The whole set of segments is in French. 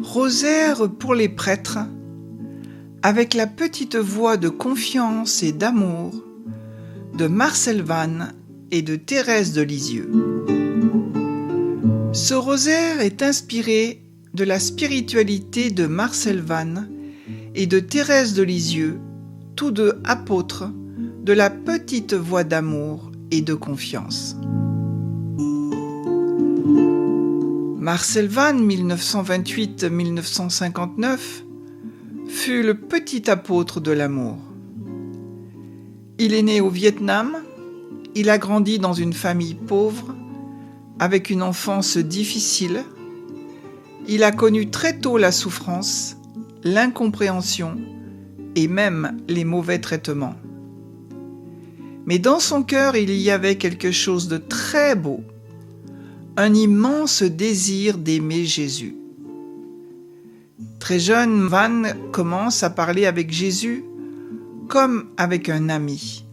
Rosaire pour les prêtres, avec la petite voix de confiance et d'amour de Marcel Vannes et de Thérèse de Lisieux. Ce rosaire est inspiré de la spiritualité de Marcel Vannes et de Thérèse de Lisieux, tous deux apôtres de la petite voix d'amour et de confiance. Marcel Vannes, 1928-1959, fut le petit apôtre de l'amour. Il est né au Vietnam, il a grandi dans une famille pauvre, avec une enfance difficile. Il a connu très tôt la souffrance, l'incompréhension et même les mauvais traitements. Mais dans son cœur, il y avait quelque chose de très beau, un immense désir d'aimer Jésus. Très jeune, Vannes commence à parler avec Jésus comme avec un ami.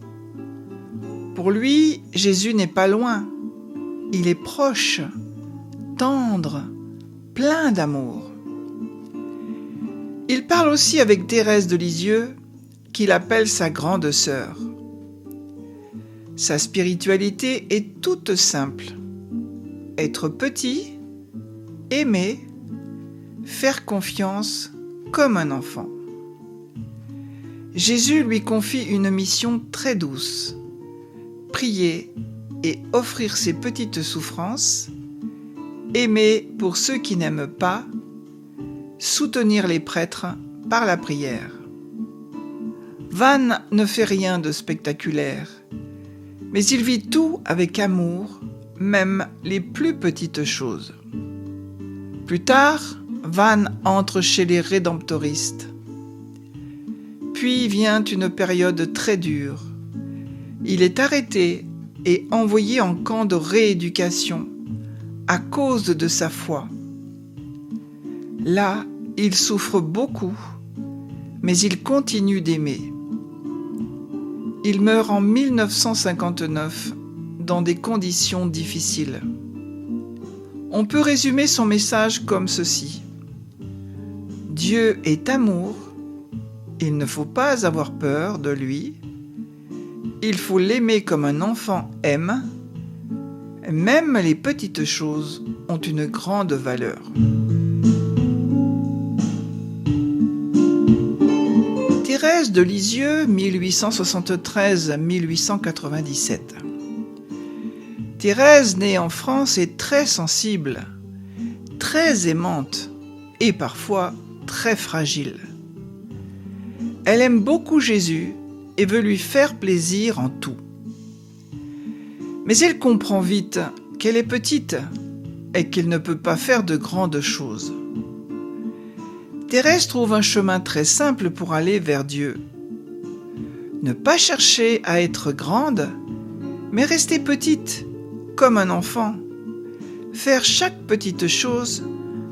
Pour lui, Jésus n'est pas loin, il est proche, tendre, plein d'amour. Il parle aussi avec Thérèse de Lisieux, qu'il appelle sa grande sœur. Sa spiritualité est toute simple. Être petit, aimer, faire confiance comme un enfant. Jésus lui confie une mission très douce, prier et offrir ses petites souffrances, aimer pour ceux qui n'aiment pas, soutenir les prêtres par la prière. Vannes ne fait rien de spectaculaire, mais il vit tout avec amour, même les plus petites choses. Plus tard, Vannes entre chez les rédemptoristes. Puis vient une période très dure. Il est arrêté et envoyé en camp de rééducation à cause de sa foi. Là, il souffre beaucoup, mais il continue d'aimer. Il meurt en 1959 dans des conditions difficiles. On peut résumer son message comme ceci. Dieu est amour, il ne faut pas avoir peur de lui, il faut l'aimer comme un enfant aime, même les petites choses ont une grande valeur. Thérèse de Lisieux, 1873-1897. Thérèse, née en France, est très sensible, très aimante et parfois très fragile. Elle aime beaucoup Jésus et veut lui faire plaisir en tout. Mais elle comprend vite qu'elle est petite et qu'elle ne peut pas faire de grandes choses. Thérèse trouve un chemin très simple pour aller vers Dieu. Ne pas chercher à être grande, mais rester petite, comme un enfant. Faire chaque petite chose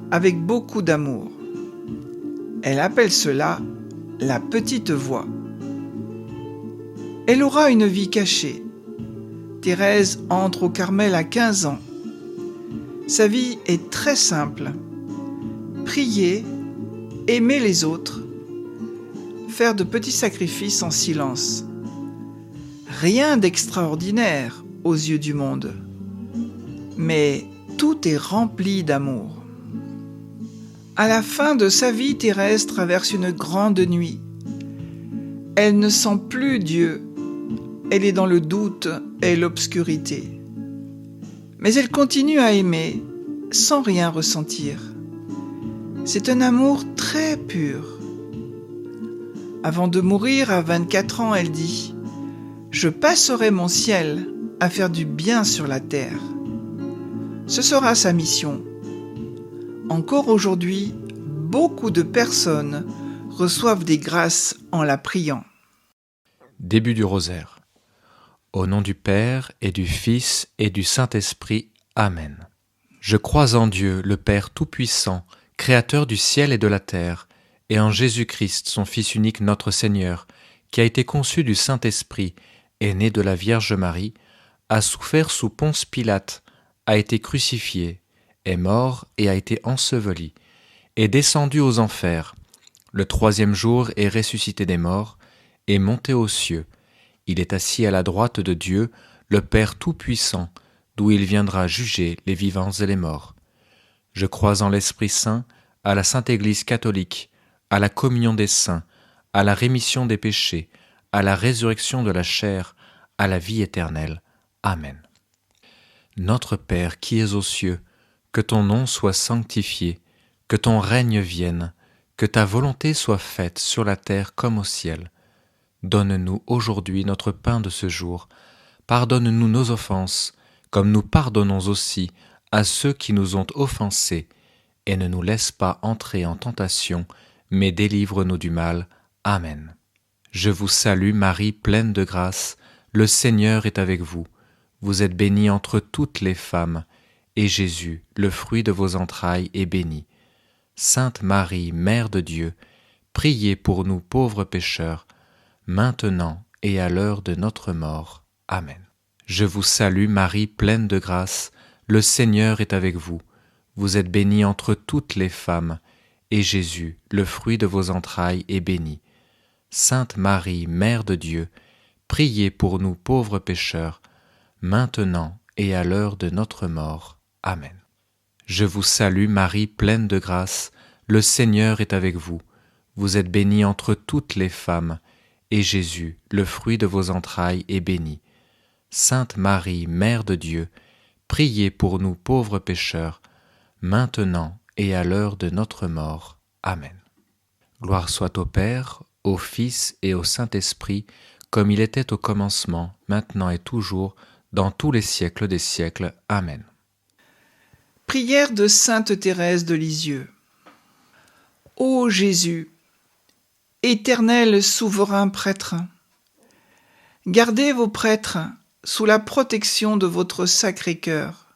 avec beaucoup d'amour. Elle appelle cela la petite voix. Elle aura une vie cachée. Thérèse entre au Carmel à 15 ans. Sa vie est très simple. Prier, aimer les autres, faire de petits sacrifices en silence. Rien d'extraordinaire aux yeux du monde, mais tout est rempli d'amour. À la fin de sa vie, Thérèse traverse une grande nuit. Elle ne sent plus Dieu, elle est dans le doute et l'obscurité. Mais elle continue à aimer sans rien ressentir. C'est un amour très pur. Avant de mourir à 24 ans, elle dit « Je passerai mon ciel à faire du bien sur la terre. » Ce sera sa mission. Encore aujourd'hui, beaucoup de personnes reçoivent des grâces en la priant. Début du rosaire. Au nom du Père et du Fils et du Saint-Esprit. Amen. Je crois en Dieu, le Père Tout-Puissant, Créateur du ciel et de la terre, et en Jésus-Christ, son Fils unique, notre Seigneur, qui a été conçu du Saint-Esprit, est né de la Vierge Marie, a souffert sous Ponce Pilate, a été crucifié, est mort et a été enseveli, est descendu aux enfers. Le 3e jour est ressuscité des morts, est monté aux cieux. Il est assis à la droite de Dieu, le Père Tout-Puissant, d'où il viendra juger les vivants et les morts. Je crois en l'Esprit Saint, à la Sainte Église catholique, à la communion des saints, à la rémission des péchés, à la résurrection de la chair, à la vie éternelle. Amen. Notre Père qui es aux cieux, que ton nom soit sanctifié, que ton règne vienne, que ta volonté soit faite sur la terre comme au ciel. Donne-nous aujourd'hui notre pain de ce jour. Pardonne-nous nos offenses, comme nous pardonnons aussi à ceux qui nous ont offensés, et ne nous laisse pas entrer en tentation, mais délivre-nous du mal. Amen. Je vous salue Marie, pleine de grâce, le Seigneur est avec vous. Vous êtes bénie entre toutes les femmes, et Jésus, le fruit de vos entrailles, est béni. Sainte Marie, Mère de Dieu, priez pour nous pauvres pécheurs, maintenant et à l'heure de notre mort. Amen. Je vous salue Marie, pleine de grâce, le Seigneur est avec vous. Vous êtes bénie entre toutes les femmes, et Jésus, le fruit de vos entrailles, est béni. Sainte Marie, Mère de Dieu, priez pour nous pauvres pécheurs, maintenant et à l'heure de notre mort. Amen. Je vous salue Marie, pleine de grâce, le Seigneur est avec vous. Vous êtes bénie entre toutes les femmes, et Jésus, le fruit de vos entrailles, est béni. Sainte Marie, Mère de Dieu, priez pour nous pauvres pécheurs, maintenant et à l'heure de notre mort. Amen. Gloire soit au Père, au Fils et au Saint-Esprit, comme il était au commencement, maintenant et toujours, dans tous les siècles des siècles. Amen. Prière de Sainte Thérèse de Lisieux. Ô Jésus, éternel souverain prêtre, gardez vos prêtres sous la protection de votre Sacré-Cœur,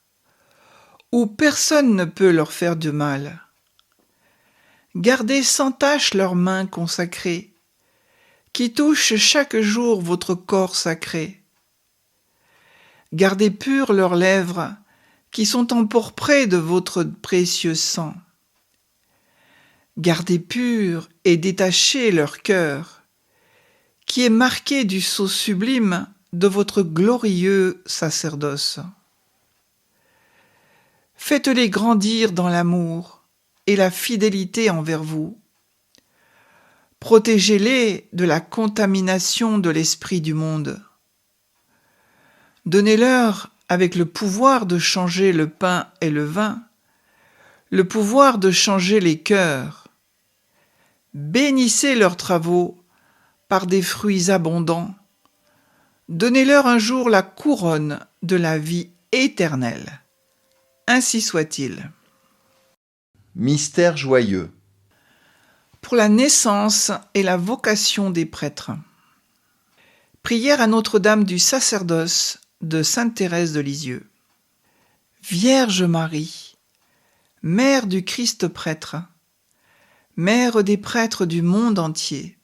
où personne ne peut leur faire de mal. Gardez sans tache leurs mains consacrées, qui touchent chaque jour votre corps sacré. Gardez pures leurs lèvres, qui sont empourprées de votre précieux sang. Gardez pur et détaché leur cœur, qui est marqué du sceau sublime de votre glorieux sacerdoce. Faites-les grandir dans l'amour et la fidélité envers vous. Protégez-les de la contamination de l'esprit du monde. Donnez-leur, avec le pouvoir de changer le pain et le vin, le pouvoir de changer les cœurs. Bénissez leurs travaux par des fruits abondants. Donnez-leur un jour la couronne de la vie éternelle. Ainsi soit-il. Mystère joyeux. Pour la naissance et la vocation des prêtres. Prière à Notre-Dame du sacerdoce de Sainte Thérèse de Lisieux. Vierge Marie, Mère du Christ prêtre, Mère des prêtres du monde entier,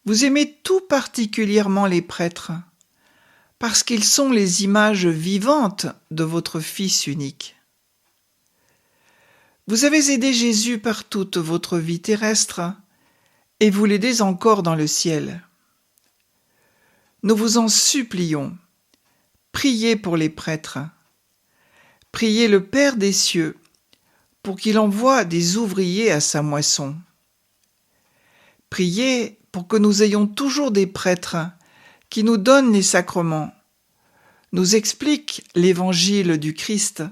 vous aimez tout particulièrement les prêtres, parce qu'ils sont les images vivantes de votre Fils unique. Vous avez aidé Jésus par toute votre vie terrestre, et vous l'aidez encore dans le ciel. Nous vous en supplions, priez pour les prêtres. Priez le Père des cieux pour qu'il envoie des ouvriers à sa moisson. Priez pour que nous ayons toujours des prêtres qui nous donnent les sacrements, nous expliquent l'évangile du Christ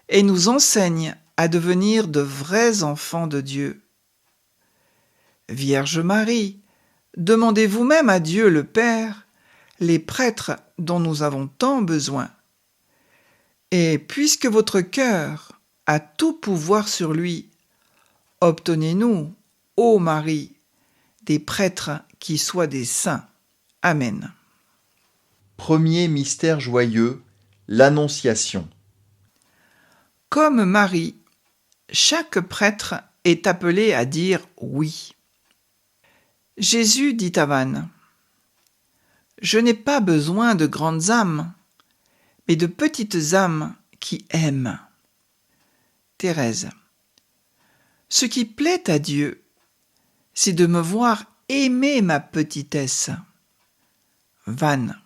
et nous enseignent à devenir de vrais enfants de Dieu. Vierge Marie, demandez vous-même à Dieu le Père les prêtres dont nous avons tant besoin. Et puisque votre cœur a tout pouvoir sur lui, obtenez-nous, ô Marie, des prêtres qui soient des saints. Amen. Premier mystère joyeux, l'Annonciation. Comme Marie, chaque prêtre est appelé à dire oui. Jésus dit à Vannes : Je n'ai pas besoin de grandes âmes, mais de petites âmes qui aiment. Thérèse. Ce qui plaît à Dieu, c'est de me voir aimer ma petitesse. Vannes.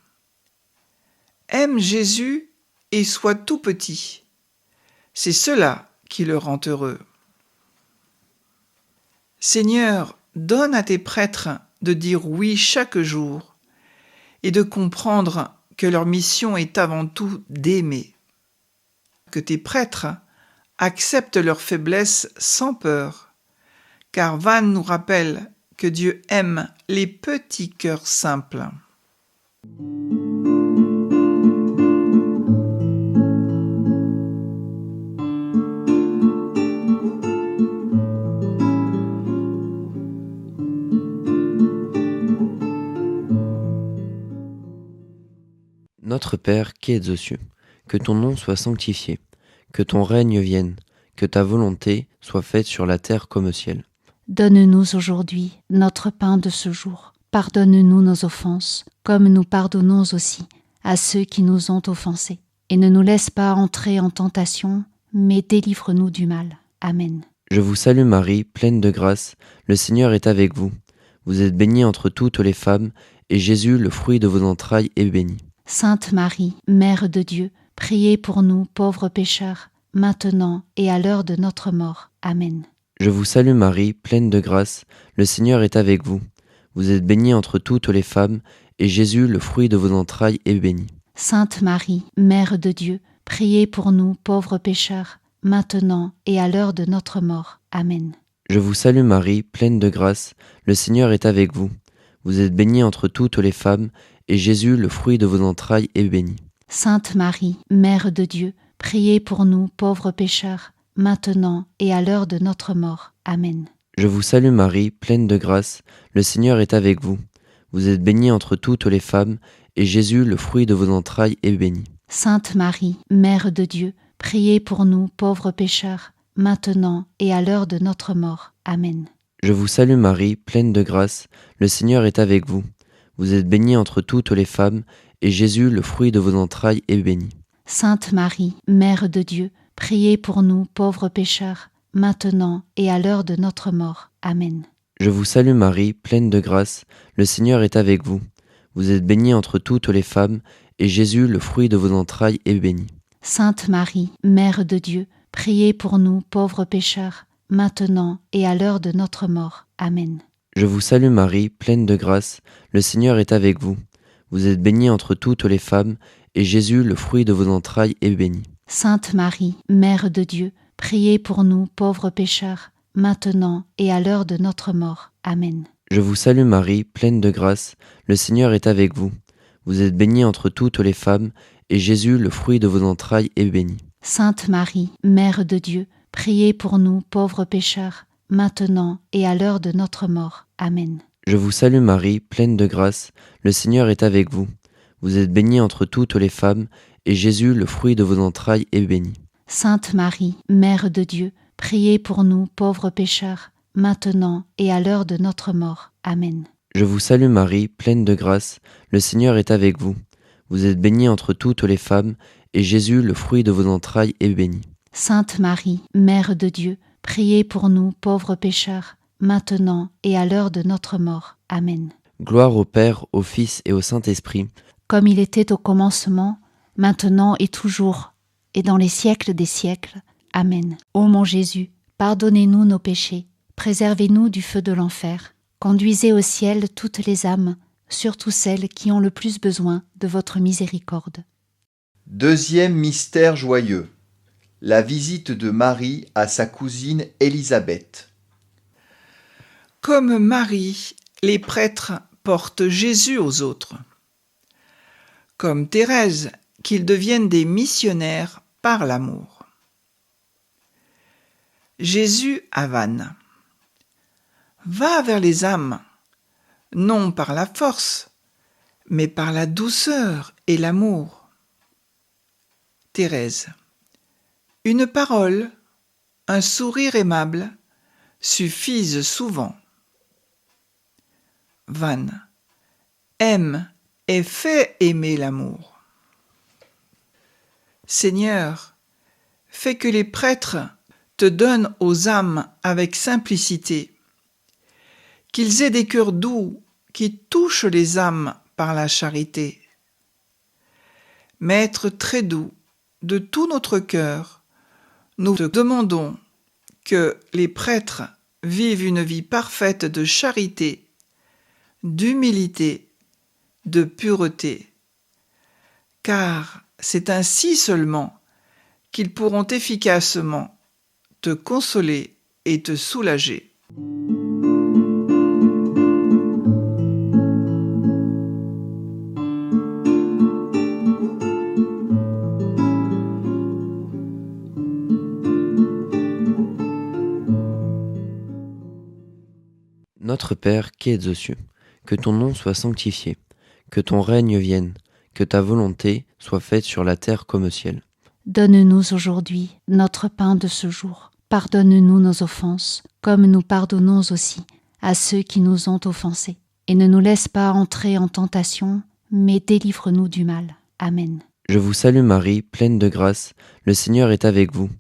Aime Jésus et sois tout petit. C'est cela qui le rend heureux. Seigneur, donne à tes prêtres de dire oui chaque jour et de comprendre que leur mission est avant tout d'aimer. Que tes prêtres acceptent leur faiblesse sans peur, car Vannes nous rappelle que Dieu aime les petits cœurs simples. Notre Père qui es aux cieux, que ton nom soit sanctifié, que ton règne vienne, que ta volonté soit faite sur la terre comme au ciel. Donne-nous aujourd'hui notre pain de ce jour. Pardonne-nous nos offenses, comme nous pardonnons aussi à ceux qui nous ont offensés. Et ne nous laisse pas entrer en tentation, mais délivre-nous du mal. Amen. Je vous salue Marie, pleine de grâce, le Seigneur est avec vous. Vous êtes bénie entre toutes les femmes, et Jésus, le fruit de vos entrailles, est béni. Sainte Marie, Mère de Dieu, priez pour nous pauvres pécheurs, maintenant et à l'heure de notre mort. Amen. Je vous salue Marie, pleine de grâce, le Seigneur est avec vous. Vous êtes bénie entre toutes les femmes, et Jésus, le fruit de vos entrailles, est béni. Sainte Marie, Mère de Dieu, priez pour nous pauvres pécheurs, maintenant et à l'heure de notre mort. Amen. Je vous salue Marie, pleine de grâce, le Seigneur est avec vous. Vous êtes bénie entre toutes les femmes, et Jésus, le fruit de vos entrailles, est béni. Sainte Marie, Mère de Dieu, priez pour nous pauvres pécheurs, maintenant et à l'heure de notre mort. Amen. Je vous salue Marie, pleine de grâce, le Seigneur est avec vous. Vous êtes bénie entre toutes les femmes, et Jésus, le fruit de vos entrailles, est béni. Sainte Marie, Mère de Dieu, priez pour nous pauvres pécheurs, maintenant et à l'heure de notre mort. Amen. Je vous salue Marie, pleine de grâce, le Seigneur est avec vous. Vous êtes bénie entre toutes les femmes, et Jésus, le fruit de vos entrailles, est béni. Sainte Marie, Mère de Dieu, priez pour nous pauvres pécheurs, maintenant et à l'heure de notre mort. Amen. Je vous salue Marie, pleine de grâce, le Seigneur est avec vous. Vous êtes bénie entre toutes les femmes, et Jésus, le fruit de vos entrailles, est béni. Sainte Marie, Mère de Dieu, priez pour nous pauvres pécheurs, maintenant et à l'heure de notre mort. Amen. Je vous salue Marie, pleine de grâce, le Seigneur est avec vous. Vous êtes bénie entre toutes les femmes, et Jésus, le fruit de vos entrailles, est béni. Sainte Marie, Mère de Dieu, priez pour nous pauvres pécheurs, maintenant et à l'heure de notre mort. Amen. Je vous salue Marie, pleine de grâce, le Seigneur est avec vous. Vous êtes bénie entre toutes les femmes, et Jésus, le fruit de vos entrailles, est béni. Sainte Marie, Mère de Dieu, priez pour nous pauvres pécheurs, maintenant et à l'heure de notre mort. Amen. Je vous salue Marie, pleine de grâce, le Seigneur est avec vous. Vous êtes bénie entre toutes les femmes, et Jésus, le fruit de vos entrailles, est béni. Sainte Marie, Mère de Dieu, priez pour nous pauvres pécheurs, maintenant et à l'heure de notre mort. Amen. Je vous salue Marie, pleine de grâce, le Seigneur est avec vous. Vous êtes bénie entre toutes les femmes, et Jésus, le fruit de vos entrailles, est béni. Sainte Marie, Mère de Dieu, priez pour nous pauvres pécheurs, maintenant et à l'heure de notre mort. Amen. Gloire au Père, au Fils et au Saint-Esprit, comme il était au commencement, maintenant et toujours, et dans les siècles des siècles. Amen. Ô mon Jésus, pardonnez-nous nos péchés, préservez-nous du feu de l'enfer, conduisez au ciel toutes les âmes, surtout celles qui ont le plus besoin de votre miséricorde. Deuxième mystère joyeux, la visite de Marie à sa cousine Élisabeth. Comme Marie, les prêtres portent Jésus aux autres. Comme Thérèse, qu'ils deviennent des missionnaires par l'amour. Jésus à Vannes. Va vers les âmes, non par la force, mais par la douceur et l'amour. Thérèse. Une parole, un sourire aimable suffisent souvent. Vannes. Aime et fais aimer l'amour. Seigneur, fais que les prêtres te donnent aux âmes avec simplicité, qu'ils aient des cœurs doux qui touchent les âmes par la charité. Maître très doux, de tout notre cœur, nous te demandons que les prêtres vivent une vie parfaite de charité, d'humilité, de pureté, car c'est ainsi seulement qu'ils pourront efficacement te consoler et te soulager. Notre Père qui es aux cieux, que ton nom soit sanctifié, que ton règne vienne, que ta volonté soit faite sur la terre comme au ciel. Donne-nous aujourd'hui notre pain de ce jour. Pardonne-nous nos offenses, comme nous pardonnons aussi à ceux qui nous ont offensés. Et ne nous laisse pas entrer en tentation, mais délivre-nous du mal. Amen. Je vous salue Marie, pleine de grâce, le Seigneur est avec vous.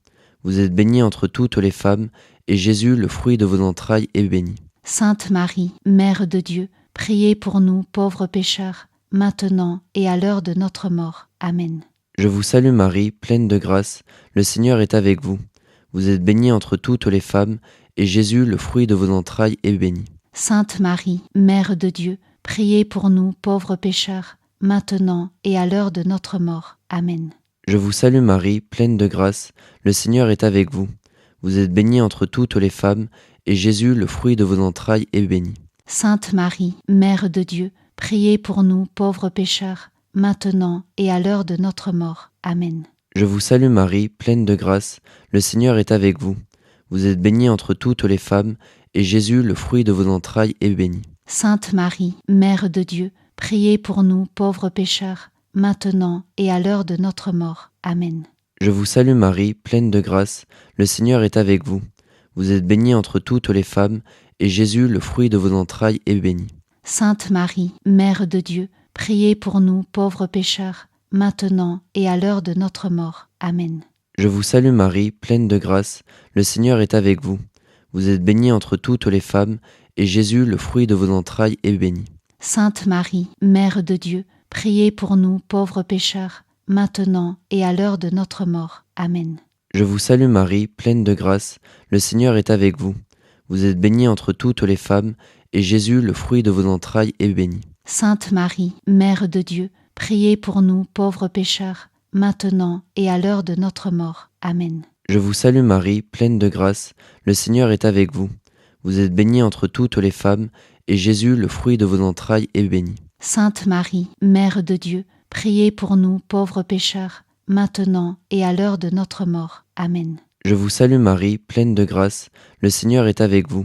Vous êtes bénie entre toutes les femmes, et Jésus, le fruit de vos entrailles, est béni. Sainte Marie, Mère de Dieu, priez pour nous pauvres pécheurs, maintenant et à l'heure de notre mort. Amen. Je vous salue Marie, pleine de grâce, le Seigneur est avec vous. Vous êtes bénie entre toutes les femmes, et Jésus, le fruit de vos entrailles, est béni. Sainte Marie, Mère de Dieu, priez pour nous pauvres pécheurs, maintenant et à l'heure de notre mort. Amen. Je vous salue Marie, pleine de grâce, le Seigneur est avec vous. Vous êtes bénie entre toutes les femmes, et Jésus, le fruit de vos entrailles, est béni. Sainte Marie, Mère de Dieu, priez pour nous pauvres pécheurs, maintenant et à l'heure de notre mort. Amen. Je vous salue Marie, pleine de grâce, le Seigneur est avec vous. Vous êtes bénie entre toutes les femmes, et Jésus, le fruit de vos entrailles, est béni. Sainte Marie, Mère de Dieu, priez pour nous pauvres pécheurs, maintenant et à l'heure de notre mort. Amen. Je vous salue Marie, pleine de grâce, le Seigneur est avec vous. Vous êtes bénie entre toutes les femmes, et Jésus, le fruit de vos entrailles, est béni. Sainte Marie, Mère de Dieu, priez pour nous pauvres pécheurs, maintenant et à l'heure de notre mort. Amen. Je vous salue Marie, pleine de grâce, le Seigneur est avec vous. Vous êtes bénie entre toutes les femmes, et Jésus, le fruit de vos entrailles, est béni. Sainte Marie, Mère de Dieu, priez pour nous pauvres pécheurs, maintenant et à l'heure de notre mort. Amen. Je vous salue Marie, pleine de grâce, le Seigneur est avec vous. Vous êtes bénie entre toutes les femmes, et Jésus, le fruit de vos entrailles, est béni. Sainte Marie, Mère de Dieu, priez pour nous pauvres pécheurs, maintenant et à l'heure de notre mort. Amen. Je vous salue Marie, pleine de grâce, le Seigneur est avec vous. Vous êtes bénie entre toutes les femmes, et Jésus, le fruit de vos entrailles, est béni. Sainte Marie, Mère de Dieu, priez pour nous pauvres pécheurs, maintenant et à l'heure de notre mort. Amen. Je vous salue Marie, pleine de grâce, le Seigneur est avec vous.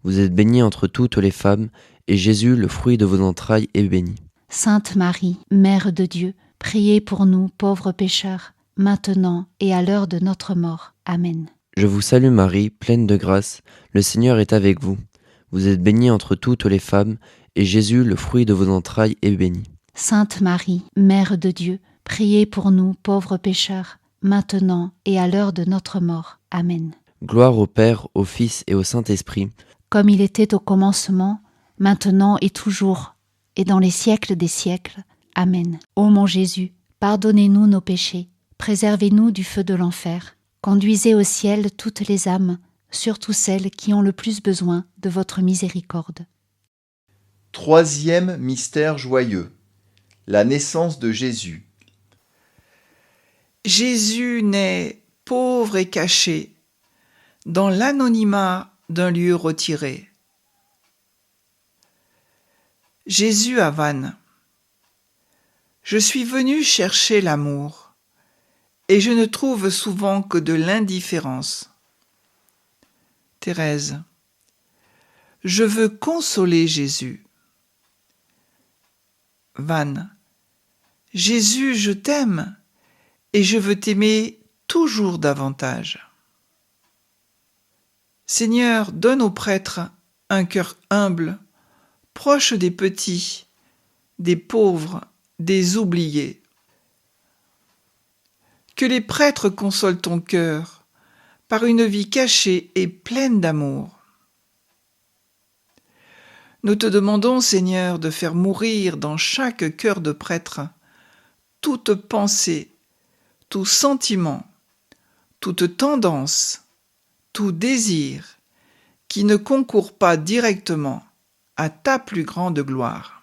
Vous êtes bénie entre toutes les femmes, et Jésus, le fruit de vos entrailles, est béni. Sainte Marie, Mère de Dieu, priez pour nous pauvres pécheurs, maintenant et à l'heure de notre mort. Amen. Je vous salue Marie, pleine de grâce, le Seigneur est avec vous. Vous êtes bénie entre toutes les femmes, et Jésus, le fruit de vos entrailles, est béni. Sainte Marie, Mère de Dieu, priez pour nous pauvres pécheurs, maintenant et à l'heure de notre mort. Amen. Gloire au Père, au Fils et au Saint-Esprit, comme il était au commencement, maintenant et toujours, et dans les siècles des siècles. Amen. Ô mon Jésus, pardonnez-nous nos péchés, préservez-nous du feu de l'enfer, conduisez au ciel toutes les âmes, surtout celles qui ont le plus besoin de votre miséricorde. Troisième mystère joyeux, la naissance de Jésus. Jésus naît pauvre et caché, dans l'anonymat d'un lieu retiré. Jésus à Vannes. Je suis venu chercher l'amour, et je ne trouve souvent que de l'indifférence. Thérèse. Je veux consoler Jésus. Vannes. Jésus, je t'aime, et je veux t'aimer toujours davantage. Seigneur, donne aux prêtres un cœur humble, proche des petits, des pauvres des oubliés. Que les prêtres consolent ton cœur par une vie cachée et pleine d'amour. Nous te demandons, Seigneur, de faire mourir dans chaque cœur de prêtre toute pensée, tout sentiment, toute tendance, tout désir qui ne concourt pas directement à ta plus grande gloire.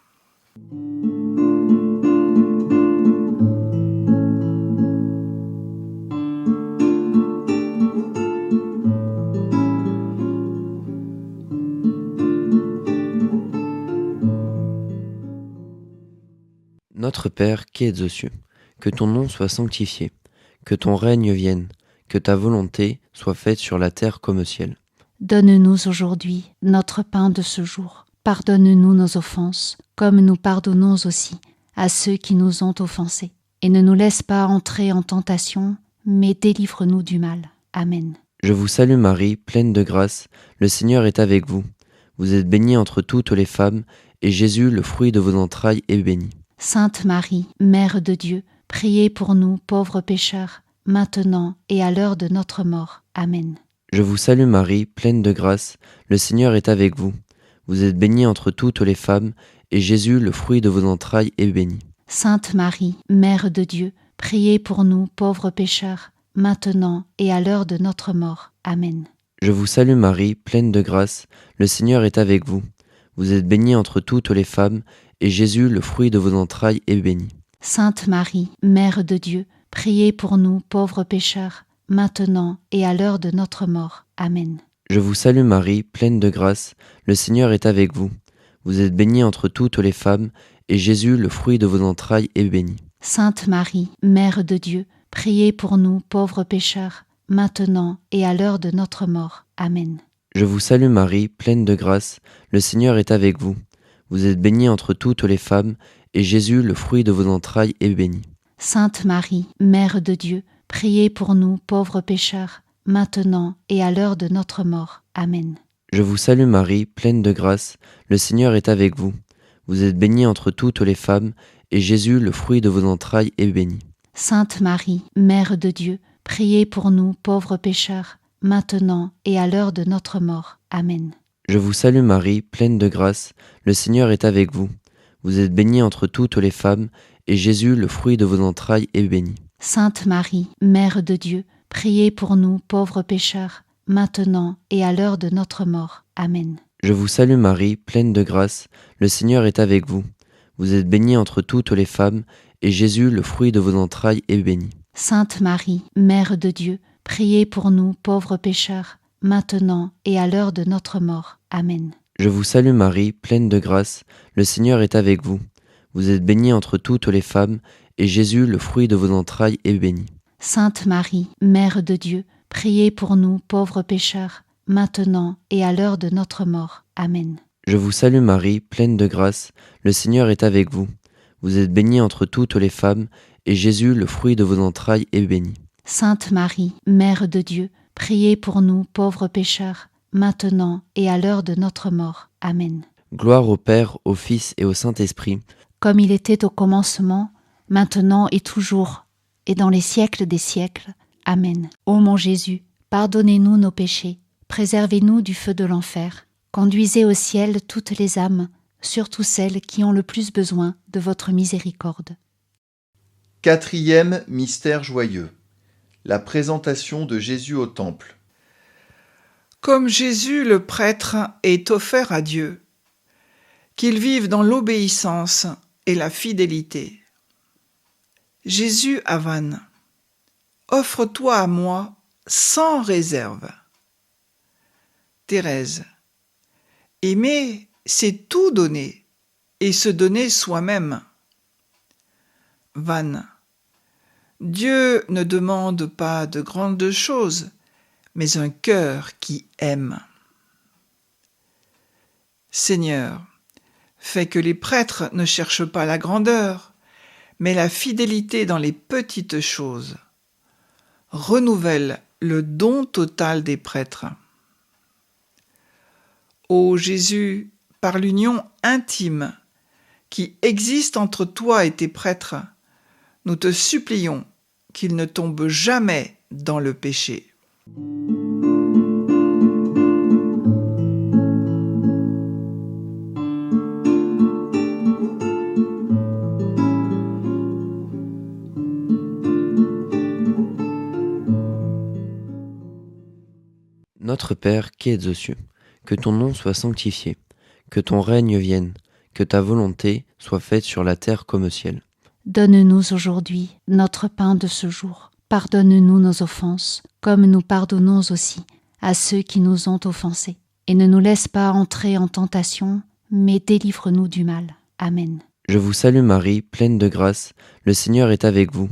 Notre Père qui es aux cieux, que ton nom soit sanctifié, que ton règne vienne, que ta volonté soit faite sur la terre comme au ciel. Donne-nous aujourd'hui notre pain de ce jour. Pardonne-nous nos offenses, comme nous pardonnons aussi à ceux qui nous ont offensés. Et ne nous laisse pas entrer en tentation, mais délivre-nous du mal. Amen. Je vous salue Marie, pleine de grâce, le Seigneur est avec vous. Vous êtes bénie entre toutes les femmes, et Jésus, le fruit de vos entrailles, est béni. Sainte Marie, Mère de Dieu, priez pour nous pauvres pécheurs, maintenant et à l'heure de notre mort. Amen. Je vous salue Marie, pleine de grâce, le Seigneur est avec vous. Vous êtes bénie entre toutes les femmes, et Jésus, le fruit de vos entrailles, est béni. Sainte Marie, Mère de Dieu, priez pour nous pauvres pécheurs, maintenant et à l'heure de notre mort. Amen. Je vous salue Marie, pleine de grâce, le Seigneur est avec vous. Vous êtes bénie entre toutes les femmes, et Jésus, le fruit de vos entrailles, est béni. Sainte Marie, Mère de Dieu, priez pour nous pauvres pécheurs, maintenant et à l'heure de notre mort. Amen. Je vous salue Marie, pleine de grâce, le Seigneur est avec vous. Vous êtes bénie entre toutes les femmes, et Jésus, le fruit de vos entrailles, est béni. Sainte Marie, Mère de Dieu, priez pour nous pauvres pécheurs, maintenant et à l'heure de notre mort. Amen. Je vous salue Marie, pleine de grâce, le Seigneur est avec vous. Vous êtes bénie entre toutes les femmes, et Jésus, le fruit de vos entrailles, est béni. Sainte Marie, Mère de Dieu, priez pour nous pauvres pécheurs, maintenant et à l'heure de notre mort. Amen. Je vous salue Marie, pleine de grâce, le Seigneur est avec vous. Vous êtes bénie entre toutes les femmes, et Jésus, le fruit de vos entrailles, est béni. Sainte Marie, Mère de Dieu, priez pour nous pauvres pécheurs, maintenant et à l'heure de notre mort. Amen. Je vous salue Marie, pleine de grâce, le Seigneur est avec vous. Vous êtes bénie entre toutes les femmes, et Jésus, le fruit de vos entrailles, est béni. Sainte Marie, Mère de Dieu, priez pour nous pauvres pécheurs, maintenant et à l'heure de notre mort. Amen. Je vous salue Marie, pleine de grâce, le Seigneur est avec vous. Vous êtes bénie entre toutes les femmes, et Jésus, le fruit de vos entrailles, est béni. Sainte Marie, Mère de Dieu, priez pour nous pauvres pécheurs, maintenant et à l'heure de notre mort. Amen. Je vous salue Marie, pleine de grâce, le Seigneur est avec vous. Vous êtes bénie entre toutes les femmes, et Jésus, le fruit de vos entrailles, est béni. Sainte Marie, Mère de Dieu, priez pour nous pauvres pécheurs, maintenant et à l'heure de notre mort. Amen. Je vous salue Marie, pleine de grâce, le Seigneur est avec vous. Vous êtes bénie entre toutes les femmes, et Jésus, le fruit de vos entrailles, est béni. Sainte Marie, Mère de Dieu, priez pour nous pauvres pécheurs, maintenant et à l'heure de notre mort. Amen. Gloire au Père, au Fils et au Saint-Esprit, comme il était au commencement, maintenant et toujours, et dans les siècles des siècles. Amen. Ô mon Jésus, pardonnez-nous nos péchés, préservez-nous du feu de l'enfer, conduisez au ciel toutes les âmes, surtout celles qui ont le plus besoin de votre miséricorde. Quatrième mystère joyeux. La présentation de Jésus au temple. Comme Jésus le prêtre est offert à Dieu, qu'il vive dans l'obéissance et la fidélité. Jésus à Vannes, offre-toi à moi sans réserve. Thérèse, aimer, c'est tout donner et se donner soi-même. Vannes, Dieu ne demande pas de grandes choses, mais un cœur qui aime. Seigneur, fais que les prêtres ne cherchent pas la grandeur, mais la fidélité dans les petites choses. Renouvelle le don total des prêtres. Ô Jésus, par l'union intime qui existe entre toi et tes prêtres, nous te supplions qu'ils ne tombent jamais dans le péché. Notre Père qui es aux cieux, que ton nom soit sanctifié, que ton règne vienne, que ta volonté soit faite sur la terre comme au ciel. Donne-nous aujourd'hui notre pain de ce jour. Pardonne-nous nos offenses, comme nous pardonnons aussi à ceux qui nous ont offensés. Et ne nous laisse pas entrer en tentation, mais délivre-nous du mal. Amen. Je vous salue Marie, pleine de grâce, le Seigneur est avec vous.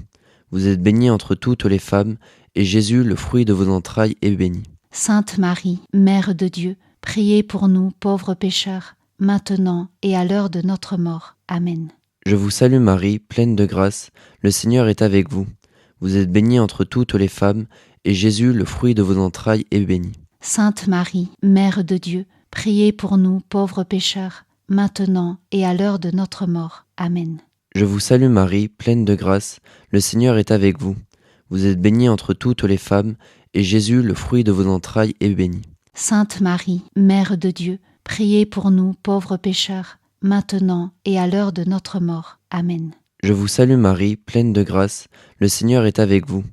Vous êtes bénie entre toutes les femmes, et Jésus, le fruit de vos entrailles, est béni. Sainte Marie, Mère de Dieu, priez pour nous pauvres pécheurs, maintenant et à l'heure de notre mort. Amen. Je vous salue Marie, pleine de grâce, le Seigneur est avec vous. Vous êtes bénie entre toutes les femmes, et Jésus, le fruit de vos entrailles, est béni. Sainte Marie, Mère de Dieu, priez pour nous pauvres pécheurs, maintenant et à l'heure de notre mort. Amen. Je vous salue Marie, pleine de grâce, le Seigneur est avec vous. Vous êtes bénie entre toutes les femmes, et Jésus, le fruit de vos entrailles, est béni. Sainte Marie, Mère de Dieu, priez pour nous pauvres pécheurs, maintenant et à l'heure de notre mort. Amen. Je vous salue Marie, pleine de grâce, le Seigneur est avec vous.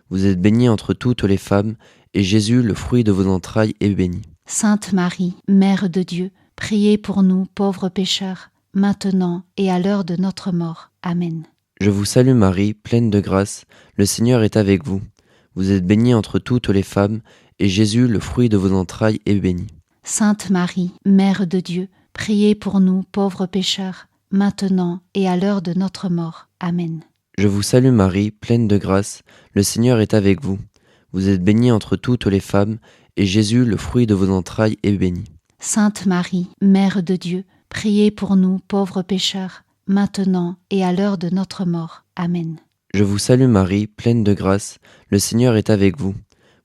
Vous êtes bénie entre toutes les femmes, et Jésus, le fruit de vos entrailles, est béni. Sainte Marie, Mère de Dieu, priez pour nous pauvres pécheurs, maintenant et à l'heure de notre mort. Amen. Je vous salue Marie, pleine de grâce, le Seigneur est avec vous. Vous êtes bénie entre toutes les femmes, et Jésus, le fruit de vos entrailles, est béni. Sainte Marie, Mère de Dieu, priez pour nous pauvres pécheurs, maintenant et à l'heure de notre mort. Amen. Je vous salue Marie, pleine de grâce, le Seigneur est avec vous. Vous êtes bénie entre toutes les femmes, et Jésus, le fruit de vos entrailles, est béni. Sainte Marie, Mère de Dieu, priez pour nous pauvres pécheurs, maintenant et à l'heure de notre mort. Amen. Je vous salue Marie, pleine de grâce, le Seigneur est avec vous.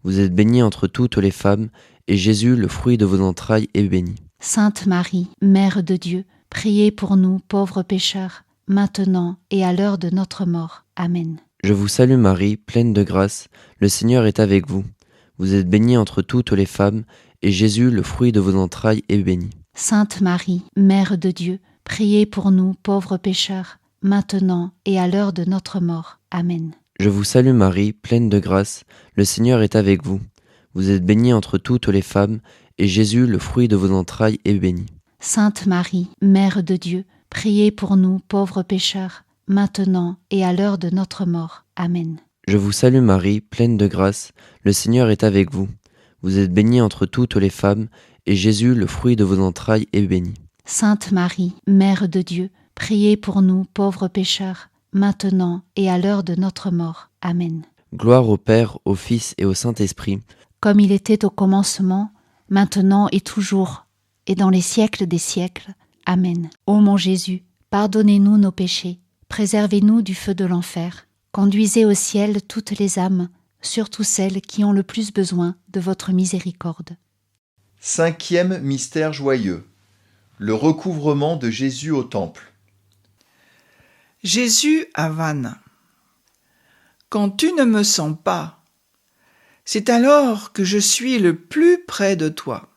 Vous êtes bénie entre toutes les femmes, et Jésus, le fruit de vos entrailles, est béni. Sainte Marie, Mère de Dieu, priez pour nous pauvres pécheurs, maintenant et à l'heure de notre mort. Amen. Je vous salue Marie, pleine de grâce, le Seigneur est avec vous. Vous êtes bénie entre toutes les femmes, et Jésus, le fruit de vos entrailles, est béni. Sainte Marie, Mère de Dieu, priez pour nous pauvres pécheurs, maintenant et à l'heure de notre mort. Amen. Je vous salue Marie, pleine de grâce, le Seigneur est avec vous. Vous êtes bénie entre toutes les femmes, et Jésus, le fruit de vos entrailles, est béni. Sainte Marie, Mère de Dieu, priez pour nous pauvres pécheurs, maintenant et à l'heure de notre mort. Amen. Je vous salue Marie, pleine de grâce, le Seigneur est avec vous. Vous êtes bénie entre toutes les femmes, et Jésus, le fruit de vos entrailles, est béni. Sainte Marie, Mère de Dieu, priez pour nous pauvres pécheurs, maintenant et à l'heure de notre mort. Amen. Gloire au Père, au Fils et au Saint-Esprit, comme il était au commencement, maintenant et toujours, et dans les siècles des siècles. Amen. Ô mon Jésus, pardonnez-nous nos péchés, préservez-nous du feu de l'enfer, conduisez au ciel toutes les âmes, surtout celles qui ont le plus besoin de votre miséricorde. 5e mystère joyeux, le recouvrement de Jésus au temple. Jésus à Vannes. Quand tu ne me sens pas, c'est alors que je suis le plus près de toi.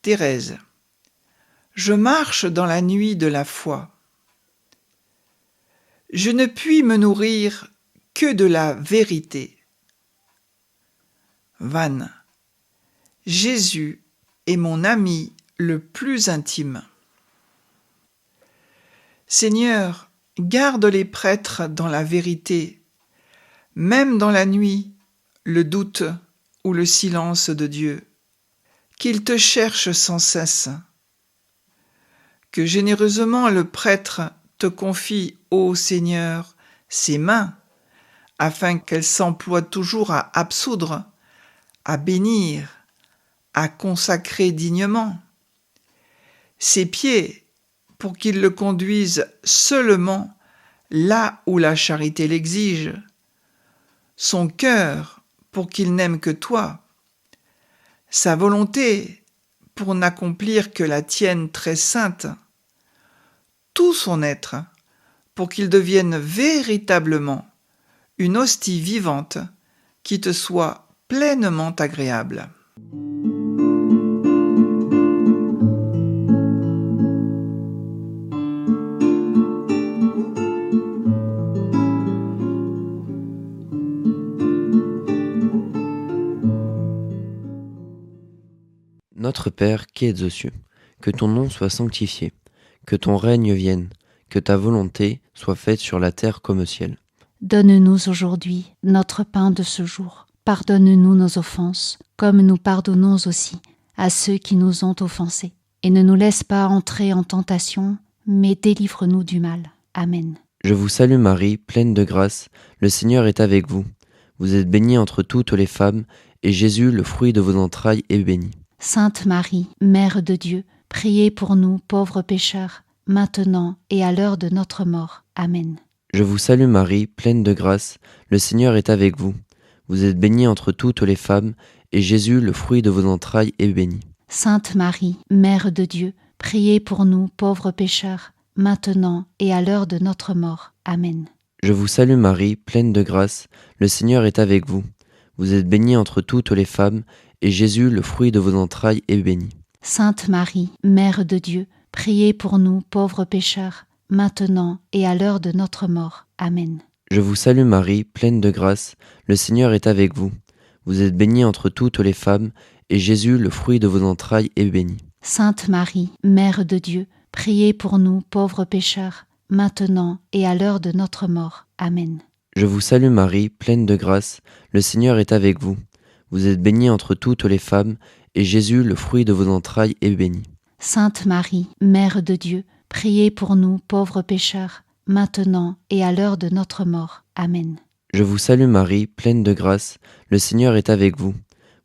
Thérèse. Je marche dans la nuit de la foi. Je ne puis me nourrir que de la vérité. Vannes. Jésus est mon ami le plus intime. Seigneur, garde les prêtres dans la vérité, même dans la nuit, le doute ou le silence de Dieu, qu'ils te cherchent sans cesse. Que généreusement le prêtre te confie, ô Seigneur, ses mains, afin qu'elles s'emploient toujours à absoudre, à bénir, à consacrer dignement. Ses pieds, pour qu'ils le conduisent seulement là où la charité l'exige. Son cœur, pour qu'il n'aime que toi. Sa volonté, pour n'accomplir que la tienne très sainte. tout son être pour qu'il devienne véritablement une hostie vivante qui te soit pleinement agréable. Notre Père qui es aux cieux, que ton nom soit sanctifié, que ton règne vienne, que ta volonté soit faite sur la terre comme au ciel. Donne-nous aujourd'hui notre pain de ce jour. Pardonne-nous nos offenses, comme nous pardonnons aussi à ceux qui nous ont offensés. Et ne nous laisse pas entrer en tentation, mais délivre-nous du mal. Amen. Je vous salue Marie, pleine de grâce, le Seigneur est avec vous. Vous êtes bénie entre toutes les femmes, et Jésus, le fruit de vos entrailles, est béni. Sainte Marie, Mère de Dieu, priez pour nous pauvres pécheurs, maintenant et à l'heure de notre mort. Amen. Je vous salue Marie, pleine de grâce, le Seigneur est avec vous. Vous êtes bénie entre toutes les femmes, et Jésus, le fruit de vos entrailles, est béni. Sainte Marie, Mère de Dieu, priez pour nous pauvres pécheurs, maintenant et à l'heure de notre mort. Amen. Je vous salue Marie, pleine de grâce, le Seigneur est avec vous. Vous êtes bénie entre toutes les femmes, et Jésus, le fruit de vos entrailles, est béni. Sainte Marie, Mère de Dieu, priez pour nous pauvres pécheurs, maintenant et à l'heure de notre mort. Amen. Je vous salue Marie, pleine de grâce, le Seigneur est avec vous. Vous êtes bénie entre toutes les femmes, et Jésus, le fruit de vos entrailles, est béni. Sainte Marie, Mère de Dieu, priez pour nous pauvres pécheurs, maintenant et à l'heure de notre mort. Amen. Je vous salue Marie, pleine de grâce, le Seigneur est avec vous. Vous êtes bénie entre toutes les femmes, et Jésus, le fruit de vos entrailles, est béni. Sainte Marie, Mère de Dieu, priez pour nous pauvres pécheurs, maintenant et à l'heure de notre mort. Amen. Je vous salue Marie, pleine de grâce, le Seigneur est avec vous.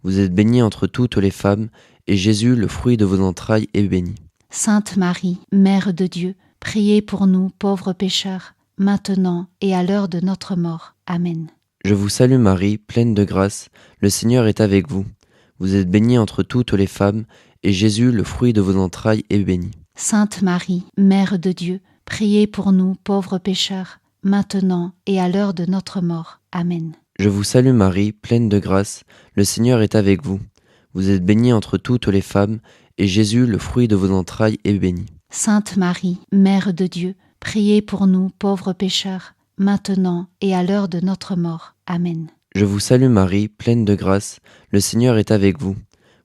Vous êtes bénie entre toutes les femmes, et Jésus, le fruit de vos entrailles, est béni. Sainte Marie, Mère de Dieu, priez pour nous pauvres pécheurs, maintenant et à l'heure de notre mort. Amen. Je vous salue Marie, pleine de grâce, le Seigneur est avec vous. Vous êtes bénie entre toutes les femmes, et Jésus, le fruit de vos entrailles, est béni. Sainte Marie, Mère de Dieu, priez pour nous pauvres pécheurs, maintenant et à l'heure de notre mort. Amen. Je vous salue Marie, pleine de grâce, le Seigneur est avec vous. Vous êtes bénie entre toutes les femmes, et Jésus, le fruit de vos entrailles, est béni. Sainte Marie, Mère de Dieu, priez pour nous pauvres pécheurs, maintenant et à l'heure de notre mort. Amen. Je vous salue Marie, pleine de grâce, le Seigneur est avec vous.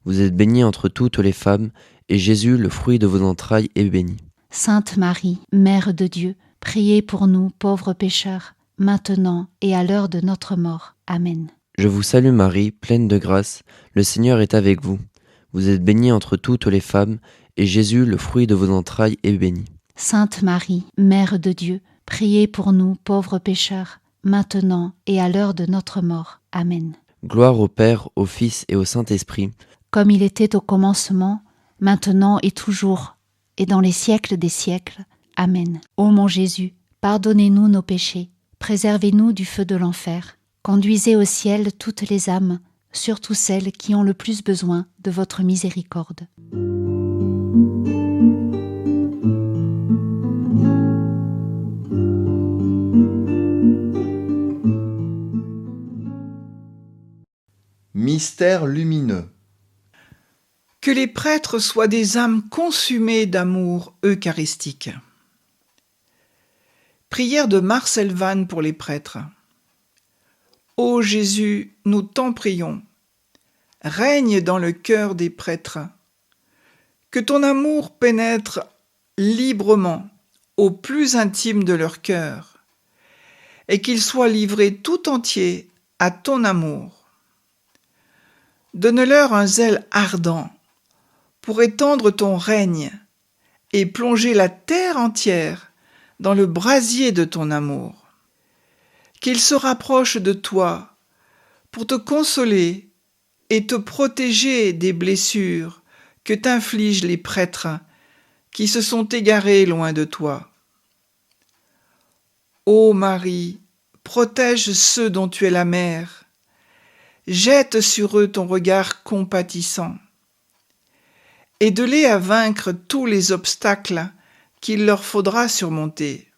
Vous êtes bénie entre toutes les femmes, et Jésus, le fruit de vos entrailles, est béni. Sainte Marie, Mère de Dieu, priez pour nous pauvres pécheurs, maintenant et à l'heure de notre mort. Amen. Je vous salue Marie, pleine de grâce, le Seigneur est avec vous. Vous êtes bénie entre toutes les femmes, et Jésus, le fruit de vos entrailles, est béni. Sainte Marie, Mère de Dieu, priez pour nous pauvres pécheurs, maintenant et à l'heure de notre mort. Amen. Gloire au Père, au Fils et au Saint-Esprit, comme il était au commencement, maintenant et toujours, et dans les siècles des siècles. Amen. Ô mon Jésus, pardonnez-nous nos péchés, préservez-nous du feu de l'enfer, conduisez au ciel toutes les âmes, surtout celles qui ont le plus besoin de votre miséricorde. Mystère lumineux. Que les prêtres soient des âmes consumées d'amour eucharistique. Prière de Marcel Vannes pour les prêtres. Ô Jésus, nous t'en prions, règne dans le cœur des prêtres, que ton amour pénètre librement au plus intime de leur cœur, et qu'ils soient livrés tout entiers à ton amour. Donne-leur un zèle ardent pour étendre ton règne et plonger la terre entière dans le brasier de ton amour. Qu'ils se rapprochent de toi pour te consoler et te protéger des blessures que t'infligent les prêtres qui se sont égarés loin de toi. Ô Marie, protège ceux dont tu es la mère. Jette sur eux ton regard compatissant. Aide-les à vaincre tous les obstacles qu'il leur faudra surmonter.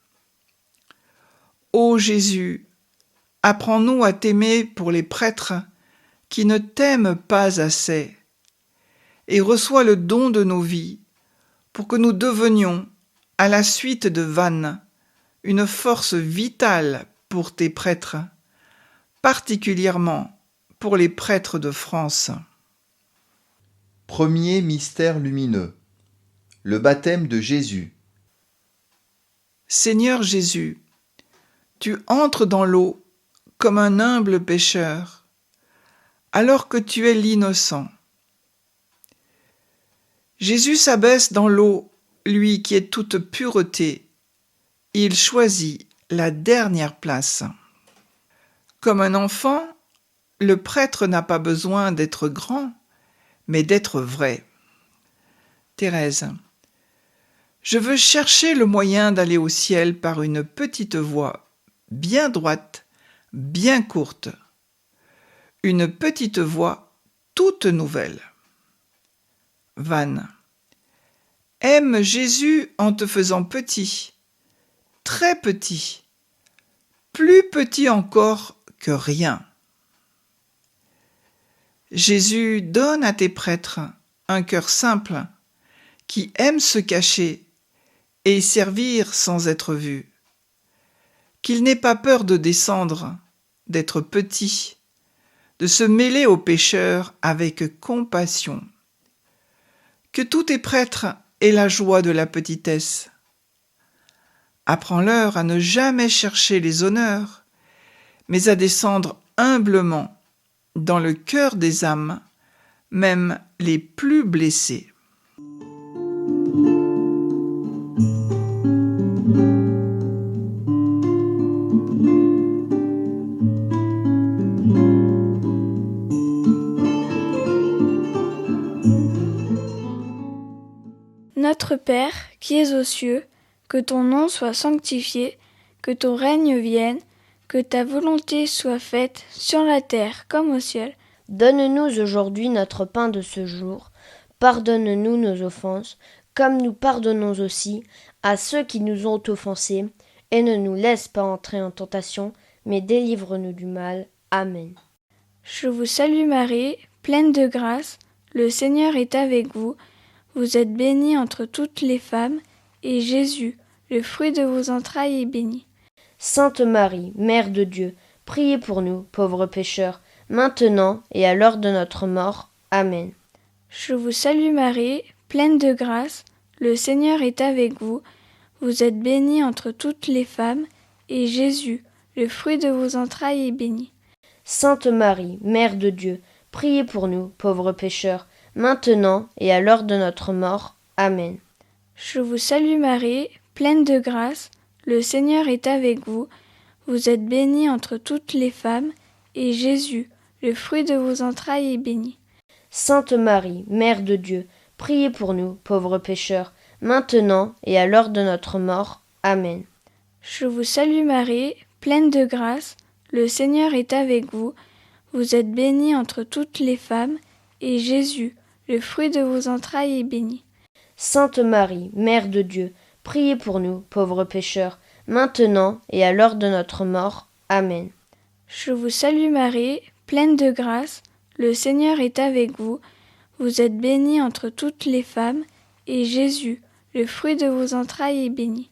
Ô Jésus, apprends-nous à t'aimer pour les prêtres qui ne t'aiment pas assez, et reçois le don de nos vies pour que nous devenions, à la suite de Vannes, une force vitale pour tes prêtres, particulièrement pour les prêtres de France. Premier mystère lumineux. Le baptême de Jésus. Seigneur Jésus, tu entres dans l'eau comme un humble pécheur, alors que tu es l'innocent. Jésus s'abaisse dans l'eau, lui qui est toute pureté. Il choisit la dernière place. Comme un enfant, le prêtre n'a pas besoin d'être grand, mais d'être vrai. Thérèse, je veux chercher le moyen d'aller au ciel par une petite voie, bien droite, bien courte. Une petite voie toute nouvelle. Vannes. Aime Jésus en te faisant petit, très petit, plus petit encore que rien. Jésus donne à tes prêtres un cœur simple qui aime se cacher et servir sans être vu. Qu'il n'ait pas peur de descendre, d'être petit, de se mêler aux pécheurs avec compassion. Que tous tes prêtres aient la joie de la petitesse. Apprends-leur à ne jamais chercher les honneurs, mais à descendre humblement dans le cœur des âmes, même les plus blessées. Notre Père, qui es aux cieux, que ton nom soit sanctifié, que ton règne vienne, que ta volonté soit faite sur la terre comme au ciel. Donne-nous aujourd'hui notre pain de ce jour. Pardonne-nous nos offenses, comme nous pardonnons aussi à ceux qui nous ont offensés, et ne nous laisse pas entrer en tentation, mais délivre-nous du mal. Amen. Je vous salue Marie, pleine de grâce, le Seigneur est avec vous. Vous êtes bénie entre toutes les femmes, et Jésus, le fruit de vos entrailles, est béni. Sainte Marie, Mère de Dieu, priez pour nous, pauvres pécheurs, maintenant et à l'heure de notre mort. Amen. Je vous salue Marie, pleine de grâce, le Seigneur est avec vous. Vous êtes bénie entre toutes les femmes, et Jésus, le fruit de vos entrailles, est béni. Sainte Marie, Mère de Dieu, priez pour nous, pauvres pécheurs, maintenant et à l'heure de notre mort. Amen. Je vous salue Marie, pleine de grâce, le Seigneur est avec vous. Vous êtes bénie entre toutes les femmes, et Jésus, le fruit de vos entrailles, est béni. Sainte Marie, Mère de Dieu, priez pour nous, pauvres pécheurs, maintenant et à l'heure de notre mort. Amen. Je vous salue Marie, pleine de grâce, le Seigneur est avec vous. Vous êtes bénie entre toutes les femmes, et Jésus, le fruit de vos entrailles, est béni. Sainte Marie, Mère de Dieu, priez pour nous, pauvres pécheurs, maintenant et à l'heure de notre mort. Amen. Je vous salue Marie, pleine de grâce, le Seigneur est avec vous. Vous êtes bénie entre toutes les femmes, et Jésus, le fruit de vos entrailles, est béni.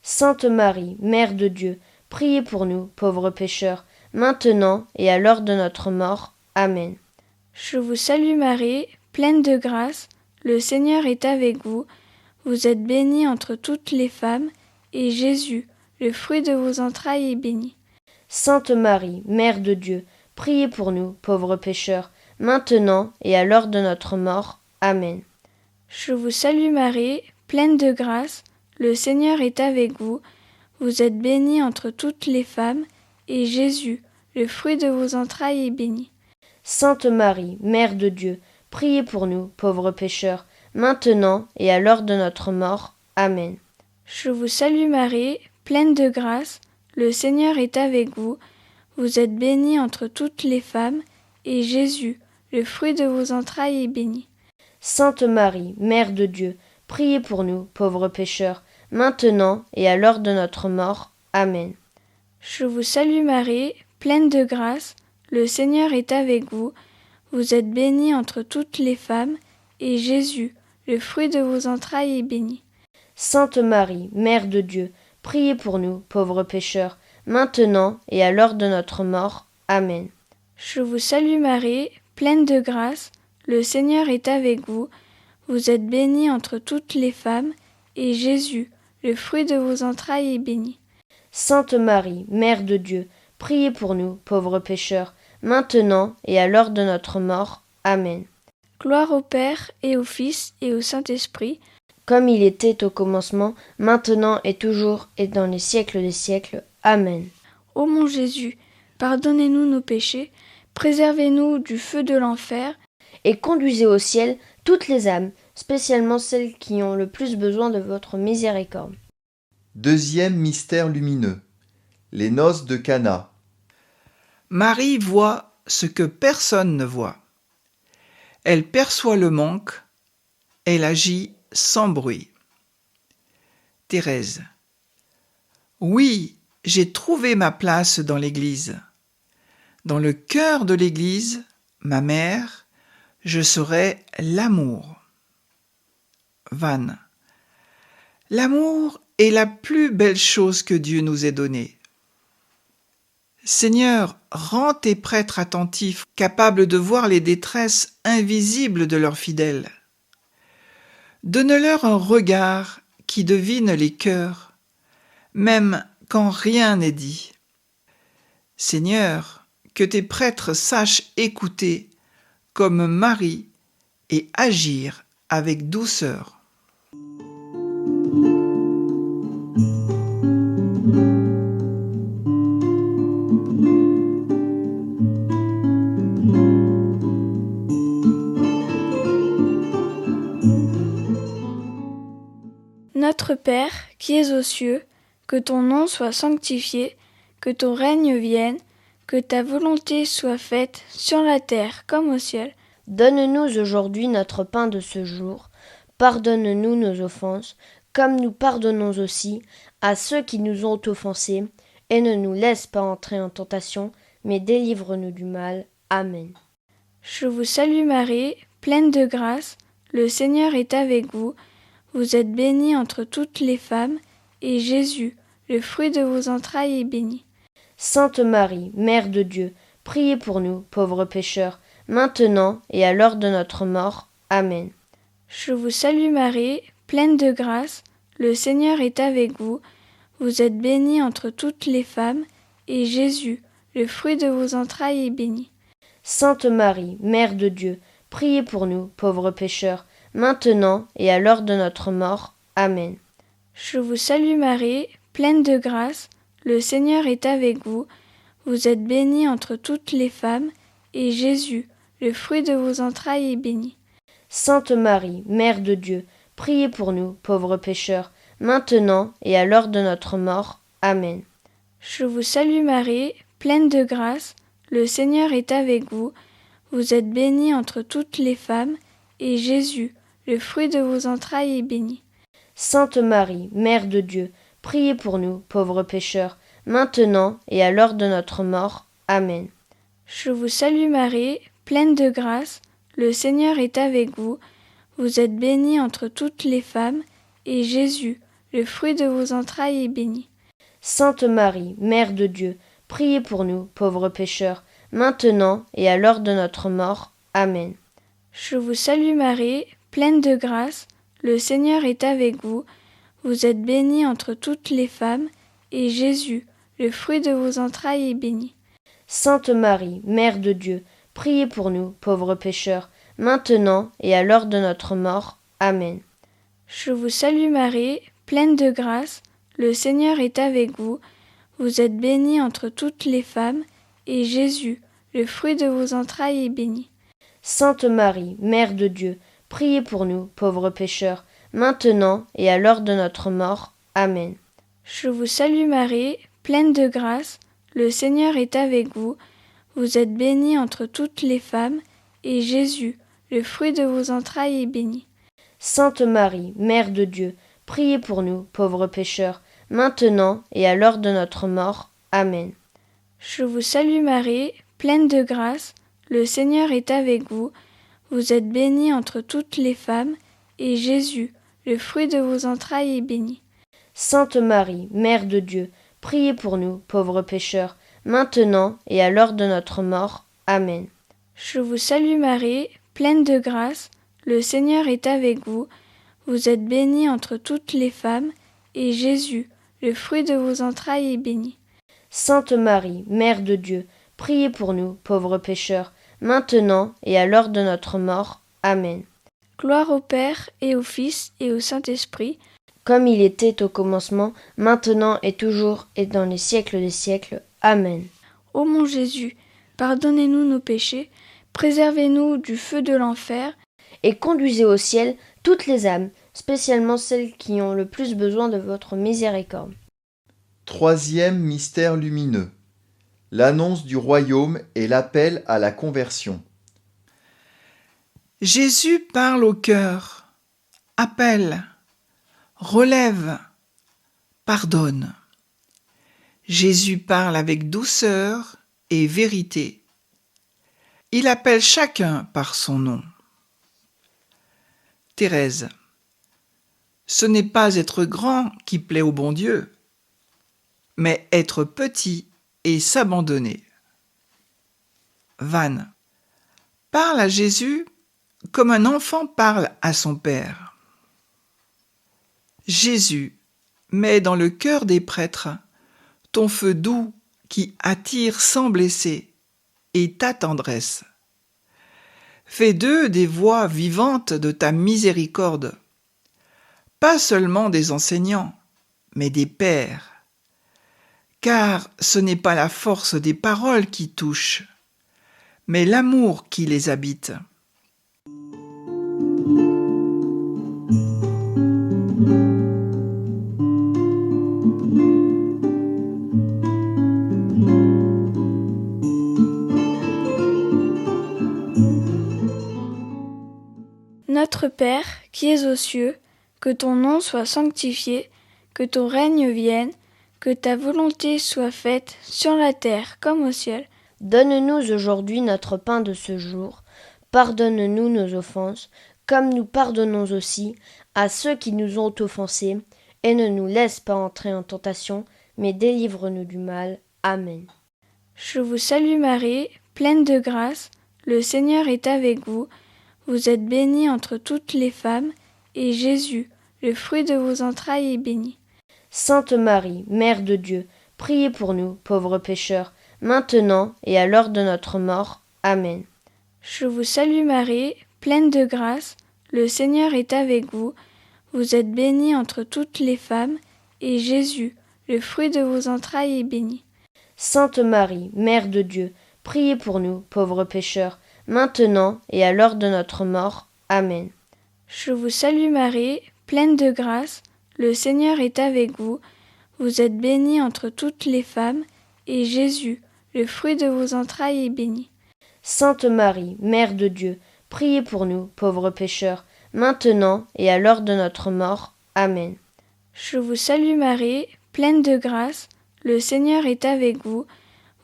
Sainte Marie, Mère de Dieu, priez pour nous, pauvres pécheurs, maintenant et à l'heure de notre mort. Amen. Je vous salue Marie, pleine de grâce, le Seigneur est avec vous. Vous êtes bénie entre toutes les femmes, et Jésus, le fruit de vos entrailles, est béni. Sainte Marie, Mère de Dieu, priez pour nous, pauvres pécheurs, maintenant et à l'heure de notre mort. Amen. Je vous salue Marie, pleine de grâce, le Seigneur est avec vous. Vous êtes bénie entre toutes les femmes, et Jésus, le fruit de vos entrailles, est béni. Sainte Marie, Mère de Dieu, priez pour nous, pauvres pécheurs, maintenant et à l'heure de notre mort. Amen. Je vous salue Marie, pleine de grâce, le Seigneur est avec vous. Vous êtes bénie entre toutes les femmes, et Jésus, le fruit de vos entrailles, est béni. Sainte Marie, Mère de Dieu, priez pour nous, pauvres pécheurs, maintenant et à l'heure de notre mort. Amen. Je vous salue Marie, pleine de grâce, le Seigneur est avec vous. Vous êtes bénie entre toutes les femmes, et Jésus, le fruit de vos entrailles, est béni. Sainte Marie, Mère de Dieu, priez pour nous, pauvres pécheurs, maintenant et à l'heure de notre mort. Amen. Je vous salue Marie, pleine de grâce, le Seigneur est avec vous. Vous êtes bénie entre toutes les femmes, et Jésus, le fruit de vos entrailles, est béni. Sainte Marie, Mère de Dieu, priez pour nous, pauvres pécheurs, maintenant et à l'heure de notre mort. Amen. Gloire au Père et au Fils et au Saint-Esprit, comme il était au commencement, maintenant et toujours et dans les siècles des siècles. Amen. Ô mon Jésus, pardonnez-nous nos péchés, préservez-nous du feu de l'enfer, et conduisez au ciel toutes les âmes, spécialement celles qui ont le plus besoin de votre miséricorde. Deuxième mystère lumineux. Les noces de Cana. Marie voit ce que personne ne voit. Elle perçoit le manque, elle agit sans bruit. Thérèse. Oui, j'ai trouvé ma place dans l'Église. Dans le cœur de l'Église, ma mère, je serai l'amour. Vannes. L'amour est la plus belle chose que Dieu nous ait donnée. Seigneur, rends tes prêtres attentifs, capables de voir les détresses invisibles de leurs fidèles. Donne-leur un regard qui devine les cœurs, même quand rien n'est dit. Seigneur, que tes prêtres sachent écouter comme Marie et agir avec douceur. Notre Père, qui es aux cieux, que ton nom soit sanctifié, que ton règne vienne, que ta volonté soit faite sur la terre comme au ciel. Donne-nous aujourd'hui notre pain de ce jour. Pardonne-nous nos offenses, comme nous pardonnons aussi à ceux qui nous ont offensés, et ne nous laisse pas entrer en tentation, mais délivre-nous du mal. Amen. Je vous salue Marie, pleine de grâce, le Seigneur est avec vous. Vous êtes bénie entre toutes les femmes, et Jésus, le fruit de vos entrailles, est béni. Sainte Marie, Mère de Dieu, priez pour nous, pauvres pécheurs, maintenant et à l'heure de notre mort. Amen. Je vous salue Marie, pleine de grâce, le Seigneur est avec vous. Vous êtes bénie entre toutes les femmes, et Jésus, le fruit de vos entrailles, est béni. Sainte Marie, Mère de Dieu, priez pour nous, pauvres pécheurs, maintenant et à l'heure de notre mort. Amen. Je vous salue Marie, pleine de grâce, le Seigneur est avec vous. Vous êtes bénie entre toutes les femmes, et Jésus, le fruit de vos entrailles, est béni. Sainte Marie, Mère de Dieu, priez pour nous, pauvres pécheurs, maintenant et à l'heure de notre mort. Amen. Je vous salue Marie, pleine de grâce, le Seigneur est avec vous. Vous êtes bénie entre toutes les femmes, et Jésus, le fruit de vos entrailles, est béni. Sainte Marie, Mère de Dieu, priez pour nous, pauvres pécheurs, maintenant et à l'heure de notre mort. Amen. Je vous salue Marie, pleine de grâce, le Seigneur est avec vous. Vous êtes bénie entre toutes les femmes, et Jésus, le fruit de vos entrailles, est béni. Sainte Marie, Mère de Dieu, priez pour nous, pauvres pécheurs, maintenant et à l'heure de notre mort. Amen. Je vous salue Marie, pleine de grâce, le Seigneur est avec vous. Vous êtes bénie entre toutes les femmes, et Jésus, le fruit de vos entrailles, est béni. Sainte Marie, Mère de Dieu, priez pour nous, pauvres pécheurs, maintenant et à l'heure de notre mort. Amen. Je vous salue Marie, pleine de grâce, le Seigneur est avec vous. Vous êtes bénie entre toutes les femmes, et Jésus, le fruit de vos entrailles, est béni. Sainte Marie, Mère de Dieu, priez pour nous, pauvres pécheurs, maintenant et à l'heure de notre mort. Amen. Je vous salue Marie, pleine de grâce, le Seigneur est avec vous. Vous êtes bénie entre toutes les femmes, et Jésus, le fruit de vos entrailles, est béni. Sainte Marie, Mère de Dieu, priez pour nous, pauvres pécheurs, maintenant et à l'heure de notre mort. Amen. Je vous salue Marie, pleine de grâce, le Seigneur est avec vous. Vous êtes bénie entre toutes les femmes, et Jésus, le fruit de vos entrailles, est béni. Sainte Marie, Mère de Dieu, priez pour nous, pauvres pécheurs, maintenant et à l'heure de notre mort. Amen. Je vous salue Marie, pleine de grâce, le Seigneur est avec vous. Vous êtes bénie entre toutes les femmes, et Jésus, le fruit de vos entrailles, est béni. Sainte Marie, Mère de Dieu, priez pour nous, pauvres pécheurs, maintenant et à l'heure de notre mort. Amen. Gloire au Père, et au Fils, et au Saint-Esprit, comme il était au commencement, maintenant et toujours, et dans les siècles des siècles. Amen. Ô mon Jésus, pardonnez-nous nos péchés, préservez-nous du feu de l'enfer, et conduisez au ciel toutes les âmes, spécialement celles qui ont le plus besoin de votre miséricorde. Troisième mystère lumineux. L'annonce du royaume et l'appel à la conversion. Jésus parle au cœur, appelle, relève, pardonne. Jésus parle avec douceur et vérité. Il appelle chacun par son nom. Thérèse. Ce n'est pas être grand qui plaît au bon Dieu, mais être petit et s'abandonner. Vannes. Parle à Jésus comme un enfant parle à son Père. Jésus, mets dans le cœur des prêtres ton feu doux qui attire sans blesser et ta tendresse. Fais d'eux des voix vivantes de ta miséricorde, pas seulement des enseignants, mais des pères. Car ce n'est pas la force des paroles qui touche, mais l'amour qui les habite. Notre Père, qui es aux cieux, que ton nom soit sanctifié, que ton règne vienne, que ta volonté soit faite sur la terre comme au ciel. Donne-nous aujourd'hui notre pain de ce jour. Pardonne-nous nos offenses, comme nous pardonnons aussi à ceux qui nous ont offensés, et ne nous laisse pas entrer en tentation, mais délivre-nous du mal. Amen. Je vous salue Marie, pleine de grâce, le Seigneur est avec vous. Vous êtes bénie entre toutes les femmes, et Jésus, le fruit de vos entrailles, est béni. Sainte Marie, Mère de Dieu, priez pour nous, pauvres pécheurs, maintenant et à l'heure de notre mort. Amen. Je vous salue Marie, pleine de grâce, le Seigneur est avec vous. Vous êtes bénie entre toutes les femmes, et Jésus, le fruit de vos entrailles, est béni. Sainte Marie, Mère de Dieu, priez pour nous, pauvres pécheurs, maintenant et à l'heure de notre mort. Amen. Je vous salue Marie, pleine de grâce, le Seigneur est avec vous. Vous êtes bénie entre toutes les femmes, et Jésus, le fruit de vos entrailles, est béni. Sainte Marie, Mère de Dieu, priez pour nous, pauvres pécheurs, maintenant et à l'heure de notre mort. Amen. Je vous salue Marie, pleine de grâce, le Seigneur est avec vous.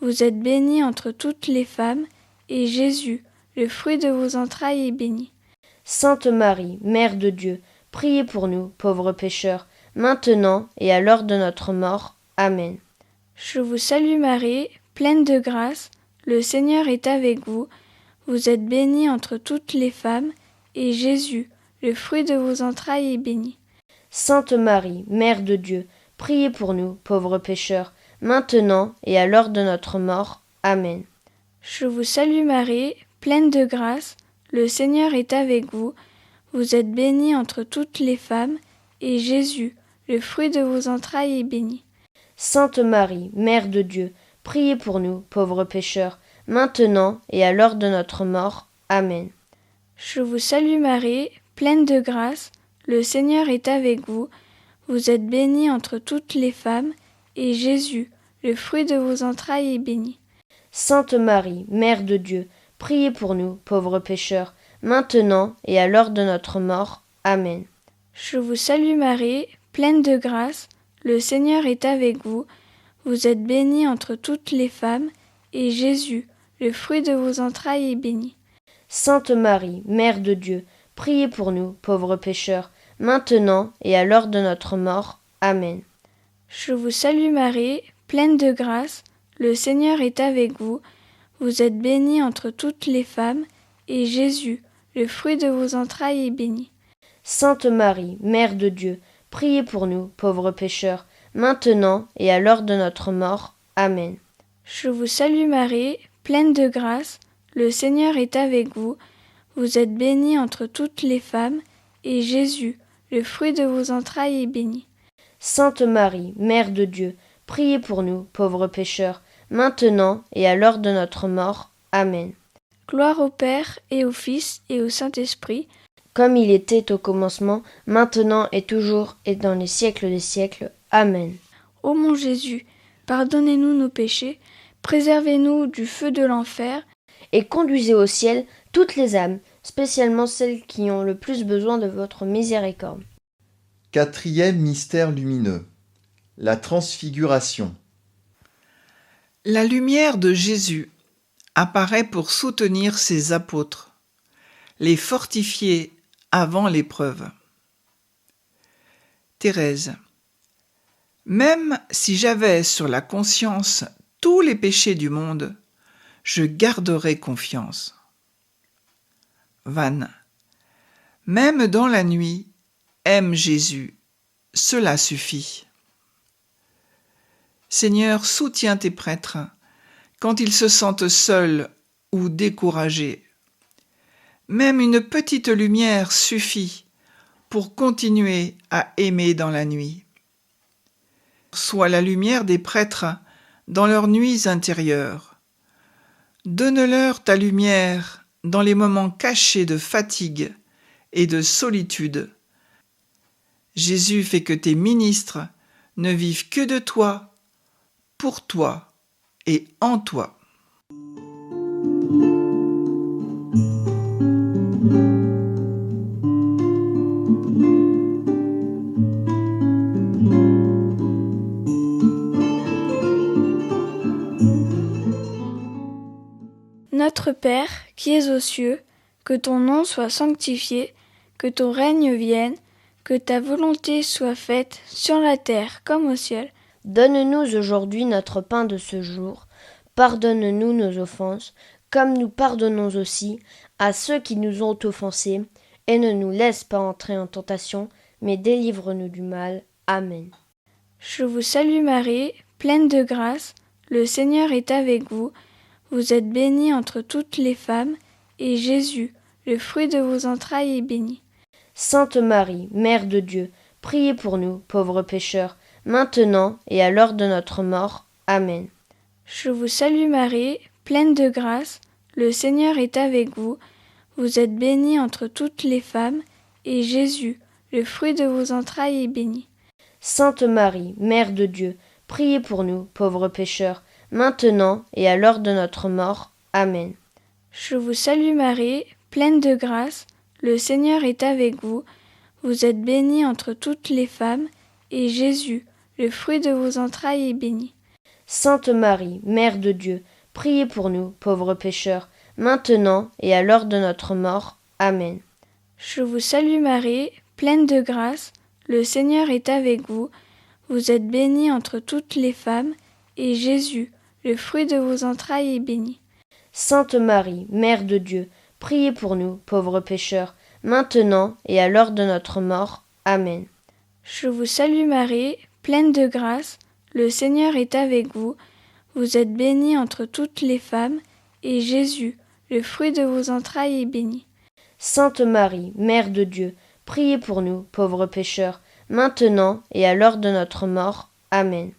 Vous êtes bénie entre toutes les femmes, et Jésus, le fruit de vos entrailles, est béni. Sainte Marie, Mère de Dieu, priez pour nous, pauvres pécheurs, maintenant et à l'heure de notre mort. Amen. Je vous salue Marie, pleine de grâce, le Seigneur est avec vous. Vous êtes bénie entre toutes les femmes, et Jésus, le fruit de vos entrailles, est béni. Sainte Marie, Mère de Dieu, priez pour nous, pauvres pécheurs, maintenant et à l'heure de notre mort. Amen. Je vous salue Marie, pleine de grâce, le Seigneur est avec vous. Vous êtes bénie entre toutes les femmes, et Jésus, le fruit de vos entrailles, est béni. Sainte Marie, Mère de Dieu, priez pour nous, pauvres pécheurs, maintenant et à l'heure de notre mort. Amen. Je vous salue Marie, pleine de grâce, le Seigneur est avec vous. Vous êtes bénie entre toutes les femmes, et Jésus, le fruit de vos entrailles, est béni. Sainte Marie, Mère de Dieu, priez pour nous, pauvres pécheurs, maintenant et à l'heure de notre mort. Amen. Je vous salue Marie, pleine de grâce, le Seigneur est avec vous. Vous êtes bénie entre toutes les femmes, et Jésus, le fruit de vos entrailles, est béni. Sainte Marie, Mère de Dieu, priez pour nous, pauvres pécheurs, maintenant et à l'heure de notre mort. Amen. Je vous salue Marie, pleine de grâce, le Seigneur est avec vous. Vous êtes bénie entre toutes les femmes, et Jésus, le fruit de vos entrailles, est béni. Sainte Marie, Mère de Dieu, priez pour nous, pauvres pécheurs, maintenant et à l'heure de notre mort. Amen. Je vous salue Marie, pleine de grâce, le Seigneur est avec vous. Vous êtes bénie entre toutes les femmes, et Jésus, le fruit de vos entrailles, est béni. Sainte Marie, Mère de Dieu, priez pour nous, pauvres pécheurs, maintenant et à l'heure de notre mort. Amen. Gloire au Père et au Fils et au Saint-Esprit, comme il était au commencement, maintenant et toujours et dans les siècles des siècles. Amen. Ô mon Jésus, pardonnez-nous nos péchés, préservez-nous du feu de l'enfer, et conduisez au ciel toutes les âmes, spécialement celles qui ont le plus besoin de votre miséricorde. 4e mystère lumineux. La transfiguration. La lumière de Jésus apparaît pour soutenir ses apôtres, les fortifier avant l'épreuve. Thérèse. Même si j'avais sur la conscience tous les péchés du monde, je garderai confiance. Vannes. Même dans la nuit, aime Jésus, cela suffit. Seigneur, soutiens tes prêtres quand ils se sentent seuls ou découragés. Même une petite lumière suffit pour continuer à aimer dans la nuit. Sois la lumière des prêtres dans leurs nuits intérieures. Donne-leur ta lumière dans les moments cachés de fatigue et de solitude. Jésus fait que tes ministres ne vivent que de toi, pour toi et en toi. Notre Père, qui es aux cieux, que ton nom soit sanctifié, que ton règne vienne, que ta volonté soit faite sur la terre comme au ciel. Donne-nous aujourd'hui notre pain de ce jour. Pardonne-nous nos offenses, comme nous pardonnons aussi à ceux qui nous ont offensés, et ne nous laisse pas entrer en tentation, mais délivre-nous du mal. Amen. Je vous salue Marie, pleine de grâce, le Seigneur est avec vous. Vous êtes bénie entre toutes les femmes, et Jésus, le fruit de vos entrailles, est béni. Sainte Marie, Mère de Dieu, priez pour nous, pauvres pécheurs, maintenant et à l'heure de notre mort. Amen. Je vous salue Marie, pleine de grâce, le Seigneur est avec vous. Vous êtes bénie entre toutes les femmes, et Jésus, le fruit de vos entrailles, est béni. Sainte Marie, Mère de Dieu, priez pour nous, pauvres pécheurs, maintenant et à l'heure de notre mort. Amen. Je vous salue Marie, pleine de grâce, le Seigneur est avec vous. Vous êtes bénie entre toutes les femmes, et Jésus, le fruit de vos entrailles, est béni. Sainte Marie, Mère de Dieu, priez pour nous, pauvres pécheurs, maintenant et à l'heure de notre mort. Amen. Je vous salue Marie, pleine de grâce, le Seigneur est avec vous. Vous êtes bénie entre toutes les femmes, et Jésus, le fruit de vos entrailles, est béni. Sainte Marie, Mère de Dieu, priez pour nous, pauvres pécheurs, maintenant et à l'heure de notre mort. Amen. Je vous salue Marie, pleine de grâce, le Seigneur est avec vous. Vous êtes bénie entre toutes les femmes, et Jésus, le fruit de vos entrailles, est béni. Sainte Marie, Mère de Dieu, priez pour nous, pauvres pécheurs, maintenant et à l'heure de notre mort. Amen.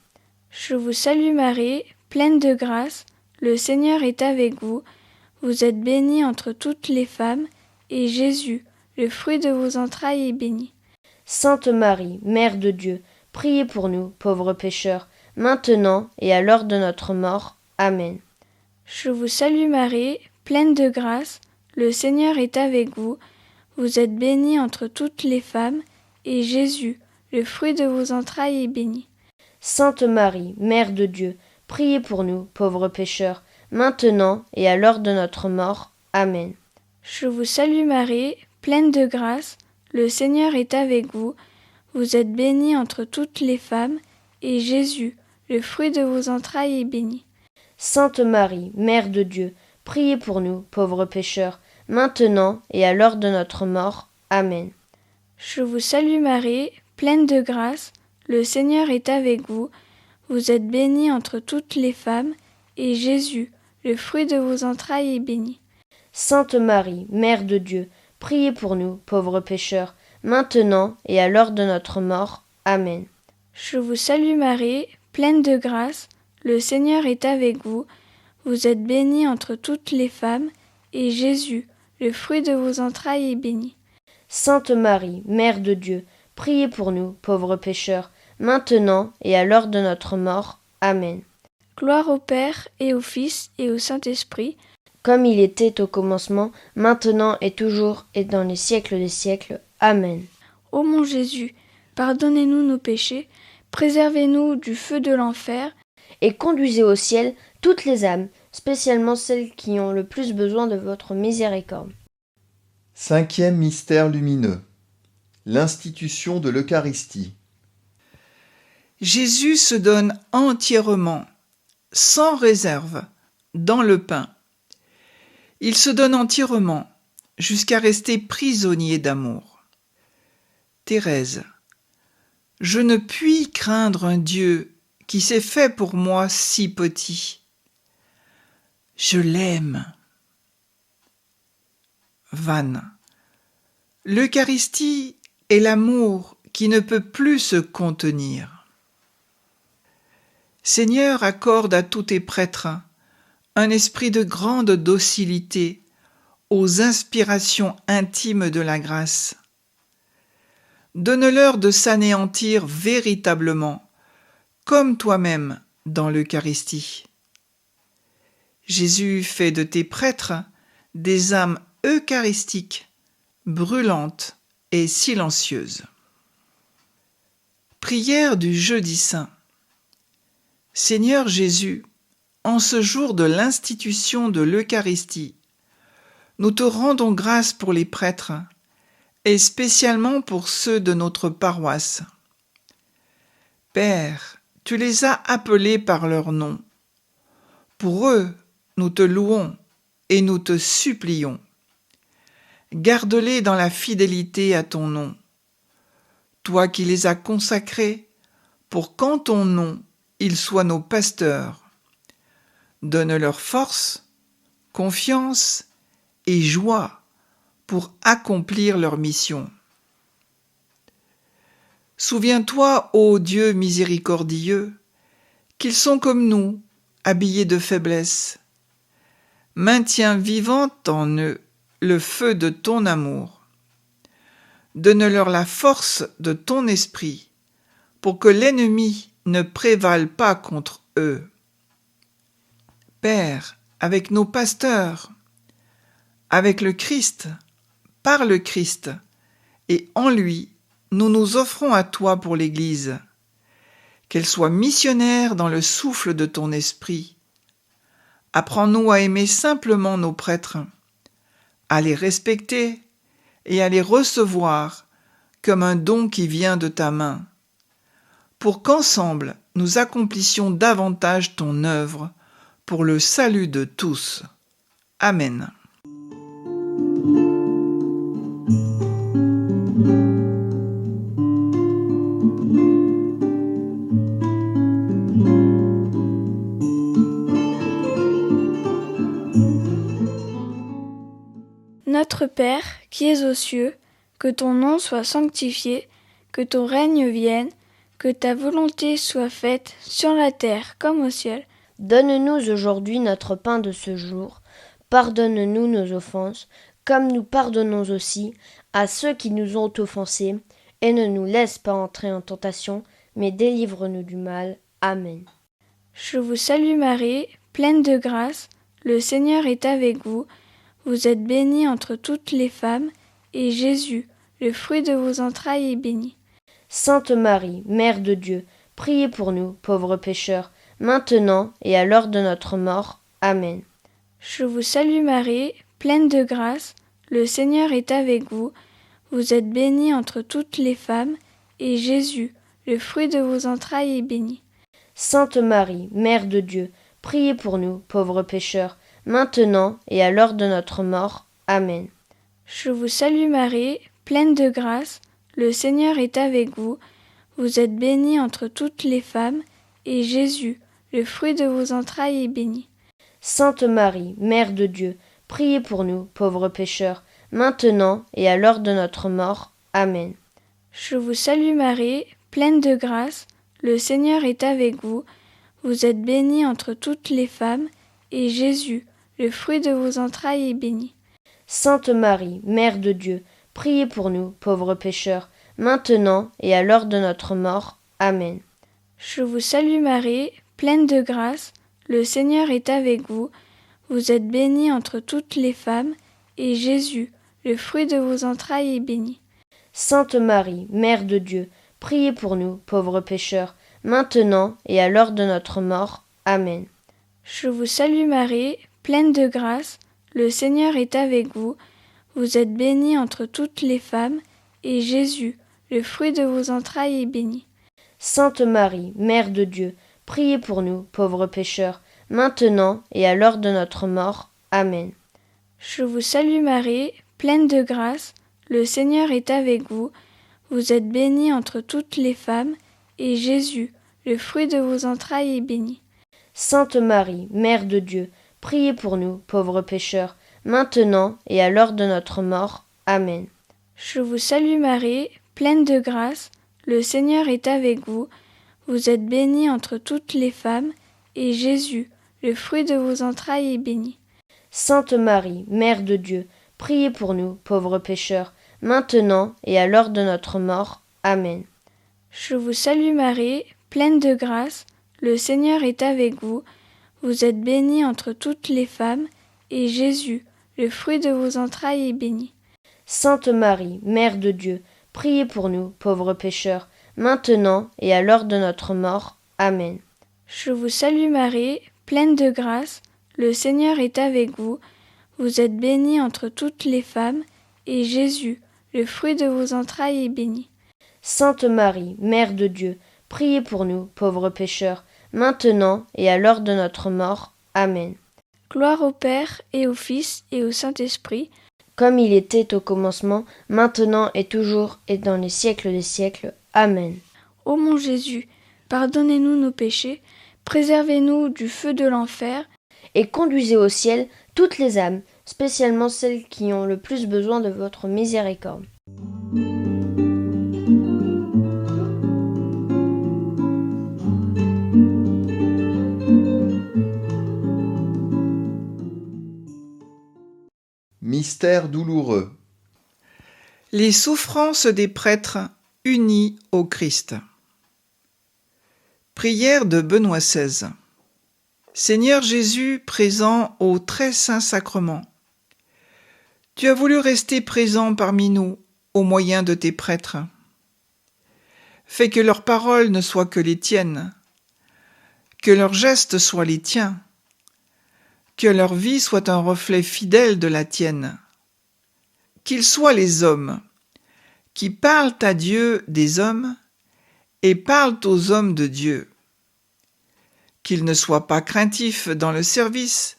Je vous salue Marie, pleine de grâce, le Seigneur est avec vous. Vous êtes bénie entre toutes les femmes, et Jésus, le fruit de vos entrailles, est béni. Sainte Marie, Mère de Dieu, priez pour nous, pauvres pécheurs, maintenant et à l'heure de notre mort. Amen. Je vous salue Marie, pleine de grâce, le Seigneur est avec vous. Vous êtes bénie entre toutes les femmes, et Jésus, le fruit de vos entrailles, est béni. Sainte Marie, Mère de Dieu, priez pour nous, pauvres pécheurs, maintenant et à l'heure de notre mort. Amen. Je vous salue Marie, pleine de grâce, le Seigneur est avec vous. Vous êtes bénie entre toutes les femmes, et Jésus, le fruit de vos entrailles, est béni. Sainte Marie, Mère de Dieu, priez pour nous, pauvres pécheurs, maintenant et à l'heure de notre mort. Amen. Je vous salue Marie, pleine de grâce, le Seigneur est avec vous. Vous êtes bénie entre toutes les femmes, et Jésus, le fruit de vos entrailles, est béni. Sainte Marie, Mère de Dieu, priez pour nous, pauvres pécheurs, maintenant et à l'heure de notre mort. Amen. Je vous salue Marie, pleine de grâce, le Seigneur est avec vous. Vous êtes bénie entre toutes les femmes, et Jésus, le fruit de vos entrailles, est béni. Sainte Marie, Mère de Dieu, priez pour nous, pauvres pécheurs, maintenant et à l'heure de notre mort. Amen. Gloire au Père et au Fils et au Saint-Esprit, comme il était au commencement, maintenant et toujours et dans les siècles des siècles. Amen. Ô mon Jésus, pardonnez-nous nos péchés, préservez-nous du feu de l'enfer, et conduisez au ciel toutes les âmes, spécialement celles qui ont le plus besoin de votre miséricorde. 5e mystère lumineux. L'institution de l'Eucharistie. Jésus se donne entièrement, sans réserve, dans le pain. Il se donne entièrement, jusqu'à rester prisonnier d'amour. Thérèse, je ne puis craindre un Dieu qui s'est fait pour moi si petit. Je l'aime. Vannes, l'Eucharistie est l'amour qui ne peut plus se contenir. Seigneur, accorde à tous tes prêtres un esprit de grande docilité aux inspirations intimes de la grâce. Donne-leur de s'anéantir véritablement, comme toi-même dans l'Eucharistie. Jésus fait de tes prêtres des âmes eucharistiques, brûlantes et silencieuses. Prière du Jeudi Saint. Seigneur Jésus, en ce jour de l'institution de l'Eucharistie, nous te rendons grâce pour les prêtres, et spécialement pour ceux de notre paroisse. Père, tu les as appelés par leur nom. Pour eux, nous te louons et nous te supplions. Garde-les dans la fidélité à ton nom, toi qui les as consacrés, pour qu'en ton nom, ils soient nos pasteurs. Donne-leur force, confiance et joie pour accomplir leur mission. Souviens-toi, ô Dieu miséricordieux, qu'ils sont comme nous, habillés de faiblesse. Maintiens vivant en eux le feu de ton amour. Donne-leur la force de ton esprit, pour que l'ennemi ne prévale pas contre eux. Père, avec nos pasteurs, avec le Christ, par le Christ, et en lui, nous nous offrons à toi pour l'Église, qu'elle soit missionnaire dans le souffle de ton esprit. Apprends-nous à aimer simplement nos prêtres, à les respecter et à les recevoir comme un don qui vient de ta main, pour qu'ensemble nous accomplissions davantage ton œuvre pour le salut de tous. Amen. Notre Père, qui es aux cieux, que ton nom soit sanctifié, que ton règne vienne, que ta volonté soit faite sur la terre comme au ciel. Donne-nous aujourd'hui notre pain de ce jour. Pardonne-nous nos offenses, comme nous pardonnons aussi à ceux qui nous ont offensés, et ne nous laisse pas entrer en tentation, mais délivre-nous du mal. Amen. Je vous salue Marie, pleine de grâce, le Seigneur est avec vous. Vous êtes bénie entre toutes les femmes, et Jésus, le fruit de vos entrailles est béni. Sainte Marie, Mère de Dieu, priez pour nous, pauvres pécheurs, maintenant et à l'heure de notre mort. Amen. Je vous salue Marie, pleine de grâce, le Seigneur est avec vous. Vous êtes bénie entre toutes les femmes, et Jésus, le fruit de vos entrailles, est béni. Sainte Marie, Mère de Dieu, priez pour nous, pauvres pécheurs, maintenant et à l'heure de notre mort. Amen. Je vous salue Marie, pleine de grâce, le Seigneur est avec vous. Vous êtes bénie entre toutes les femmes, et Jésus, le fruit de vos entrailles, est béni. Sainte Marie, Mère de Dieu, priez pour nous, pauvres pécheurs, maintenant et à l'heure de notre mort. Amen. Je vous salue Marie, pleine de grâce, le Seigneur est avec vous. Vous êtes bénie entre toutes les femmes, et Jésus, le fruit de vos entrailles, est béni. Sainte Marie, Mère de Dieu, priez pour nous, pauvres pécheurs, maintenant et à l'heure de notre mort. Amen. Je vous salue Marie, pleine de grâce, le Seigneur est avec vous. Vous êtes bénie entre toutes les femmes, et Jésus, le fruit de vos entrailles, est béni. Sainte Marie, Mère de Dieu, priez pour nous, pauvres pécheurs, maintenant et à l'heure de notre mort. Amen. Je vous salue Marie, pleine de grâce, le Seigneur est avec vous. Vous êtes bénie entre toutes les femmes, et Jésus, le fruit de vos entrailles, est béni. Sainte Marie, Mère de Dieu, priez pour nous, pauvres pécheurs, maintenant et à l'heure de notre mort. Amen. Je vous salue Marie, pleine de grâce, le Seigneur est avec vous. Vous êtes bénie entre toutes les femmes, et Jésus, le fruit de vos entrailles, est béni. Sainte Marie, Mère de Dieu, priez pour nous, pauvres pécheurs, maintenant et à l'heure de notre mort. Amen. Je vous salue Marie, pleine de grâce, le Seigneur est avec vous. Vous êtes bénie entre toutes les femmes, et Jésus, le fruit de vos entrailles, est béni. Sainte Marie, Mère de Dieu, priez pour nous, pauvres pécheurs, maintenant et à l'heure de notre mort. Amen. Je vous salue Marie, pleine de grâce, le Seigneur est avec vous. Vous êtes bénie entre toutes les femmes, et Jésus, le fruit de vos entrailles, est béni. Sainte Marie, Mère de Dieu, priez pour nous, pauvres pécheurs, maintenant et à l'heure de notre mort. Amen. Je vous salue Marie, pleine de grâce, le Seigneur est avec vous. Vous êtes bénie entre toutes les femmes, et Jésus, le fruit de vos entrailles, est béni. Sainte Marie, Mère de Dieu, priez pour nous, pauvres pécheurs, maintenant et à l'heure de notre mort. Amen. Gloire au Père et au Fils et au Saint-Esprit, comme il était au commencement, maintenant et toujours et dans les siècles des siècles. Amen. Ô mon Jésus, pardonnez-nous nos péchés, préservez-nous du feu de l'enfer, et conduisez au ciel toutes les âmes, spécialement celles qui ont le plus besoin de votre miséricorde. Mystère douloureux. Les souffrances des prêtres unis au Christ. Prière de Benoît XVI. Seigneur Jésus, présent au très saint sacrement, tu as voulu rester présent parmi nous au moyen de tes prêtres. Fais que leurs paroles ne soient que les tiennes, que leurs gestes soient les tiens, que leur vie soit un reflet fidèle de la tienne. Qu'ils soient les hommes qui parlent à Dieu des hommes et parlent aux hommes de Dieu. Qu'ils ne soient pas craintifs dans le service,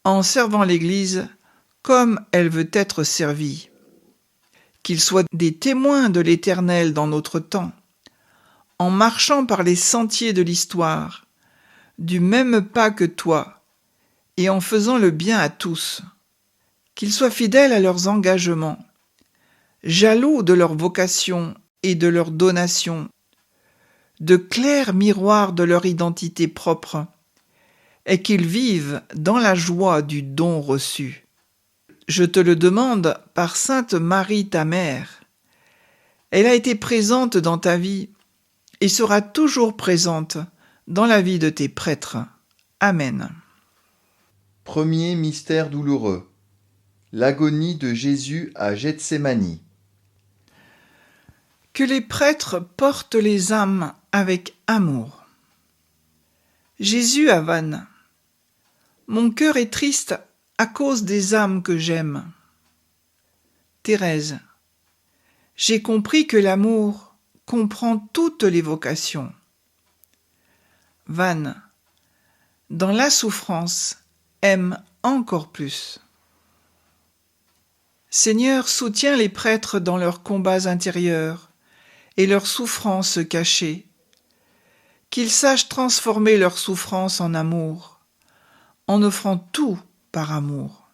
en servant l'Église comme elle veut être servie. Qu'ils soient des témoins de l'Éternel dans notre temps, en marchant par les sentiers de l'histoire, du même pas que toi, et en faisant le bien à tous. Qu'ils soient fidèles à leurs engagements, jaloux de leur vocation et de leur donation, de clairs miroirs de leur identité propre, et qu'ils vivent dans la joie du don reçu. Je te le demande par Sainte Marie ta mère. Elle a été présente dans ta vie et sera toujours présente dans la vie de tes prêtres. Amen. Premier mystère douloureux. L'agonie de Jésus à Gethsémani. Que les prêtres portent les âmes avec amour. Jésus à Vannes. Mon cœur est triste à cause des âmes que j'aime. Thérèse. J'ai compris que l'amour comprend toutes les vocations. Vannes. Dans la souffrance, aime encore plus. Seigneur, soutiens les prêtres dans leurs combats intérieurs et leurs souffrances cachées, qu'ils sachent transformer leurs souffrances en amour, en offrant tout par amour.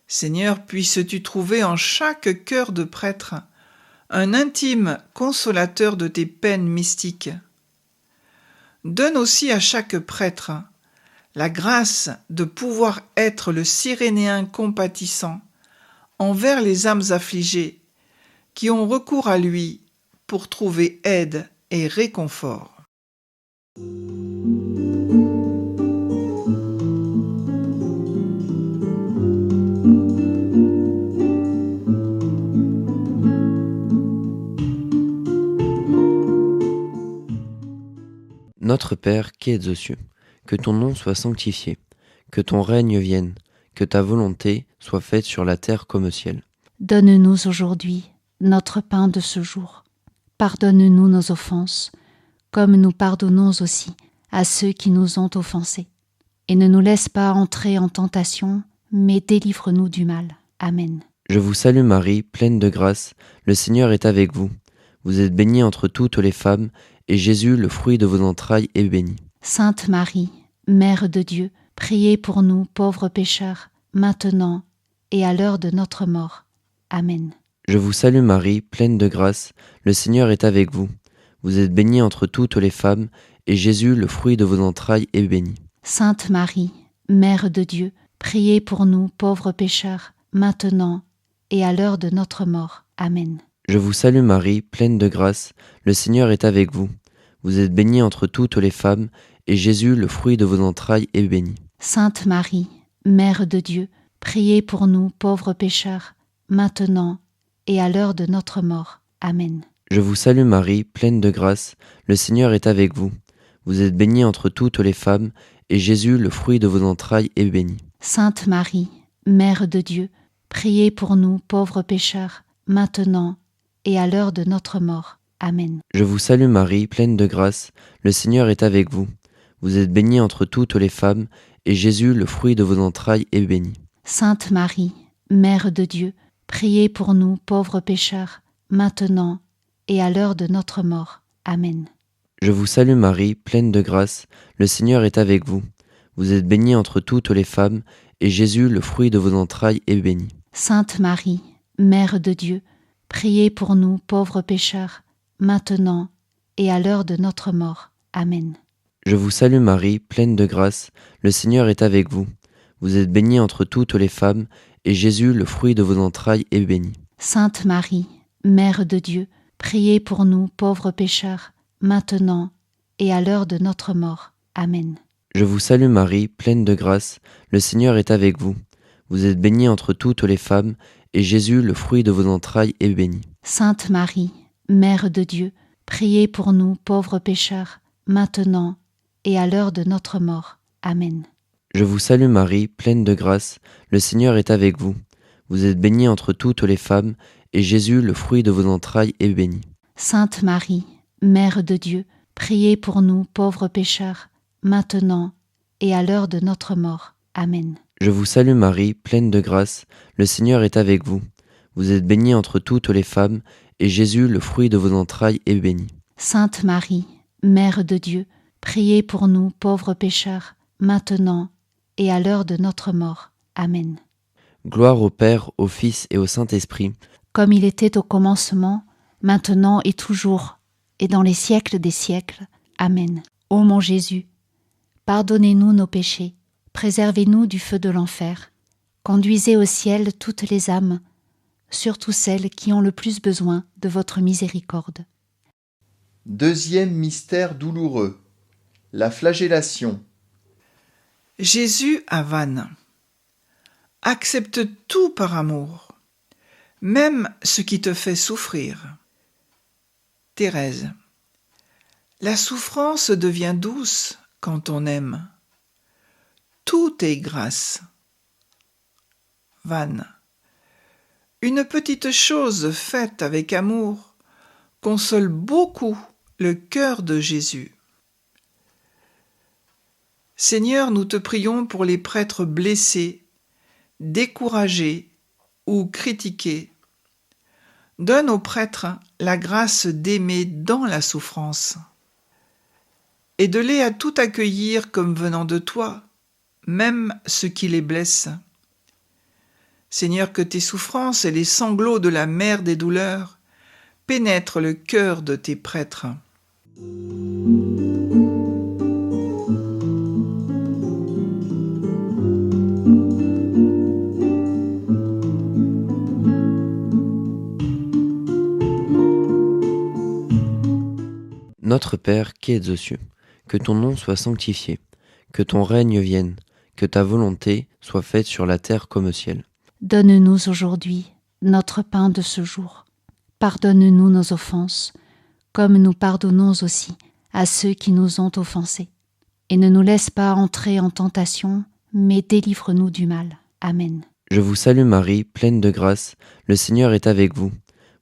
Seigneur, puisses-tu trouver en chaque cœur de prêtre un intime consolateur de tes peines mystiques. Donne aussi à chaque prêtre la grâce de pouvoir être le Cyrénéen compatissant envers les âmes affligées qui ont recours à lui pour trouver aide et réconfort. Notre Père qui es aux cieux, que ton nom soit sanctifié, que ton règne vienne, que ta volonté soit faite sur la terre comme au ciel. Donne-nous aujourd'hui notre pain de ce jour. Pardonne-nous nos offenses, comme nous pardonnons aussi à ceux qui nous ont offensés. Et ne nous laisse pas entrer en tentation, mais délivre-nous du mal. Amen. Je vous salue Marie, pleine de grâce, le Seigneur est avec vous. Vous êtes bénie entre toutes les femmes, et Jésus, le fruit de vos entrailles, est béni. Sainte Marie, Mère de Dieu, priez pour nous pauvres pécheurs, maintenant et à l'heure de notre mort. Amen. Je vous salue Marie, pleine de grâce, le Seigneur est avec vous. Vous êtes bénie entre toutes les femmes, et Jésus, le fruit de vos entrailles, est béni. Sainte Marie, Mère de Dieu, priez pour nous pauvres pécheurs, maintenant et à l'heure de notre mort. Amen. Je vous salue Marie, pleine de grâce, le Seigneur est avec vous. Vous êtes bénie entre toutes les femmes, et Jésus, le fruit de vos entrailles, est béni. Sainte Marie, Mère de Dieu, priez pour nous pauvres pécheurs, maintenant et à l'heure de notre mort. Amen. Je vous salue Marie, pleine de grâce, le Seigneur est avec vous. Vous êtes bénie entre toutes les femmes, et Jésus, le fruit de vos entrailles, est béni. Sainte Marie, Mère de Dieu, priez pour nous pauvres pécheurs, maintenant et à l'heure de notre mort. Amen. Je vous salue Marie, pleine de grâce, le Seigneur est avec vous. Vous êtes bénie entre toutes les femmes, et Jésus, le fruit de vos entrailles, est béni. Sainte Marie, Mère de Dieu, priez pour nous pauvres pécheurs, maintenant et à l'heure de notre mort. Amen. Je vous salue Marie, pleine de grâce, le Seigneur est avec vous. Vous êtes bénie entre toutes les femmes, et Jésus, le fruit de vos entrailles, est béni. Sainte Marie, Mère de Dieu, priez pour nous pauvres pécheurs, maintenant et à l'heure de notre mort. Amen. Je vous salue Marie, pleine de grâce, le Seigneur est avec vous. Vous êtes bénie entre toutes les femmes, et Jésus, le fruit de vos entrailles, est béni. Sainte Marie, Mère de Dieu, priez pour nous pauvres pécheurs, maintenant et à l'heure de notre mort. Amen. Je vous salue Marie, pleine de grâce, le Seigneur est avec vous. Vous êtes bénie entre toutes les femmes, et Jésus, le fruit de vos entrailles, est béni. Sainte Marie, Mère de Dieu, priez pour nous pauvres pécheurs, maintenant et à l'heure de notre mort. Amen. Je vous salue Marie, pleine de grâce, le Seigneur est avec vous. Vous êtes bénie entre toutes les femmes, et Jésus, le fruit de vos entrailles, est béni. Sainte Marie, Mère de Dieu, priez pour nous pauvres pécheurs, maintenant et à l'heure de notre mort. Amen. Je vous salue Marie, pleine de grâce, le Seigneur est avec vous. Vous êtes bénie entre toutes les femmes, et Jésus, le fruit de vos entrailles, est béni. Sainte Marie, Mère de Dieu, priez pour nous pauvres pécheurs, maintenant et à l'heure de notre mort. Amen. Gloire au Père, au Fils et au Saint-Esprit, comme il était au commencement, maintenant et toujours, et dans les siècles des siècles. Amen. Ô mon Jésus, pardonnez-nous nos péchés, préservez-nous du feu de l'enfer, conduisez au ciel toutes les âmes, surtout celles qui ont le plus besoin de votre miséricorde. Deuxième mystère douloureux, la flagellation. Jésus à Vannes. Accepte tout par amour, même ce qui te fait souffrir. Thérèse. La souffrance devient douce quand on aime. Tout est grâce. Vannes. Une petite chose faite avec amour console beaucoup le cœur de Jésus. Seigneur, nous te prions pour les prêtres blessés, découragés ou critiqués. Donne aux prêtres la grâce d'aimer dans la souffrance. Aide-les à tout accueillir comme venant de toi, même ce qui les blesse. Seigneur, que tes souffrances et les sanglots de la mère des douleurs pénètrent le cœur de tes prêtres. Notre Père qui es aux cieux, que ton nom soit sanctifié, que ton règne vienne, que ta volonté soit faite sur la terre comme au ciel. Donne-nous aujourd'hui notre pain de ce jour. Pardonne-nous nos offenses, comme nous pardonnons aussi à ceux qui nous ont offensés. Et ne nous laisse pas entrer en tentation, mais délivre-nous du mal. Amen. Je vous salue Marie, pleine de grâce, le Seigneur est avec vous.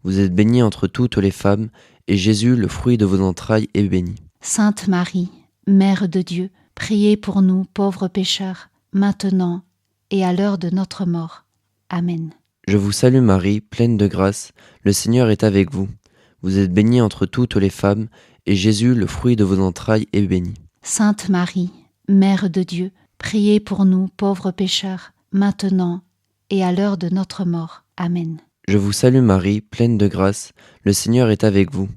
Vous êtes bénie entre toutes les femmes, et Jésus, le fruit de vos entrailles, est béni. Sainte Marie, Mère de Dieu, priez pour nous pauvres pécheurs, maintenant et à l'heure de notre mort. Amen. Je vous salue Marie, pleine de grâce, le Seigneur est avec vous. Vous êtes bénie entre toutes les femmes, et Jésus, le fruit de vos entrailles, est béni. Sainte Marie, Mère de Dieu, priez pour nous pauvres pécheurs, maintenant et à l'heure de notre mort. Amen. Je vous salue Marie, pleine de grâce, le Seigneur est avec vous.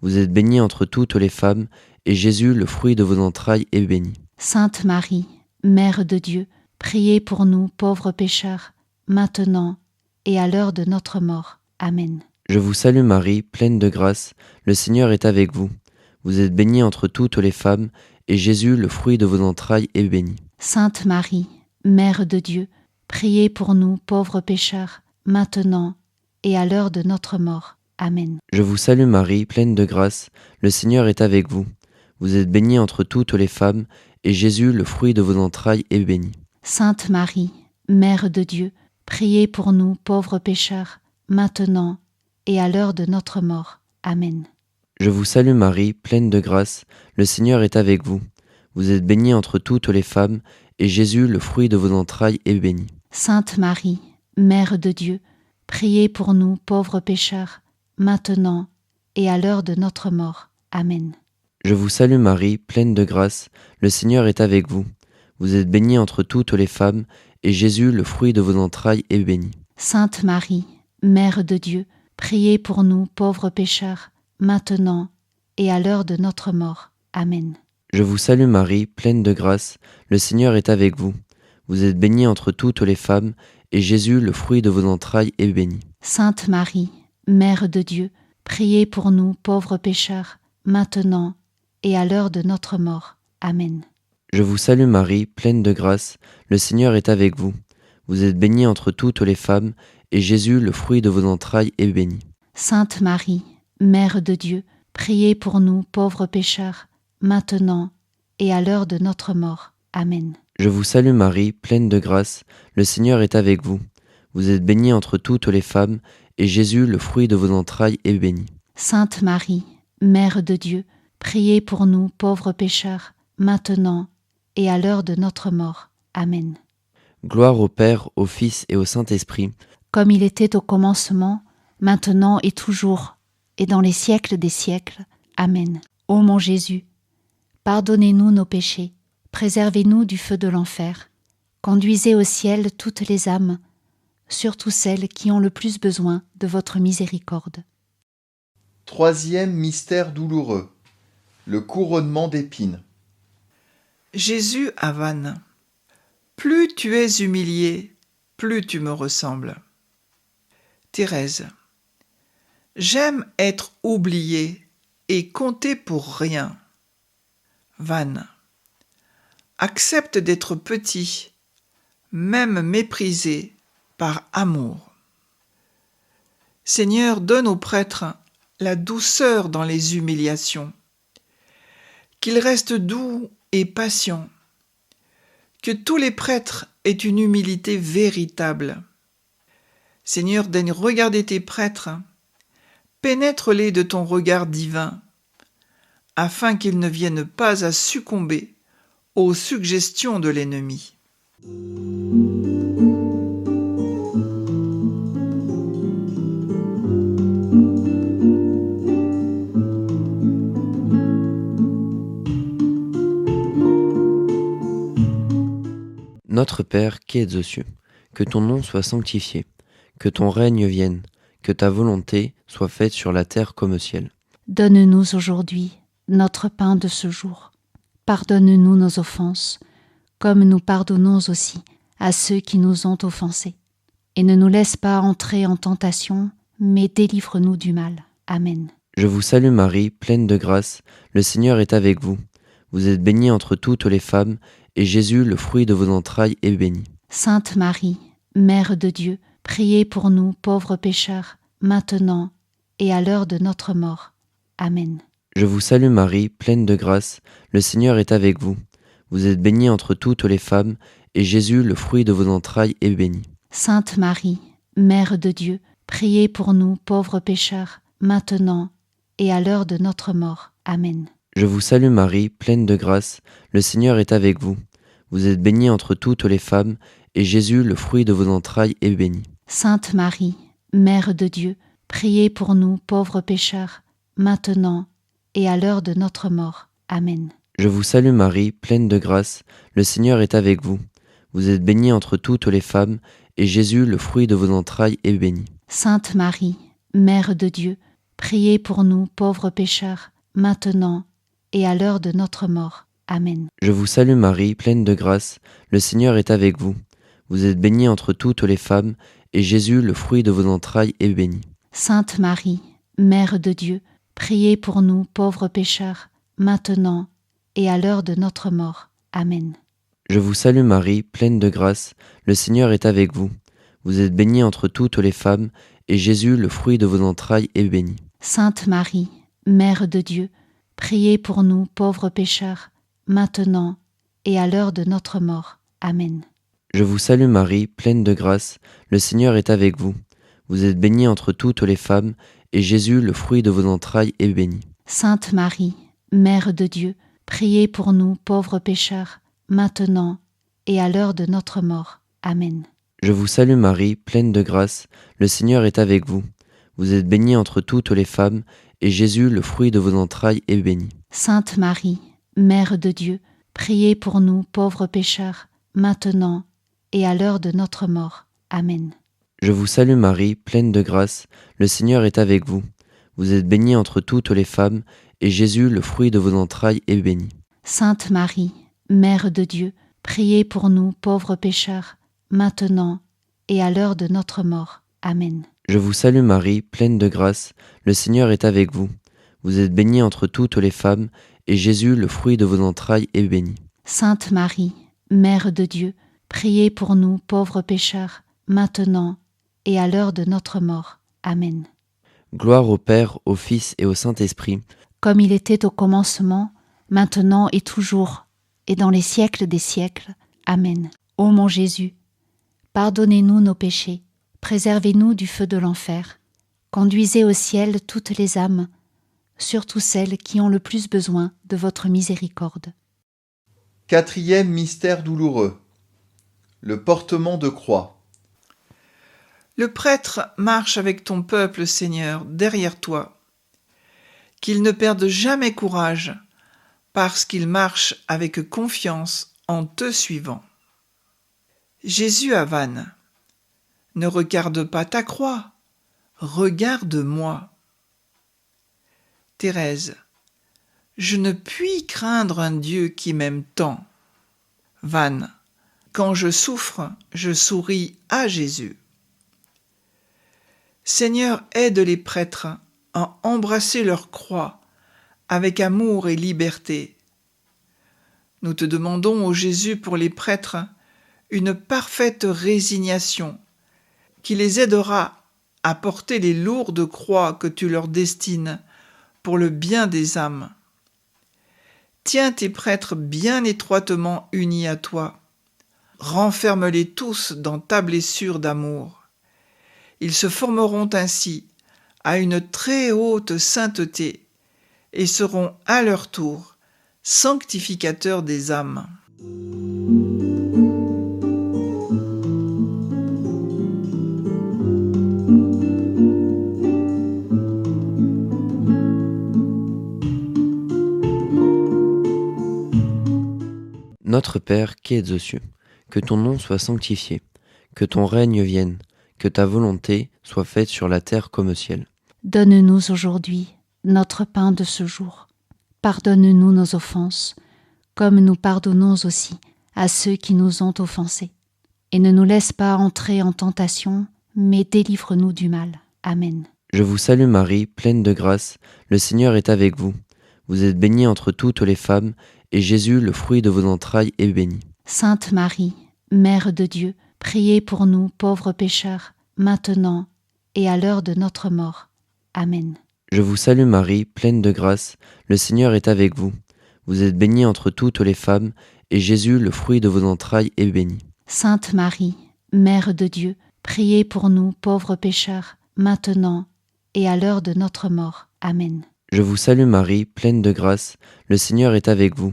Vous êtes bénie entre toutes les femmes, et Jésus, le fruit de vos entrailles, est béni. Sainte Marie, Mère de Dieu, priez pour nous pauvres pécheurs, maintenant et à l'heure de notre mort. Amen. Je vous salue Marie, pleine de grâce, le Seigneur est avec vous. Vous êtes bénie entre toutes les femmes, et Jésus, le fruit de vos entrailles, est béni. Sainte Marie, Mère de Dieu, priez pour nous pauvres pécheurs, maintenant et à l'heure de notre mort. Amen. Je vous salue Marie, pleine de grâce, le Seigneur est avec vous. Vous êtes bénie entre toutes les femmes, et Jésus, le fruit de vos entrailles, est béni. Sainte Marie, Mère de Dieu, priez pour nous pauvres pécheurs, maintenant et à l'heure de notre mort. Amen. Je vous salue Marie, pleine de grâce, le Seigneur est avec vous. Vous êtes bénie entre toutes les femmes, et Jésus, le fruit de vos entrailles, est béni. Sainte Marie, Mère de Dieu, priez pour nous pauvres pécheurs, maintenant et à l'heure de notre mort. Amen. Je vous salue Marie, pleine de grâce, le Seigneur est avec vous. Vous êtes bénie entre toutes les femmes, et Jésus, le fruit de vos entrailles, est béni. Sainte Marie, Mère de Dieu, priez pour nous pauvres pécheurs, maintenant et à l'heure de notre mort. Amen. Je vous salue Marie, pleine de grâce, le Seigneur est avec vous. Vous êtes bénie entre toutes les femmes, et Jésus, le fruit de vos entrailles, est béni. Sainte Marie, Mère de Dieu, priez pour nous pauvres pécheurs, maintenant et à l'heure de notre mort. Amen. Je vous salue Marie, pleine de grâce, le Seigneur est avec vous. Vous êtes bénie entre toutes les femmes, et Jésus, le fruit de vos entrailles, est béni. Sainte Marie, Mère de Dieu, priez pour nous pauvres pécheurs, maintenant et à l'heure de notre mort. Amen. Je vous salue Marie, pleine de grâce, le Seigneur est avec vous. Vous êtes bénie entre toutes les femmes, et Jésus, le fruit de vos entrailles, est béni. Sainte Marie, Mère de Dieu, priez pour nous pauvres pécheurs, maintenant et à l'heure de notre mort. Amen. Gloire au Père, au Fils et au Saint-Esprit, comme il était au commencement, maintenant et toujours, et dans les siècles des siècles. Amen. Ô mon Jésus, pardonnez-nous nos péchés, préservez-nous du feu de l'enfer, conduisez au ciel toutes les âmes, surtout celles qui ont le plus besoin de votre miséricorde. Troisième mystère douloureux, le couronnement d'épines. Jésus à Vannes. Plus tu es humilié, plus tu me ressembles. Thérèse. J'aime être oubliée et compter pour rien. Vannes. Accepte d'être petit, même méprisé, par amour. Seigneur, donne aux prêtres la douceur dans les humiliations, qu'il reste doux et patient, que tous les prêtres aient une humilité véritable. Seigneur, daigne regarder tes prêtres, pénètre-les de ton regard divin, afin qu'ils ne viennent pas à succomber aux suggestions de l'ennemi. Notre Père qui es aux cieux, que ton nom soit sanctifié, que ton règne vienne, que ta volonté soit faite sur la terre comme au ciel. Donne-nous aujourd'hui notre pain de ce jour. Pardonne-nous nos offenses, comme nous pardonnons aussi à ceux qui nous ont offensés. Et ne nous laisse pas entrer en tentation, mais délivre-nous du mal. Amen. Je vous salue Marie, pleine de grâce, le Seigneur est avec vous. Vous êtes bénie entre toutes les femmes, et Jésus, le fruit de vos entrailles, est béni. Sainte Marie, Mère de Dieu, priez pour nous pauvres pécheurs, maintenant et à l'heure de notre mort. Amen. Je vous salue Marie, pleine de grâce, le Seigneur est avec vous. Vous êtes bénie entre toutes les femmes, et Jésus, le fruit de vos entrailles, est béni. Sainte Marie, Mère de Dieu, priez pour nous pauvres pécheurs, maintenant et à l'heure de notre mort. Amen. Je vous salue Marie, pleine de grâce, le Seigneur est avec vous. Vous êtes bénie entre toutes les femmes, et Jésus, le fruit de vos entrailles, est béni. Sainte Marie, Mère de Dieu, priez pour nous pauvres pécheurs, maintenant et à l'heure de notre mort. Amen. Je vous salue Marie, pleine de grâce, le Seigneur est avec vous. Vous êtes bénie entre toutes les femmes, et Jésus, le fruit de vos entrailles, est béni. Sainte Marie, Mère de Dieu, priez pour nous pauvres pécheurs, maintenant et à l'heure de notre mort. Amen. Je vous salue Marie, pleine de grâce, le Seigneur est avec vous. Vous êtes bénie entre toutes les femmes, et Jésus, le fruit de vos entrailles, est béni. Sainte Marie, Mère de Dieu, priez pour nous pauvres pécheurs, maintenant et à l'heure de notre mort. Amen. Je vous salue Marie, pleine de grâce, le Seigneur est avec vous. Vous êtes bénie entre toutes les femmes, et Jésus, le fruit de vos entrailles, est béni. Sainte Marie, Mère de Dieu, priez pour nous pauvres pécheurs, maintenant et à l'heure de notre mort. Amen. Je vous salue Marie, pleine de grâce, le Seigneur est avec vous. Vous êtes bénie entre toutes les femmes, et Jésus, le fruit de vos entrailles, est béni. Sainte Marie, Mère de Dieu, priez pour nous pauvres pécheurs, maintenant et à l'heure de notre mort. Amen. Je vous salue Marie, pleine de grâce, le Seigneur est avec vous. Vous êtes bénie entre toutes les femmes, et Jésus, le fruit de vos entrailles, est béni. Sainte Marie, Mère de Dieu, priez pour nous pauvres pécheurs, maintenant et à l'heure de notre mort. Amen. Je vous salue Marie, pleine de grâce, le Seigneur est avec vous. Vous êtes bénie entre toutes les femmes, et Jésus, le fruit de vos entrailles, est béni. Sainte Marie, Mère de Dieu, priez pour nous pauvres pécheurs, maintenant et à l'heure de notre mort. Amen. Je vous salue Marie, pleine de grâce, le Seigneur est avec vous. Vous êtes bénie entre toutes les femmes, et Jésus, le fruit de vos entrailles, est béni. Sainte Marie, Mère de Dieu, priez pour nous pauvres pécheurs, maintenant et à l'heure de notre mort. Amen. Gloire au Père, au Fils et au Saint-Esprit, comme il était au commencement, maintenant et toujours, et dans les siècles des siècles. Amen. Ô mon Jésus, pardonnez-nous nos péchés, préservez-nous du feu de l'enfer, conduisez au ciel toutes les âmes, surtout celles qui ont le plus besoin de votre miséricorde. Quatrième mystère douloureux. Le portement de croix. Le prêtre marche avec ton peuple, Seigneur, derrière toi. Qu'il ne perde jamais courage, parce qu'il marche avec confiance en te suivant. Jésus à Vannes, ne regarde pas ta croix, regarde-moi. Thérèse, je ne puis craindre un Dieu qui m'aime tant. Vannes, quand je souffre, je souris à Jésus. Seigneur, aide les prêtres à embrasser leur croix avec amour et liberté. Nous te demandons, ô Jésus, pour les prêtres, une parfaite résignation qui les aidera à porter les lourdes croix que tu leur destines pour le bien des âmes. Tiens tes prêtres bien étroitement unis à toi. Renferme-les tous dans ta blessure d'amour. Ils se formeront ainsi à une très haute sainteté et seront à leur tour sanctificateurs des âmes. Notre Père qui es aux cieux, que ton nom soit sanctifié, que ton règne vienne, que ta volonté soit faite sur la terre comme au ciel. Donne-nous aujourd'hui notre pain de ce jour. Pardonne-nous nos offenses, comme nous pardonnons aussi à ceux qui nous ont offensés. Et ne nous laisse pas entrer en tentation, mais délivre-nous du mal. Amen. Je vous salue Marie, pleine de grâce, le Seigneur est avec vous. Vous êtes bénie entre toutes les femmes, et Jésus, le fruit de vos entrailles, est béni. Sainte Marie, Mère de Dieu, priez pour nous pauvres pécheurs, maintenant et à l'heure de notre mort. Amen. Je vous salue Marie, pleine de grâce, le Seigneur est avec vous. Vous êtes bénie entre toutes les femmes, et Jésus, le fruit de vos entrailles, est béni. Sainte Marie, Mère de Dieu, priez pour nous pauvres pécheurs, maintenant et à l'heure de notre mort. Amen. Je vous salue Marie, pleine de grâce, le Seigneur est avec vous.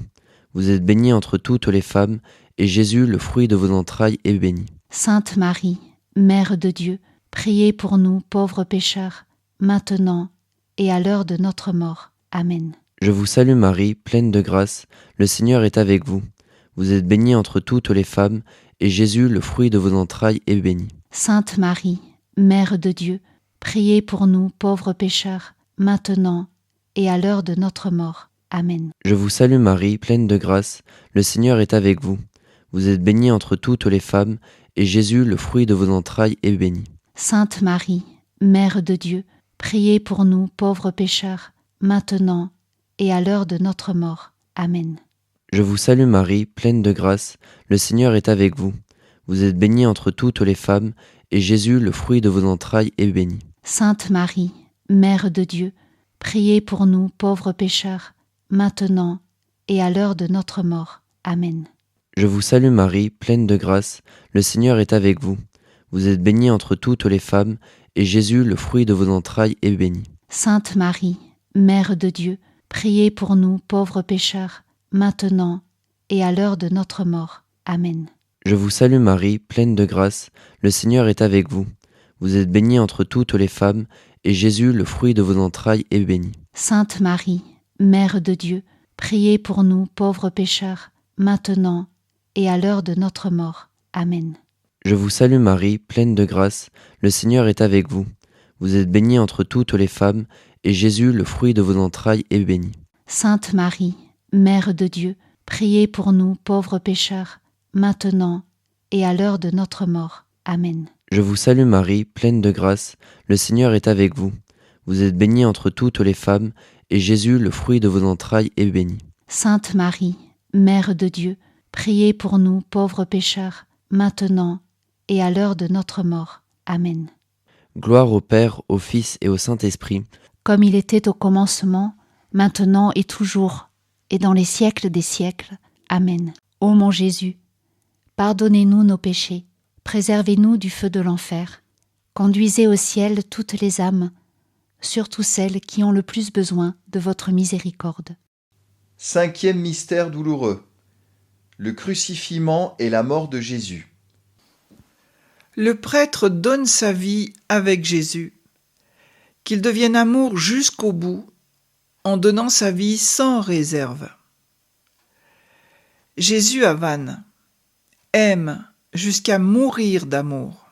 Vous êtes bénie entre toutes les femmes, et Jésus, le fruit de vos entrailles, est béni. Sainte Marie, Mère de Dieu, priez pour nous pauvres pécheurs, maintenant et à l'heure de notre mort. Amen. Je vous salue Marie, pleine de grâce, le Seigneur est avec vous. Vous êtes bénie entre toutes les femmes, et Jésus, le fruit de vos entrailles, est béni. Sainte Marie, Mère de Dieu, priez pour nous pauvres pécheurs, maintenant et à l'heure de notre mort. Amen. Je vous salue Marie, pleine de grâce, le Seigneur est avec vous. Vous êtes bénie entre toutes les femmes, et Jésus, le fruit de vos entrailles, est béni. Sainte Marie, Mère de Dieu, priez pour nous pauvres pécheurs, maintenant et à l'heure de notre mort. Amen. Je vous salue Marie, pleine de grâce, le Seigneur est avec vous. Vous êtes bénie entre toutes les femmes, et Jésus, le fruit de vos entrailles, est béni. Sainte Marie, Mère de Dieu, priez pour nous pauvres pécheurs, maintenant et à l'heure de notre mort. Amen. Je vous salue Marie, pleine de grâce, le Seigneur est avec vous. Vous êtes bénie entre toutes les femmes, et Jésus, le fruit de vos entrailles, est béni. Sainte Marie, Mère de Dieu, priez pour nous pauvres pécheurs, maintenant et à l'heure de notre mort. Amen. Je vous salue Marie, pleine de grâce, le Seigneur est avec vous. Vous êtes bénie entre toutes les femmes, et Jésus, le fruit de vos entrailles, est béni. Sainte Marie, Mère de Dieu, priez pour nous pauvres pécheurs, maintenant et à l'heure de notre mort. Amen. Je vous salue Marie, pleine de grâce, le Seigneur est avec vous. Vous êtes bénie entre toutes les femmes, et Jésus, le fruit de vos entrailles, est béni. Sainte Marie, Mère de Dieu, priez pour nous pauvres pécheurs, maintenant et à l'heure de notre mort. Amen. Je vous salue Marie, pleine de grâce, le Seigneur est avec vous. Vous êtes bénie entre toutes les femmes, et Jésus, le fruit de vos entrailles, est béni. Sainte Marie, Mère de Dieu, priez pour nous pauvres pécheurs, maintenant et à l'heure de notre mort. Amen. Gloire au Père, au Fils et au Saint-Esprit, comme il était au commencement, maintenant et toujours, et dans les siècles des siècles. Amen. Ô mon Jésus, pardonnez-nous nos péchés, préservez-nous du feu de l'enfer, conduisez au ciel toutes les âmes, surtout celles qui ont le plus besoin de votre miséricorde. 5e mystère douloureux. Le crucifixion et la mort de Jésus. Le prêtre donne sa vie avec Jésus, qu'il devienne amour jusqu'au bout, en donnant sa vie sans réserve. Jésus à Vannes aime jusqu'à mourir d'amour.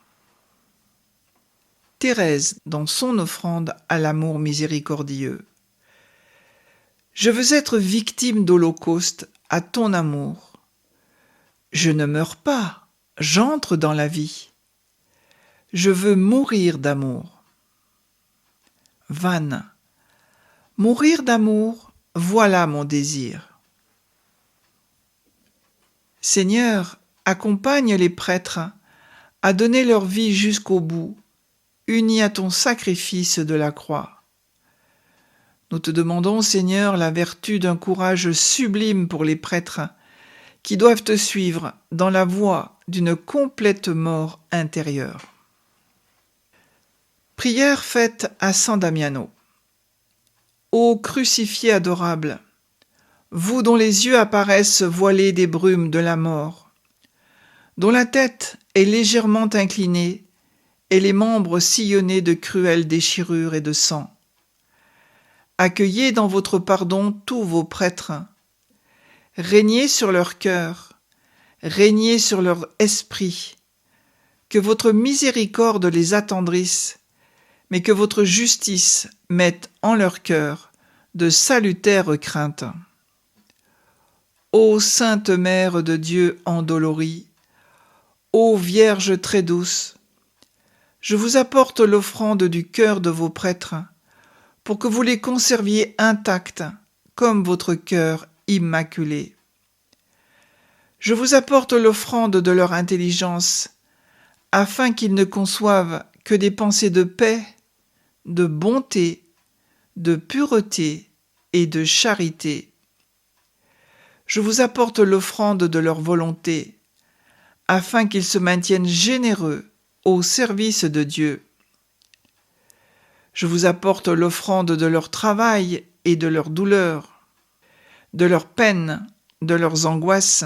Thérèse dans son offrande à l'amour miséricordieux. Je veux être victime d'holocauste à ton amour. Je ne meurs pas, j'entre dans la vie. Je veux mourir d'amour. Vannes. Mourir d'amour, voilà mon désir. Seigneur, accompagne les prêtres à donner leur vie jusqu'au bout, unis à ton sacrifice de la croix. Nous te demandons, Seigneur, la vertu d'un courage sublime pour les prêtres qui doivent te suivre dans la voie d'une complète mort intérieure. Prière faite à San Damiano. Ô crucifié adorable, vous dont les yeux apparaissent voilés des brumes de la mort, dont la tête est légèrement inclinée et les membres sillonnés de cruelles déchirures et de sang, accueillez dans votre pardon tous vos prêtres, régnez sur leur cœur, régnez sur leur esprit, que votre miséricorde les attendrisse, mais que votre justice mette en leur cœur de salutaires craintes. Ô Sainte Mère de Dieu endolorie, ô Vierge très douce, je vous apporte l'offrande du cœur de vos prêtres, pour que vous les conserviez intacts comme votre cœur immaculé. Je vous apporte l'offrande de leur intelligence, afin qu'ils ne conçoivent que des pensées de paix, de bonté, de pureté et de charité. Je vous apporte l'offrande de leur volonté, afin qu'ils se maintiennent généreux au service de Dieu. Je vous apporte l'offrande de leur travail et de leur douleur, de leurs peines, de leurs angoisses,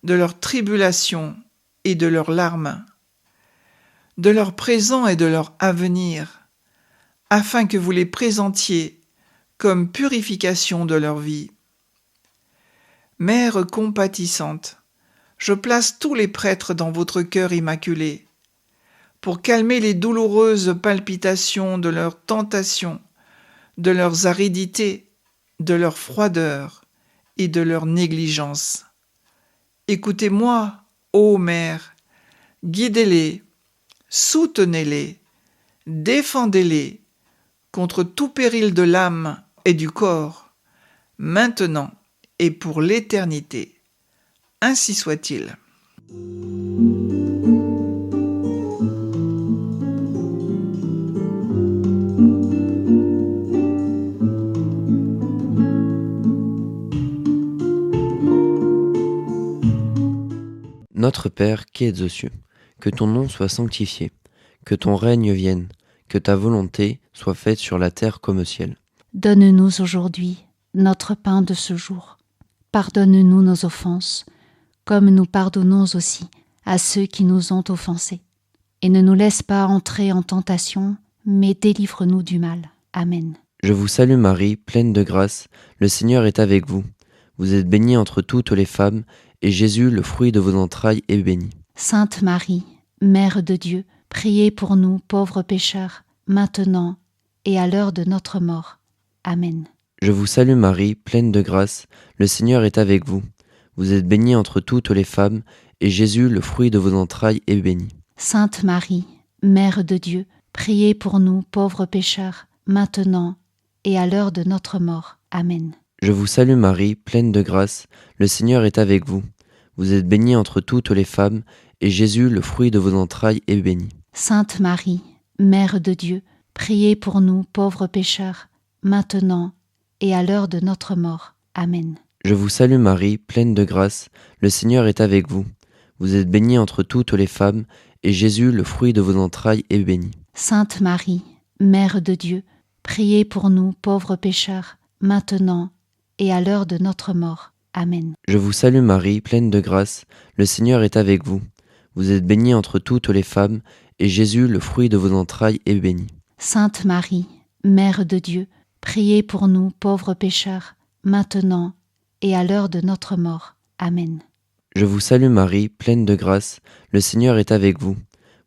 de leurs tribulations et de leurs larmes, de leur présent et de leur avenir, afin que vous les présentiez comme purification de leur vie. Mère compatissante, je place tous les prêtres dans votre cœur immaculé, pour calmer les douloureuses palpitations de leurs tentations, de leurs aridités, de leur froideur et de leur négligence. Écoutez-moi, ô Mère, guidez-les, soutenez-les, défendez-les contre tout péril de l'âme et du corps, maintenant et pour l'éternité. Ainsi soit-il. Notre Père qui es aux cieux, que ton nom soit sanctifié, que ton règne vienne, que ta volonté soit faite sur la terre comme au ciel. Donne-nous aujourd'hui notre pain de ce jour. Pardonne-nous nos offenses, comme nous pardonnons aussi à ceux qui nous ont offensés. Et ne nous laisse pas entrer en tentation, mais délivre-nous du mal. Amen. Je vous salue Marie, pleine de grâce, le Seigneur est avec vous. Vous êtes bénie entre toutes les femmes, et Jésus, le fruit de vos entrailles, est béni. Sainte Marie, Mère de Dieu, priez pour nous pauvres pécheurs, maintenant et à l'heure de notre mort. Amen. Je vous salue Marie, pleine de grâce, le Seigneur est avec vous. Vous êtes bénie entre toutes les femmes, et Jésus, le fruit de vos entrailles, est béni. Sainte Marie, Mère de Dieu, priez pour nous pauvres pécheurs, maintenant et à l'heure de notre mort. Amen. Je vous salue Marie, pleine de grâce, le Seigneur est avec vous. Vous êtes bénie entre toutes les femmes, et Jésus, le fruit de vos entrailles, est béni. Sainte Marie, Mère de Dieu, priez pour nous pauvres pécheurs, maintenant et à l'heure de notre mort. Amen. Je vous salue Marie, pleine de grâce, le Seigneur est avec vous. Vous êtes bénie entre toutes les femmes, et Jésus, le fruit de vos entrailles, est béni. Sainte Marie, Mère de Dieu, priez pour nous pauvres pécheurs, maintenant et à l'heure de notre mort. Amen. Je vous salue Marie, pleine de grâce, le Seigneur est avec vous. Vous êtes bénie entre toutes les femmes, et Jésus, le fruit de vos entrailles, est béni. Sainte Marie, Mère de Dieu, priez pour nous pauvres pécheurs, maintenant et à l'heure de notre mort. Amen. Je vous salue Marie, pleine de grâce, le Seigneur est avec vous.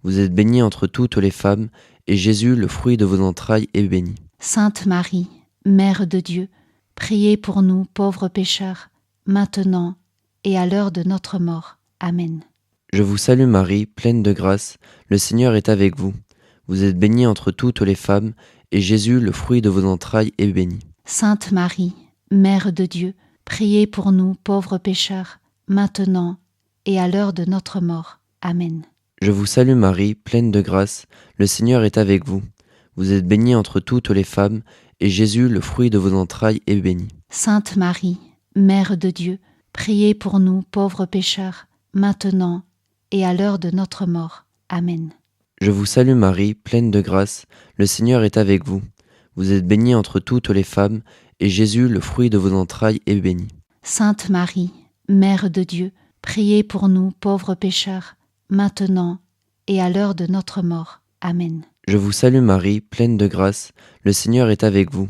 Vous êtes bénie entre toutes les femmes, et Jésus, le fruit de vos entrailles, est béni. Sainte Marie, Mère de Dieu, priez pour nous pauvres pécheurs, maintenant et à l'heure de notre mort. Amen. Je vous salue Marie, pleine de grâce, le Seigneur est avec vous. Vous êtes bénie entre toutes les femmes, et Jésus, le fruit de vos entrailles, est béni. Sainte Marie, Mère de Dieu, priez pour nous pauvres pécheurs, maintenant et à l'heure de notre mort. Amen. Je vous salue Marie, pleine de grâce, le Seigneur est avec vous. Vous êtes bénie entre toutes les femmes, et Jésus, le fruit de vos entrailles, est béni. Sainte Marie, Mère de Dieu, priez pour nous pauvres pécheurs, maintenant et à l'heure de notre mort. Amen. Je vous salue Marie, pleine de grâce, le Seigneur est avec vous. Vous êtes bénie entre toutes les femmes, et Jésus, le fruit de vos entrailles, est béni. Sainte Marie, Mère de Dieu, priez pour nous pauvres pécheurs, maintenant et à l'heure de notre mort. Amen. Je vous salue Marie, pleine de grâce, le Seigneur est avec vous.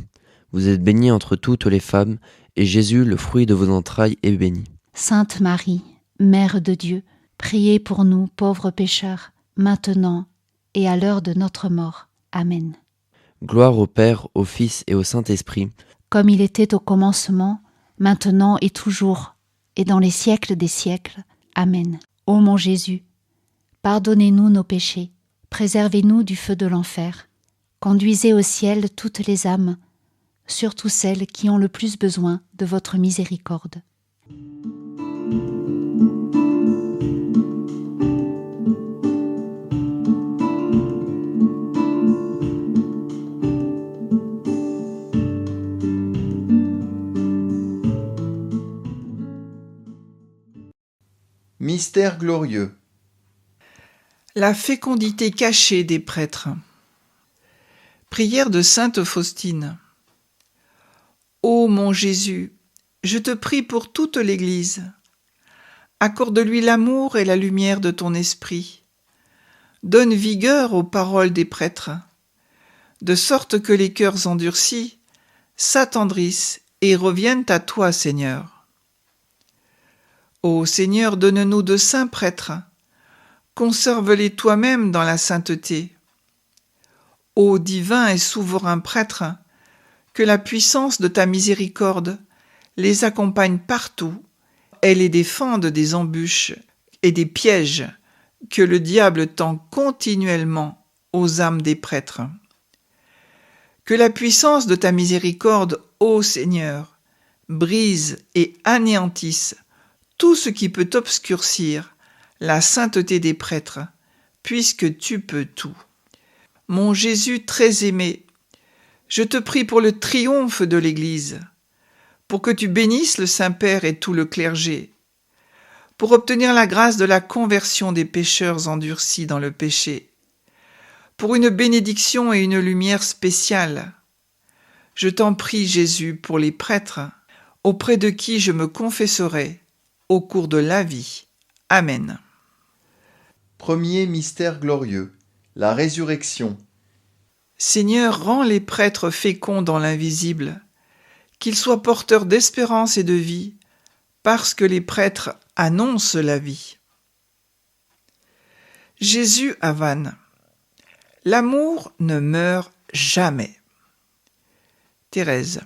Vous êtes bénie entre toutes les femmes, et Jésus, le fruit de vos entrailles, est béni. Sainte Marie, Mère de Dieu, priez pour nous pauvres pécheurs, maintenant et à l'heure de notre mort. Amen. Gloire au Père, au Fils et au Saint-Esprit, comme il était au commencement, maintenant et toujours, et dans les siècles des siècles. Amen. Ô mon Jésus, pardonnez-nous nos péchés, préservez-nous du feu de l'enfer, conduisez au ciel toutes les âmes, surtout celles qui ont le plus besoin de votre miséricorde. Mystère glorieux. La fécondité cachée des prêtres. Prière de sainte Faustine. Ô mon Jésus, je te prie pour toute l'Église. Accorde-lui l'amour et la lumière de ton esprit. Donne vigueur aux paroles des prêtres, de sorte que les cœurs endurcis s'attendrissent et reviennent à toi, Seigneur. Ô Seigneur, donne-nous de saints prêtres, conserve-les toi-même dans la sainteté. Ô divin et souverain prêtre, que la puissance de ta miséricorde les accompagne partout et les défende des embûches et des pièges que le diable tend continuellement aux âmes des prêtres. Que la puissance de ta miséricorde, ô Seigneur, brise et anéantisse tout ce qui peut obscurcir la sainteté des prêtres, puisque tu peux tout. Mon Jésus très aimé, je te prie pour le triomphe de l'Église, pour que tu bénisses le Saint-Père et tout le clergé, pour obtenir la grâce de la conversion des pécheurs endurcis dans le péché, pour une bénédiction et une lumière spéciale. Je t'en prie, Jésus, pour les prêtres, auprès de qui je me confesserai au cours de la vie. Amen. Premier mystère glorieux, la résurrection. Seigneur, rends les prêtres féconds dans l'invisible, qu'ils soient porteurs d'espérance et de vie, parce que les prêtres annoncent la vie. Jésus à Vannes. L'amour ne meurt jamais. Thérèse.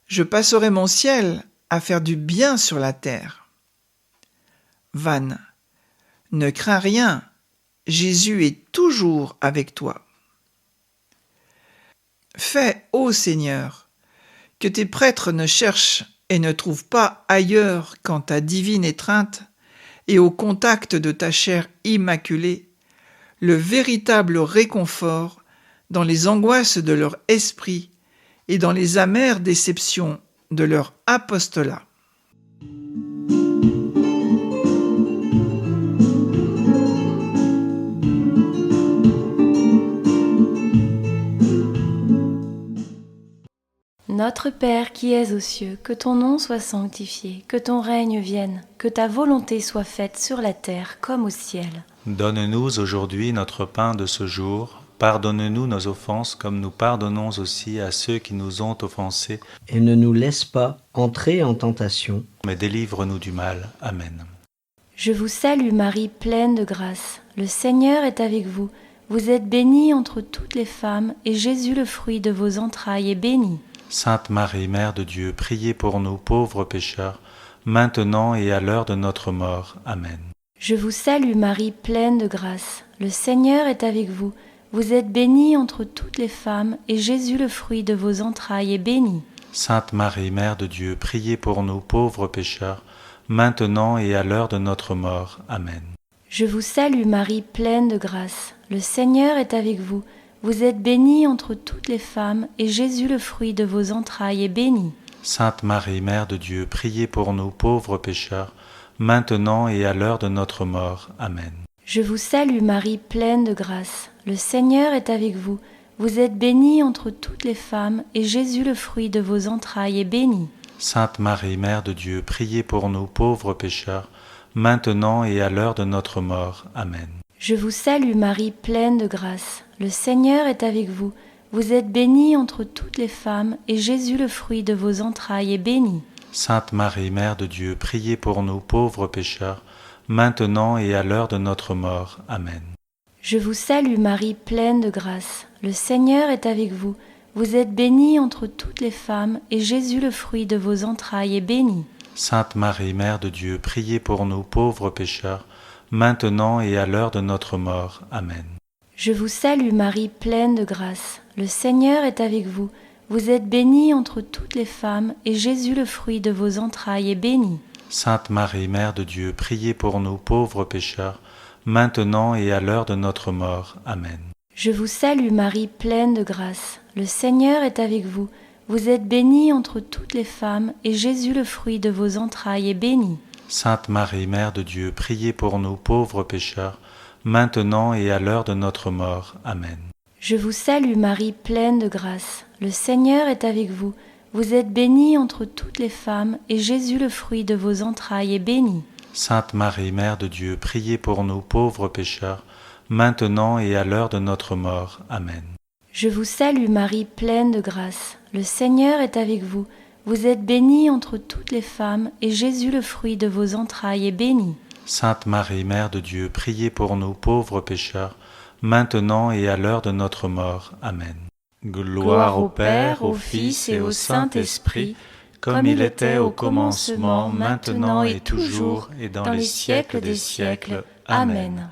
Je passerai mon ciel à faire du bien sur la terre. Vannes. Ne crains rien, Jésus est toujours avec toi. Fais, ô Seigneur, que tes prêtres ne cherchent et ne trouvent pas ailleurs qu'en ta divine étreinte et au contact de ta chair immaculée, le véritable réconfort dans les angoisses de leur esprit et dans les amères déceptions de leur apostolat. Notre Père qui es aux cieux, que ton nom soit sanctifié, que ton règne vienne, que ta volonté soit faite sur la terre comme au ciel. Donne-nous aujourd'hui notre pain de ce jour. Pardonne-nous nos offenses comme nous pardonnons aussi à ceux qui nous ont offensés. Et ne nous laisse pas entrer en tentation, mais délivre-nous du mal. Amen. Je vous salue Marie, pleine de grâce. Le Seigneur est avec vous. Vous êtes bénie entre toutes les femmes, et Jésus, le fruit de vos entrailles, est béni. Sainte Marie, Mère de Dieu, priez pour nous pauvres pécheurs, maintenant et à l'heure de notre mort. Amen. Je vous salue Marie, pleine de grâce. Le Seigneur est avec vous. Vous êtes bénie entre toutes les femmes, et Jésus, le fruit de vos entrailles, est béni. Sainte Marie, Mère de Dieu, priez pour nous pauvres pécheurs, maintenant et à l'heure de notre mort. Amen. Je vous salue Marie, pleine de grâce. Le Seigneur est avec vous. Vous êtes bénie entre toutes les femmes, et Jésus, le fruit de vos entrailles, est béni. Sainte Marie, Mère de Dieu, priez pour nous pauvres pécheurs, maintenant et à l'heure de notre mort. Amen. Je vous salue Marie, pleine de grâce. Le Seigneur est avec vous. Vous êtes bénie entre toutes les femmes, et Jésus, le fruit de vos entrailles, est béni. Sainte Marie, Mère de Dieu, priez pour nous pauvres pécheurs, maintenant et à l'heure de notre mort. Amen. Je vous salue Marie, pleine de grâce. Le Seigneur est avec vous. Vous êtes bénie entre toutes les femmes, et Jésus, le fruit de vos entrailles, est béni. Sainte Marie, Mère de Dieu, priez pour nous pauvres pécheurs, maintenant et à l'heure de notre mort. Amen. Je vous salue Marie, pleine de grâce. Le Seigneur est avec vous. Vous êtes bénie entre toutes les femmes, et Jésus, le fruit de vos entrailles, est béni. Sainte Marie, Mère de Dieu, priez pour nous pauvres pécheurs, maintenant et à l'heure de notre mort. Amen. Je vous salue Marie, pleine de grâce. Le Seigneur est avec vous. Vous êtes bénie entre toutes les femmes, et Jésus, le fruit de vos entrailles, est béni. Sainte Marie, Mère de Dieu, priez pour nous pauvres pécheurs, maintenant et à l'heure de notre mort. Amen. Je vous salue Marie, pleine de grâce. Le Seigneur est avec vous. Vous êtes bénie entre toutes les femmes, et Jésus, le fruit de vos entrailles, est béni. Sainte Marie, Mère de Dieu, priez pour nous pauvres pécheurs, maintenant et à l'heure de notre mort. Amen. Je vous salue Marie, pleine de grâce. Le Seigneur est avec vous. Vous êtes bénie entre toutes les femmes, et Jésus, le fruit de vos entrailles, est béni. Sainte Marie, Mère de Dieu, priez pour nous pauvres pécheurs, maintenant et à l'heure de notre mort. Amen. Je vous salue Marie, pleine de grâce. Le Seigneur est avec vous. Vous êtes bénie entre toutes les femmes, et Jésus, le fruit de vos entrailles, est béni. Sainte Marie, Mère de Dieu, priez pour nous pauvres pécheurs, maintenant et à l'heure de notre mort. Amen. Gloire au Père, au Fils et au Saint-Esprit, comme il était au commencement, maintenant et toujours, et dans les siècles des siècles. Amen.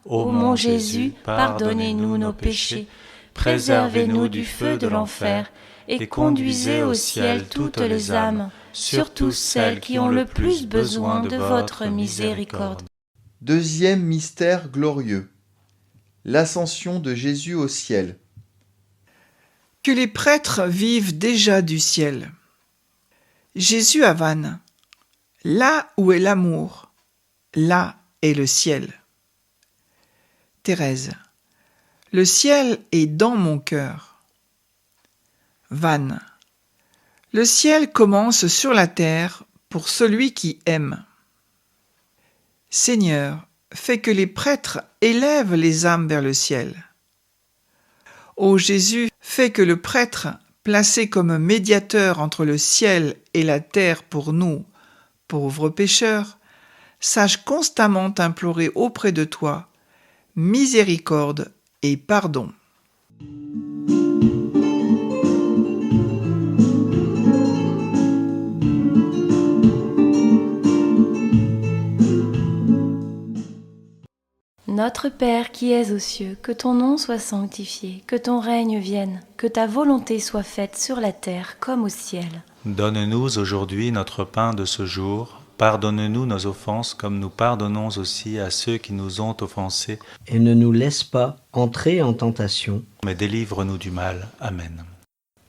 Ô mon Jésus, pardonnez-nous nos péchés, préservez-nous du feu de l'enfer, et conduisez au ciel toutes les âmes, surtout celles qui ont le plus besoin de votre miséricorde. Deuxième mystère glorieux. L'ascension de Jésus au ciel. Que les prêtres vivent déjà du ciel. Jésus à Vannes. Là où est l'amour, là est le ciel. Thérèse. Le ciel est dans mon cœur. Vannes. Le ciel commence sur la terre pour celui qui aime. Seigneur, fais que les prêtres élèvent les âmes vers le ciel. Ô Jésus, fais que le prêtre, placé comme médiateur entre le ciel et la terre pour nous, pauvres pécheurs, sache constamment implorer auprès de toi miséricorde et pardon. Notre Père qui es aux cieux, que ton nom soit sanctifié, que ton règne vienne, que ta volonté soit faite sur la terre comme au ciel. Donne-nous aujourd'hui notre pain de ce jour. Pardonne-nous nos offenses comme nous pardonnons aussi à ceux qui nous ont offensés. Et ne nous laisse pas entrer en tentation, mais délivre-nous du mal. Amen.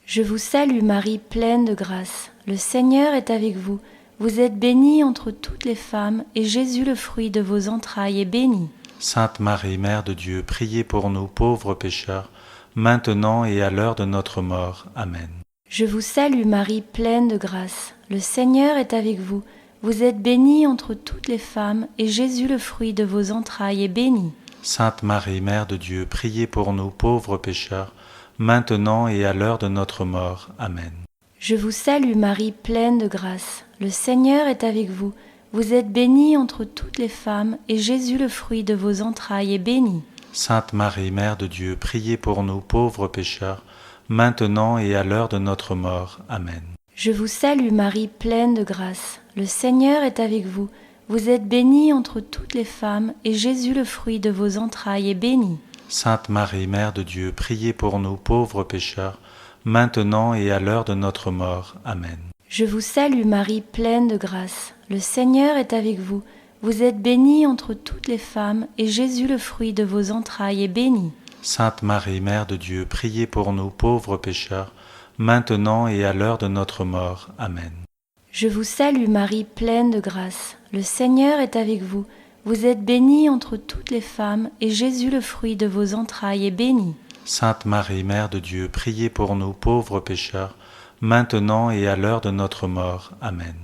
Je vous salue Marie, pleine de grâce. Le Seigneur est avec vous. Vous êtes bénie entre toutes les femmes, et Jésus, le fruit de vos entrailles, est béni. Sainte Marie, Mère de Dieu, priez pour nous pauvres pécheurs, maintenant et à l'heure de notre mort. Amen. Je vous salue Marie, pleine de grâce. Le Seigneur est avec vous. Vous êtes bénie entre toutes les femmes, et Jésus, le fruit de vos entrailles, est béni. Sainte Marie, Mère de Dieu, priez pour nous pauvres pécheurs, maintenant et à l'heure de notre mort. Amen. Je vous salue Marie, pleine de grâce. Le Seigneur est avec vous. Vous êtes bénie entre toutes les femmes, et Jésus, le fruit de vos entrailles, est béni. Sainte Marie, Mère de Dieu, priez pour nous pauvres pécheurs, maintenant et à l'heure de notre mort. Amen. Je vous salue Marie, pleine de grâce. Le Seigneur est avec vous. Vous êtes bénie entre toutes les femmes, et Jésus, le fruit de vos entrailles, est béni. Sainte Marie, Mère de Dieu, priez pour nous pauvres pécheurs, maintenant et à l'heure de notre mort. Amen. Je vous salue Marie, pleine de grâce. Le Seigneur est avec vous. vous êtes bénie entre toutes les femmes, et Jésus, le fruit de vos entrailles, est béni. Sainte Marie, Mère de Dieu, priez pour nous pauvres pécheurs, maintenant et à l'heure de notre mort. Amen. Je vous salue Marie, pleine de grâce. Le Seigneur est avec vous. Vous êtes bénie entre toutes les femmes, et Jésus, le fruit de vos entrailles, est béni. Sainte Marie, Mère de Dieu, priez pour nous pauvres pécheurs, maintenant et à l'heure de notre mort. Amen.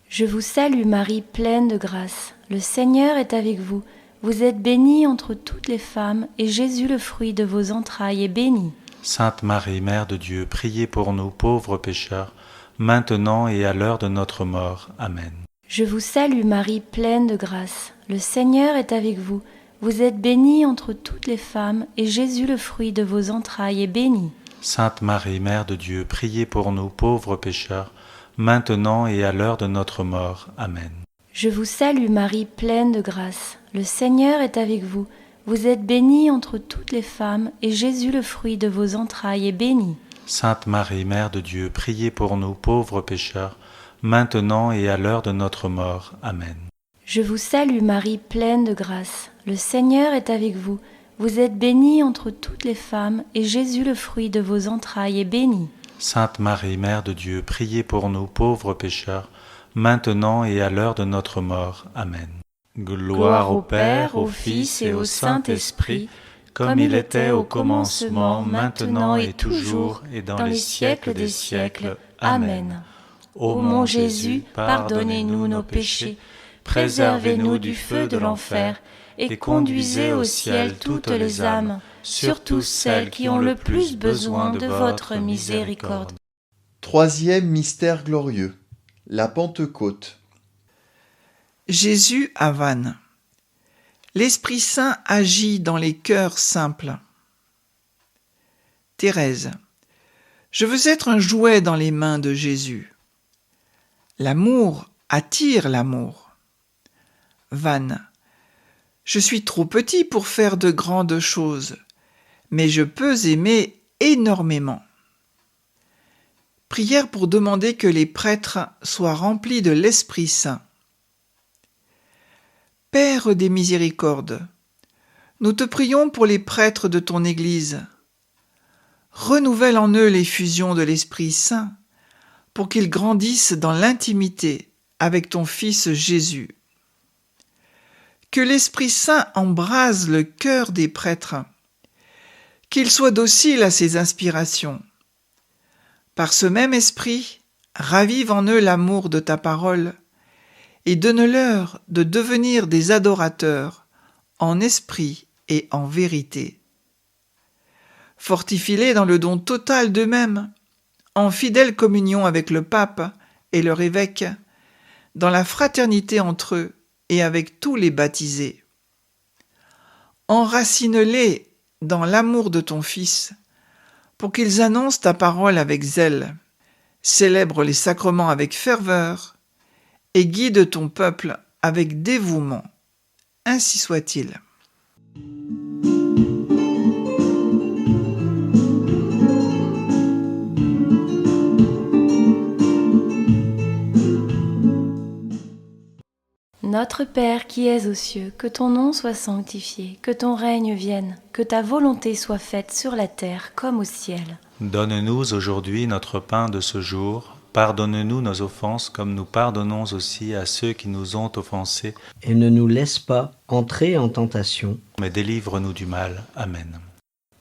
Je vous salue Marie, pleine de grâce. Le Seigneur est avec vous. Vous êtes bénie entre toutes les femmes, et Jésus, le fruit de vos entrailles, est béni. Sainte Marie, Mère de Dieu, priez pour nous pauvres pécheurs, maintenant et à l'heure de notre mort. Amen. Je vous salue Marie, pleine de grâce. Le Seigneur est avec vous. Vous êtes bénie entre toutes les femmes, et Jésus, le fruit de vos entrailles, est béni. Sainte Marie, Mère de Dieu, priez pour nous pauvres pécheurs, maintenant et à l'heure de notre mort. Amen. Je vous salue Marie, pleine de grâce. Le Seigneur est avec vous. Vous êtes bénie entre toutes les femmes, et Jésus, le fruit de vos entrailles, est béni. Sainte Marie, Mère de Dieu, priez pour nous pauvres pécheurs, maintenant et à l'heure de notre mort. Amen. Je vous salue Marie, pleine de grâce. Le Seigneur est avec vous. Vous êtes bénie entre toutes les femmes, et Jésus, le fruit de vos entrailles, est béni. Sainte Marie, Mère de Dieu, priez pour nous pauvres pécheurs, maintenant et à l'heure de notre mort. Amen. Gloire au Père, au Fils et au Saint-Esprit, comme il était au commencement, maintenant et toujours, et dans les siècles des siècles. Amen. Ô mon Jésus, pardonnez-nous nos péchés, préservez-nous du feu de l'enfer, et conduisez au ciel toutes les âmes, surtout celles qui ont le plus besoin de votre miséricorde. Troisième mystère glorieux, la Pentecôte. Jésus à Vannes. L'Esprit Saint agit dans les cœurs simples. Thérèse. Je veux être un jouet dans les mains de Jésus. L'amour attire l'amour. Vannes. Je suis trop petit pour faire de grandes choses, mais je peux aimer énormément. Prière pour demander que les prêtres soient remplis de l'Esprit Saint. Père des miséricordes, nous te prions pour les prêtres de ton Église. Renouvelle en eux l'effusion de l'Esprit Saint pour qu'ils grandissent dans l'intimité avec ton Fils Jésus. Que l'Esprit Saint embrase le cœur des prêtres, qu'ils soient dociles à ses inspirations. Par ce même Esprit, ravive en eux l'amour de ta parole et donne-leur de devenir des adorateurs en esprit et en vérité. Fortifie-les dans le don total d'eux-mêmes, en fidèle communion avec le pape et leur évêque, dans la fraternité entre eux et avec tous les baptisés. Enracine-les dans l'amour de ton Fils, pour qu'ils annoncent ta parole avec zèle, célèbrent les sacrements avec ferveur, et guide ton peuple avec dévouement. Ainsi soit-il. Notre Père qui es aux cieux, que ton nom soit sanctifié, que ton règne vienne, que ta volonté soit faite sur la terre comme au ciel. Donne-nous aujourd'hui notre pain de ce jour. Pardonne-nous nos offenses comme nous pardonnons aussi à ceux qui nous ont offensés. Et ne nous laisse pas entrer en tentation, mais délivre-nous du mal. Amen.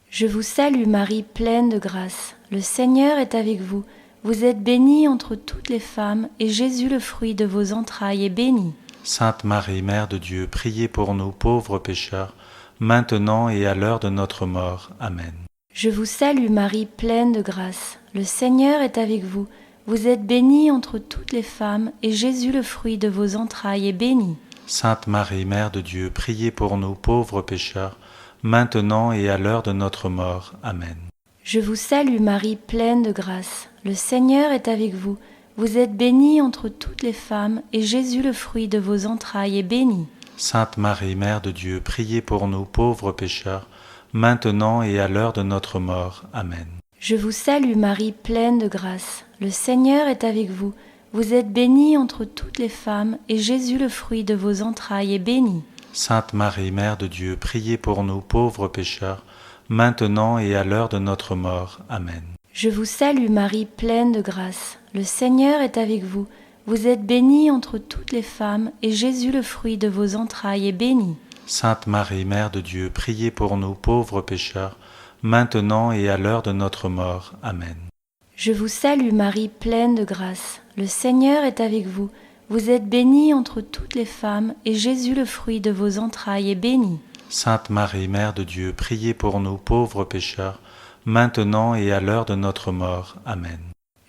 Je vous salue Marie, pleine de grâce. Le Seigneur est avec vous. Vous êtes bénie entre toutes les femmes, et Jésus, le fruit de vos entrailles, est béni. Sainte Marie, Mère de Dieu, priez pour nous pauvres pécheurs, maintenant et à l'heure de notre mort. Amen. Je vous salue Marie, pleine de grâce. Le Seigneur est avec vous. Vous êtes bénie entre toutes les femmes, et Jésus, le fruit de vos entrailles, est béni. Sainte Marie, Mère de Dieu, priez pour nous pauvres pécheurs, maintenant et à l'heure de notre mort. Amen. Je vous salue Marie, pleine de grâce. Le Seigneur est avec vous. Vous êtes bénie entre toutes les femmes, et Jésus, le fruit de vos entrailles, est béni. Sainte Marie, Mère de Dieu, priez pour nous pauvres pécheurs, maintenant et à l'heure de notre mort. Amen. Je vous salue Marie, pleine de grâce. Le Seigneur est avec vous. Vous êtes bénie entre toutes les femmes, et Jésus, le fruit de vos entrailles, est béni. Sainte Marie, Mère de Dieu, priez pour nous pauvres pécheurs, maintenant et à l'heure de notre mort. Amen. Je vous salue Marie, pleine de grâce. Le Seigneur est avec vous. Vous êtes bénie entre toutes les femmes, et Jésus, le fruit de vos entrailles, est béni. Sainte Marie, Mère de Dieu, priez pour nous pauvres pécheurs, maintenant et à l'heure de notre mort. Amen. Je vous salue Marie, pleine de grâce. Le Seigneur est avec vous. Vous êtes bénie entre toutes les femmes, et Jésus, le fruit de vos entrailles, est béni. Sainte Marie, Mère de Dieu, priez pour nous pauvres pécheurs, maintenant et à l'heure de notre mort. Amen.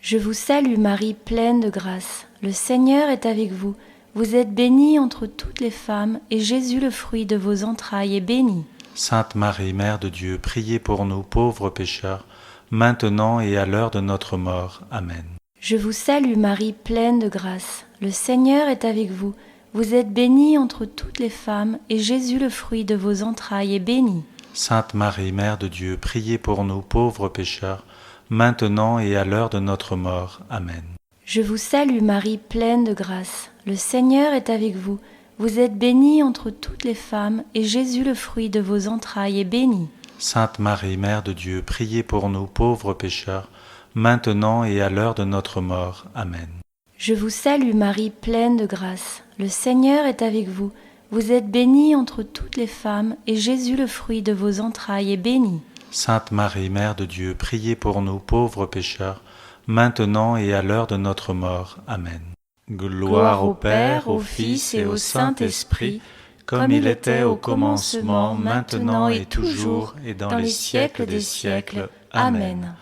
Je vous salue Marie, pleine de grâce. Le Seigneur est avec vous. Vous êtes bénie entre toutes les femmes, et Jésus, le fruit de vos entrailles, est béni. Sainte Marie, Mère de Dieu, priez pour nous pauvres pécheurs, maintenant et à l'heure de notre mort. Amen. Je vous salue Marie, pleine de grâce. Le Seigneur est avec vous. Vous êtes bénie entre toutes les femmes, et Jésus, le fruit de vos entrailles, est béni. Sainte Marie, Mère de Dieu, priez pour nous pauvres pécheurs, maintenant et à l'heure de notre mort. Amen. Je vous salue Marie, pleine de grâce. Le Seigneur est avec vous. Vous êtes bénie entre toutes les femmes, et Jésus, le fruit de vos entrailles, est béni. Sainte Marie, Mère de Dieu, priez pour nous pauvres pécheurs, maintenant et à l'heure de notre mort. Amen. Je vous salue Marie, pleine de grâce. Le Seigneur est avec vous. Vous êtes bénie entre toutes les femmes, et Jésus, le fruit de vos entrailles, est béni. Sainte Marie, Mère de Dieu, priez pour nous pauvres pécheurs, maintenant et à l'heure de notre mort. Amen. Gloire au Père, au Fils et au Saint-Esprit, comme il était au commencement, maintenant et toujours, et dans les siècles des siècles. Amen.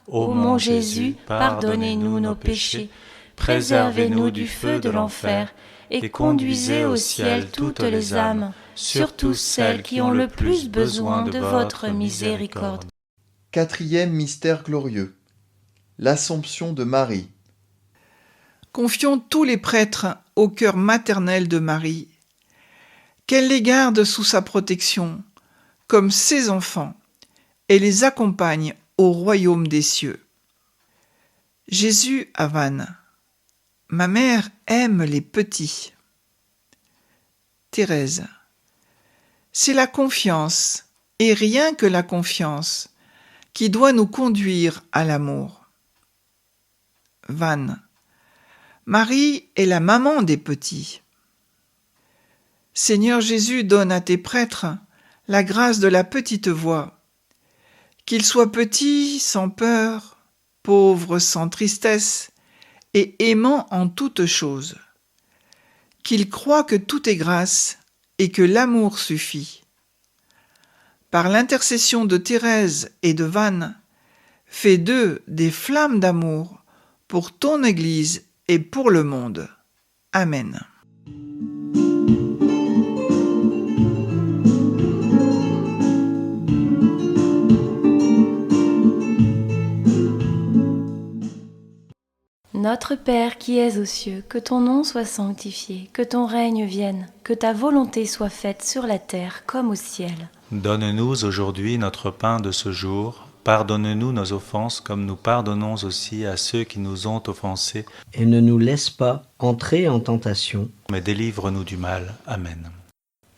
Ô mon Jésus, pardonnez-nous nos péchés, préservez-nous du feu de l'enfer, et conduisez au ciel toutes les âmes, surtout celles qui ont le plus besoin de votre miséricorde. Quatrième mystère glorieux, l'Assomption de Marie. Confions tous les prêtres au cœur maternel de Marie, qu'elle les garde sous sa protection, comme ses enfants, et les accompagne au royaume des cieux. Jésus à Vannes. Ma mère aime les petits. Thérèse. C'est la confiance, et rien que la confiance, qui doit nous conduire à l'amour. Vannes. Marie est la maman des petits. Seigneur Jésus, donne à tes prêtres la grâce de la petite voix, qu'ils soient petits sans peur, pauvres sans tristesse, et aimant en toutes choses, qu'ils croient que tout est grâce et que l'amour suffit. Par l'intercession de Thérèse et de Vannes, fais d'eux des flammes d'amour pour ton Église et pour le monde. Amen. Notre Père qui es aux cieux, que ton nom soit sanctifié, que ton règne vienne, que ta volonté soit faite sur la terre comme au ciel. Donne-nous aujourd'hui notre pain de ce jour. Pardonne-nous nos offenses comme nous pardonnons aussi à ceux qui nous ont offensés. Et ne nous laisse pas entrer en tentation, mais délivre-nous du mal. Amen.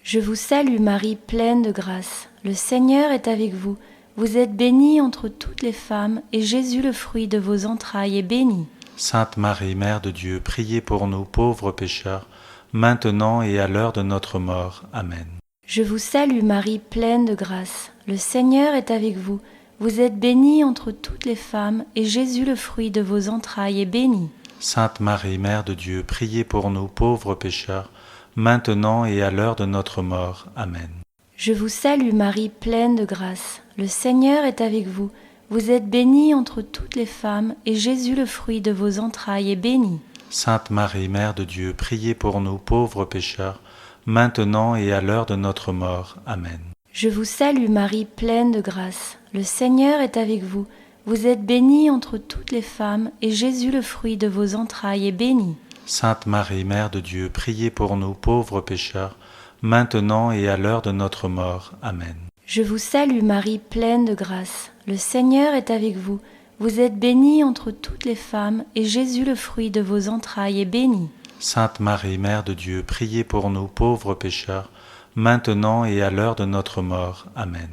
Je vous salue Marie, pleine de grâce. Le Seigneur est avec vous. Vous êtes bénie entre toutes les femmes, et Jésus, le fruit de vos entrailles, est béni. Sainte Marie, Mère de Dieu, priez pour nous pauvres pécheurs, maintenant et à l'heure de notre mort. Amen. Je vous salue Marie, pleine de grâce. Le Seigneur est avec vous. Vous êtes bénie entre toutes les femmes, et Jésus, le fruit de vos entrailles, est béni. Sainte Marie, Mère de Dieu, priez pour nous pauvres pécheurs, maintenant et à l'heure de notre mort. Amen. Je vous salue Marie, pleine de grâce. Le Seigneur est avec vous. Vous êtes bénie entre toutes les femmes, et Jésus, le fruit de vos entrailles, est béni. Sainte Marie, Mère de Dieu, priez pour nous pauvres pécheurs, maintenant et à l'heure de notre mort. Amen. Je vous salue Marie, pleine de grâce. Le Seigneur est avec vous. Vous êtes bénie entre toutes les femmes, et Jésus, le fruit de vos entrailles, est béni. Sainte Marie, Mère de Dieu, priez pour nous pauvres pécheurs, maintenant et à l'heure de notre mort. Amen. Je vous salue Marie, pleine de grâce. Le Seigneur est avec vous. Vous êtes bénie entre toutes les femmes, et Jésus, le fruit de vos entrailles, est béni. Sainte Marie, Mère de Dieu, priez pour nous pauvres pécheurs, maintenant et à l'heure de notre mort. Amen.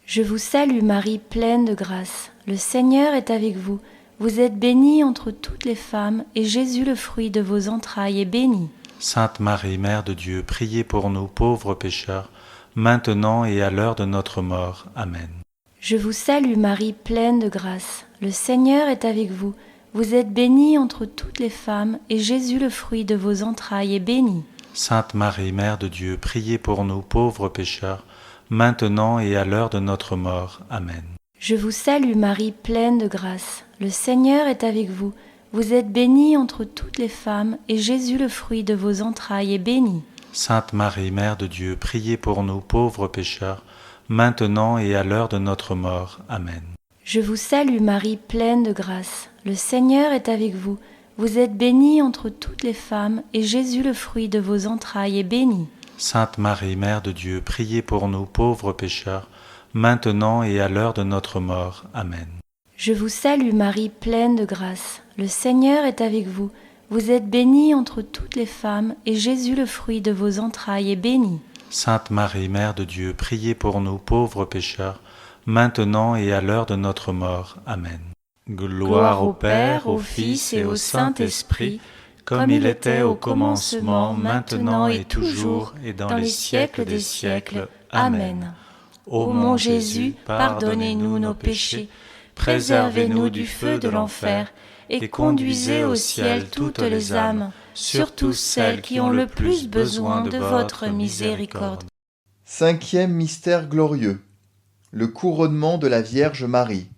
Je vous salue Marie, pleine de grâce. Le Seigneur est avec vous. Vous êtes bénie entre toutes les femmes, et Jésus, le fruit de vos entrailles, est béni. Sainte Marie, Mère de Dieu, priez pour nous pauvres pécheurs, maintenant et à l'heure de notre mort. Amen. Je vous salue Marie, pleine de grâce. Le Seigneur est avec vous. Vous êtes bénie entre toutes les femmes, et Jésus, le fruit de vos entrailles, est béni. Sainte Marie, Mère de Dieu, priez pour nous pauvres pécheurs, maintenant et à l'heure de notre mort. Amen. Je vous salue Marie, pleine de grâce. Le Seigneur est avec vous. Vous êtes bénie entre toutes les femmes, et Jésus, le fruit de vos entrailles, est béni. Sainte Marie, Mère de Dieu, priez pour nous pauvres pécheurs, maintenant et à l'heure de notre mort. Amen. Je vous salue Marie, pleine de grâce. Le Seigneur est avec vous. Vous êtes bénie entre toutes les femmes, et Jésus, le fruit de vos entrailles, est béni. Sainte Marie, Mère de Dieu, priez pour nous pauvres pécheurs, maintenant et à l'heure de notre mort. Amen. Je vous salue Marie, pleine de grâce. Le Seigneur est avec vous. Vous êtes bénie entre toutes les femmes, et Jésus, le fruit de vos entrailles, est béni. Sainte Marie, Mère de Dieu, priez pour nous pauvres pécheurs, maintenant et à l'heure de notre mort. Amen. Gloire au Père, au Fils et au Saint-Esprit, comme il était au commencement, maintenant et toujours, et dans les siècles des siècles. Amen. Ô mon Jésus, pardonnez-nous nos péchés, préservez-nous du feu de l'enfer, et conduisez au ciel toutes les âmes, surtout celles qui ont le plus besoin de votre miséricorde. 5e mystère glorieux, le couronnement de la Vierge Marie.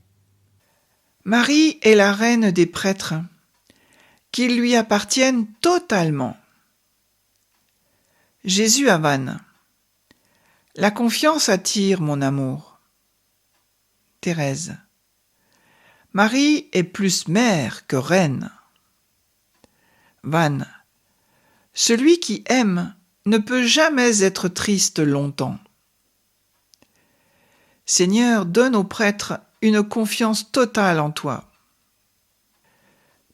Marie est la reine des prêtres, qu'ils lui appartiennent totalement. Jésus à Vannes. La confiance attire mon amour. Thérèse. Marie est plus mère que reine. Vannes. Celui qui aime ne peut jamais être triste longtemps. Seigneur, donne aux prêtres une confiance totale en toi.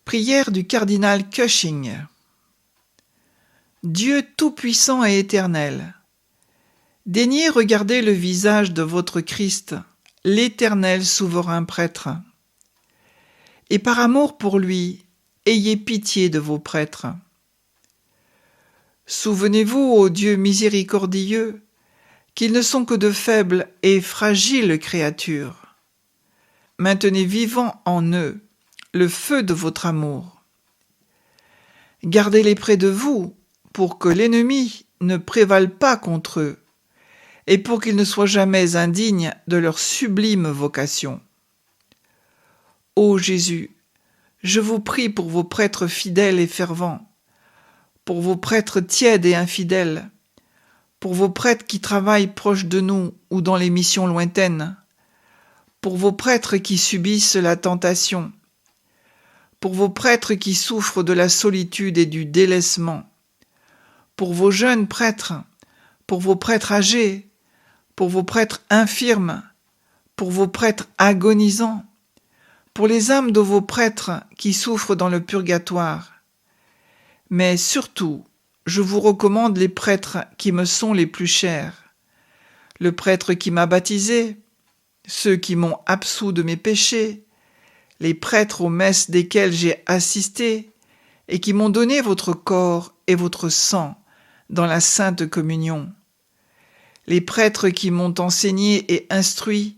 Prière du cardinal Cushing. Dieu tout-puissant et éternel, daignez regarder le visage de votre Christ, l'éternel souverain prêtre. Et par amour pour lui, ayez pitié de vos prêtres. Souvenez-vous, ô Dieu miséricordieux, qu'ils ne sont que de faibles et fragiles créatures. Maintenez vivant en eux le feu de votre amour. Gardez-les près de vous pour que l'ennemi ne prévale pas contre eux et pour qu'ils ne soient jamais indignes de leur sublime vocation. Ô Jésus, je vous prie pour vos prêtres fidèles et fervents, pour vos prêtres tièdes et infidèles, pour vos prêtres qui travaillent proche de nous ou dans les missions lointaines, pour vos prêtres qui subissent la tentation, pour vos prêtres qui souffrent de la solitude et du délaissement, pour vos jeunes prêtres, pour vos prêtres âgés, pour vos prêtres infirmes, pour vos prêtres agonisants, pour les âmes de vos prêtres qui souffrent dans le purgatoire. Mais surtout, je vous recommande les prêtres qui me sont les plus chers, le prêtre qui m'a baptisé, ceux qui m'ont absous de mes péchés, les prêtres aux messes desquels j'ai assisté et qui m'ont donné votre corps et votre sang dans la Sainte Communion, les prêtres qui m'ont enseigné et instruit,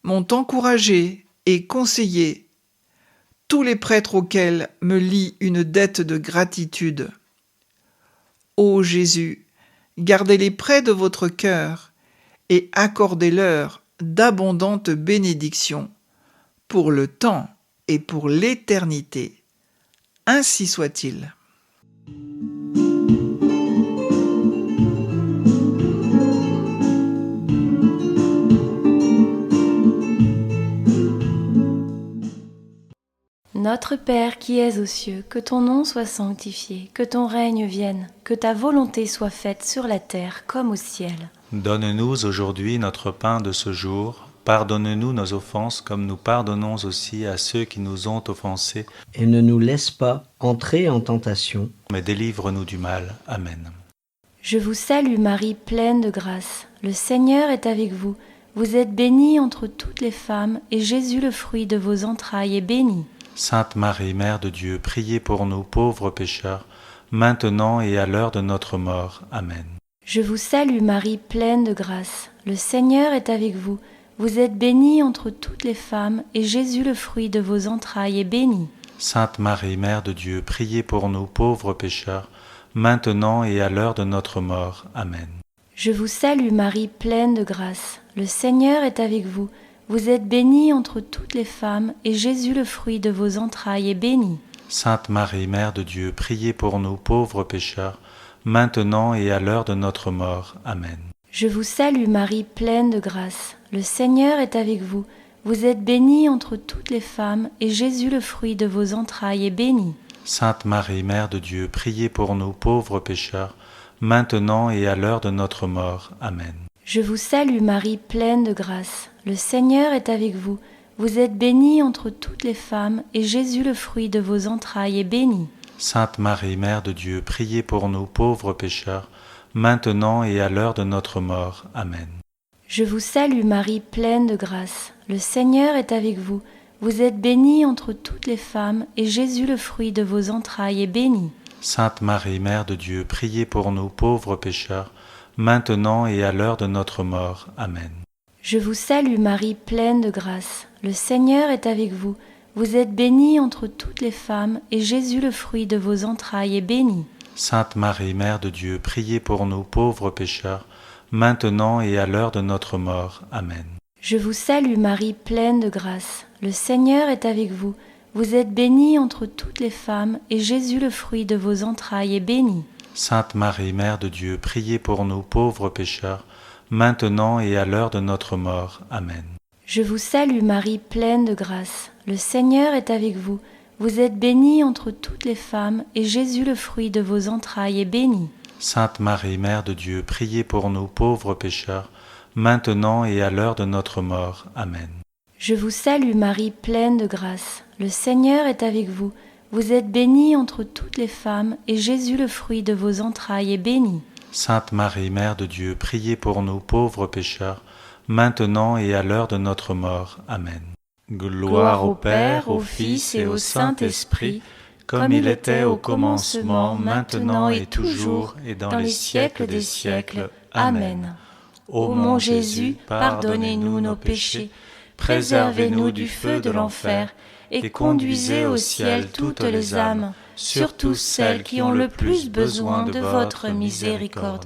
m'ont encouragé et conseillé, tous les prêtres auxquels me lie une dette de gratitude. Ô Jésus, gardez-les près de votre cœur et accordez-leur d'abondantes bénédictions pour le temps et pour l'éternité. Ainsi soit-il. Notre Père qui es aux cieux, que ton nom soit sanctifié, que ton règne vienne, que ta volonté soit faite sur la terre comme au ciel. Donne-nous aujourd'hui notre pain de ce jour. pardonne-nous nos offenses comme nous pardonnons aussi à ceux qui nous ont offensés. Et ne nous laisse pas entrer en tentation, mais délivre-nous du mal. Amen. Je vous salue Marie, pleine de grâce. Le Seigneur est avec vous. Vous êtes bénie entre toutes les femmes, et Jésus, le fruit de vos entrailles, est béni. Sainte Marie, Mère de Dieu, priez pour nous pauvres pécheurs, maintenant et à l'heure de notre mort. Amen. Je vous salue Marie, pleine de grâce. Le Seigneur est avec vous. Vous êtes bénie entre toutes les femmes, et Jésus, le fruit de vos entrailles, est béni. Sainte Marie, Mère de Dieu, priez pour nous pauvres pécheurs, maintenant et à l'heure de notre mort. Amen. Je vous salue Marie, pleine de grâce. Le Seigneur est avec vous. Vous êtes bénie entre toutes les femmes, et Jésus, le fruit de vos entrailles, est béni. Sainte Marie, Mère de Dieu, priez pour nous pauvres pécheurs, maintenant et à l'heure de notre mort. Amen. Je vous salue Marie, pleine de grâce. Le Seigneur est avec vous. Vous êtes bénie entre toutes les femmes, et Jésus, le fruit de vos entrailles, est béni. Sainte Marie, Mère de Dieu, priez pour nous pauvres pécheurs, maintenant et à l'heure de notre mort. Amen. Je vous salue Marie, pleine de grâce. Le Seigneur est avec vous. Vous êtes bénie entre toutes les femmes, et Jésus, le fruit de vos entrailles, est béni. Sainte Marie, Mère de Dieu, priez pour nous pauvres pécheurs, maintenant et à l'heure de notre mort. Amen. Je vous salue Marie, pleine de grâce. Le Seigneur est avec vous. Vous êtes bénie entre toutes les femmes, et Jésus, le fruit de vos entrailles, est béni. Sainte Marie, Mère de Dieu, priez pour nous pauvres pécheurs, maintenant et à l'heure de notre mort. Amen. Je vous salue Marie, pleine de grâce. Le Seigneur est avec vous. Vous êtes bénie entre toutes les femmes, et Jésus, le fruit de vos entrailles, est béni. Sainte Marie, Mère de Dieu, priez pour nous pauvres pécheurs, maintenant et à l'heure de notre mort. Amen. Je vous salue Marie, pleine de grâce. Le Seigneur est avec vous. Vous êtes bénie entre toutes les femmes, et Jésus, le fruit de vos entrailles, est béni. Sainte Marie, Mère de Dieu, priez pour nous pauvres pécheurs, maintenant et à l'heure de notre mort. Amen. Je vous salue Marie, pleine de grâce. Le Seigneur est avec vous. Vous êtes bénie entre toutes les femmes, et Jésus, le fruit de vos entrailles, est béni. Sainte Marie, Mère de Dieu, priez pour nous pauvres pécheurs, maintenant et à l'heure de notre mort. Amen. Je vous salue Marie, pleine de grâce. Le Seigneur est avec vous. Vous êtes bénie entre toutes les femmes, et Jésus, le fruit de vos entrailles, est béni. Sainte Marie, Mère de Dieu, priez pour nous pauvres pécheurs, maintenant et à l'heure de notre mort. Amen. Gloire au Père, au Fils et au Saint-Esprit, comme il était au commencement, maintenant et toujours, et dans les siècles des siècles. Amen. Ô mon Jésus, pardonnez-nous nos péchés, préservez-nous du feu de l'enfer, et conduisez au ciel toutes les âmes, surtout celles qui ont le plus besoin de votre miséricorde.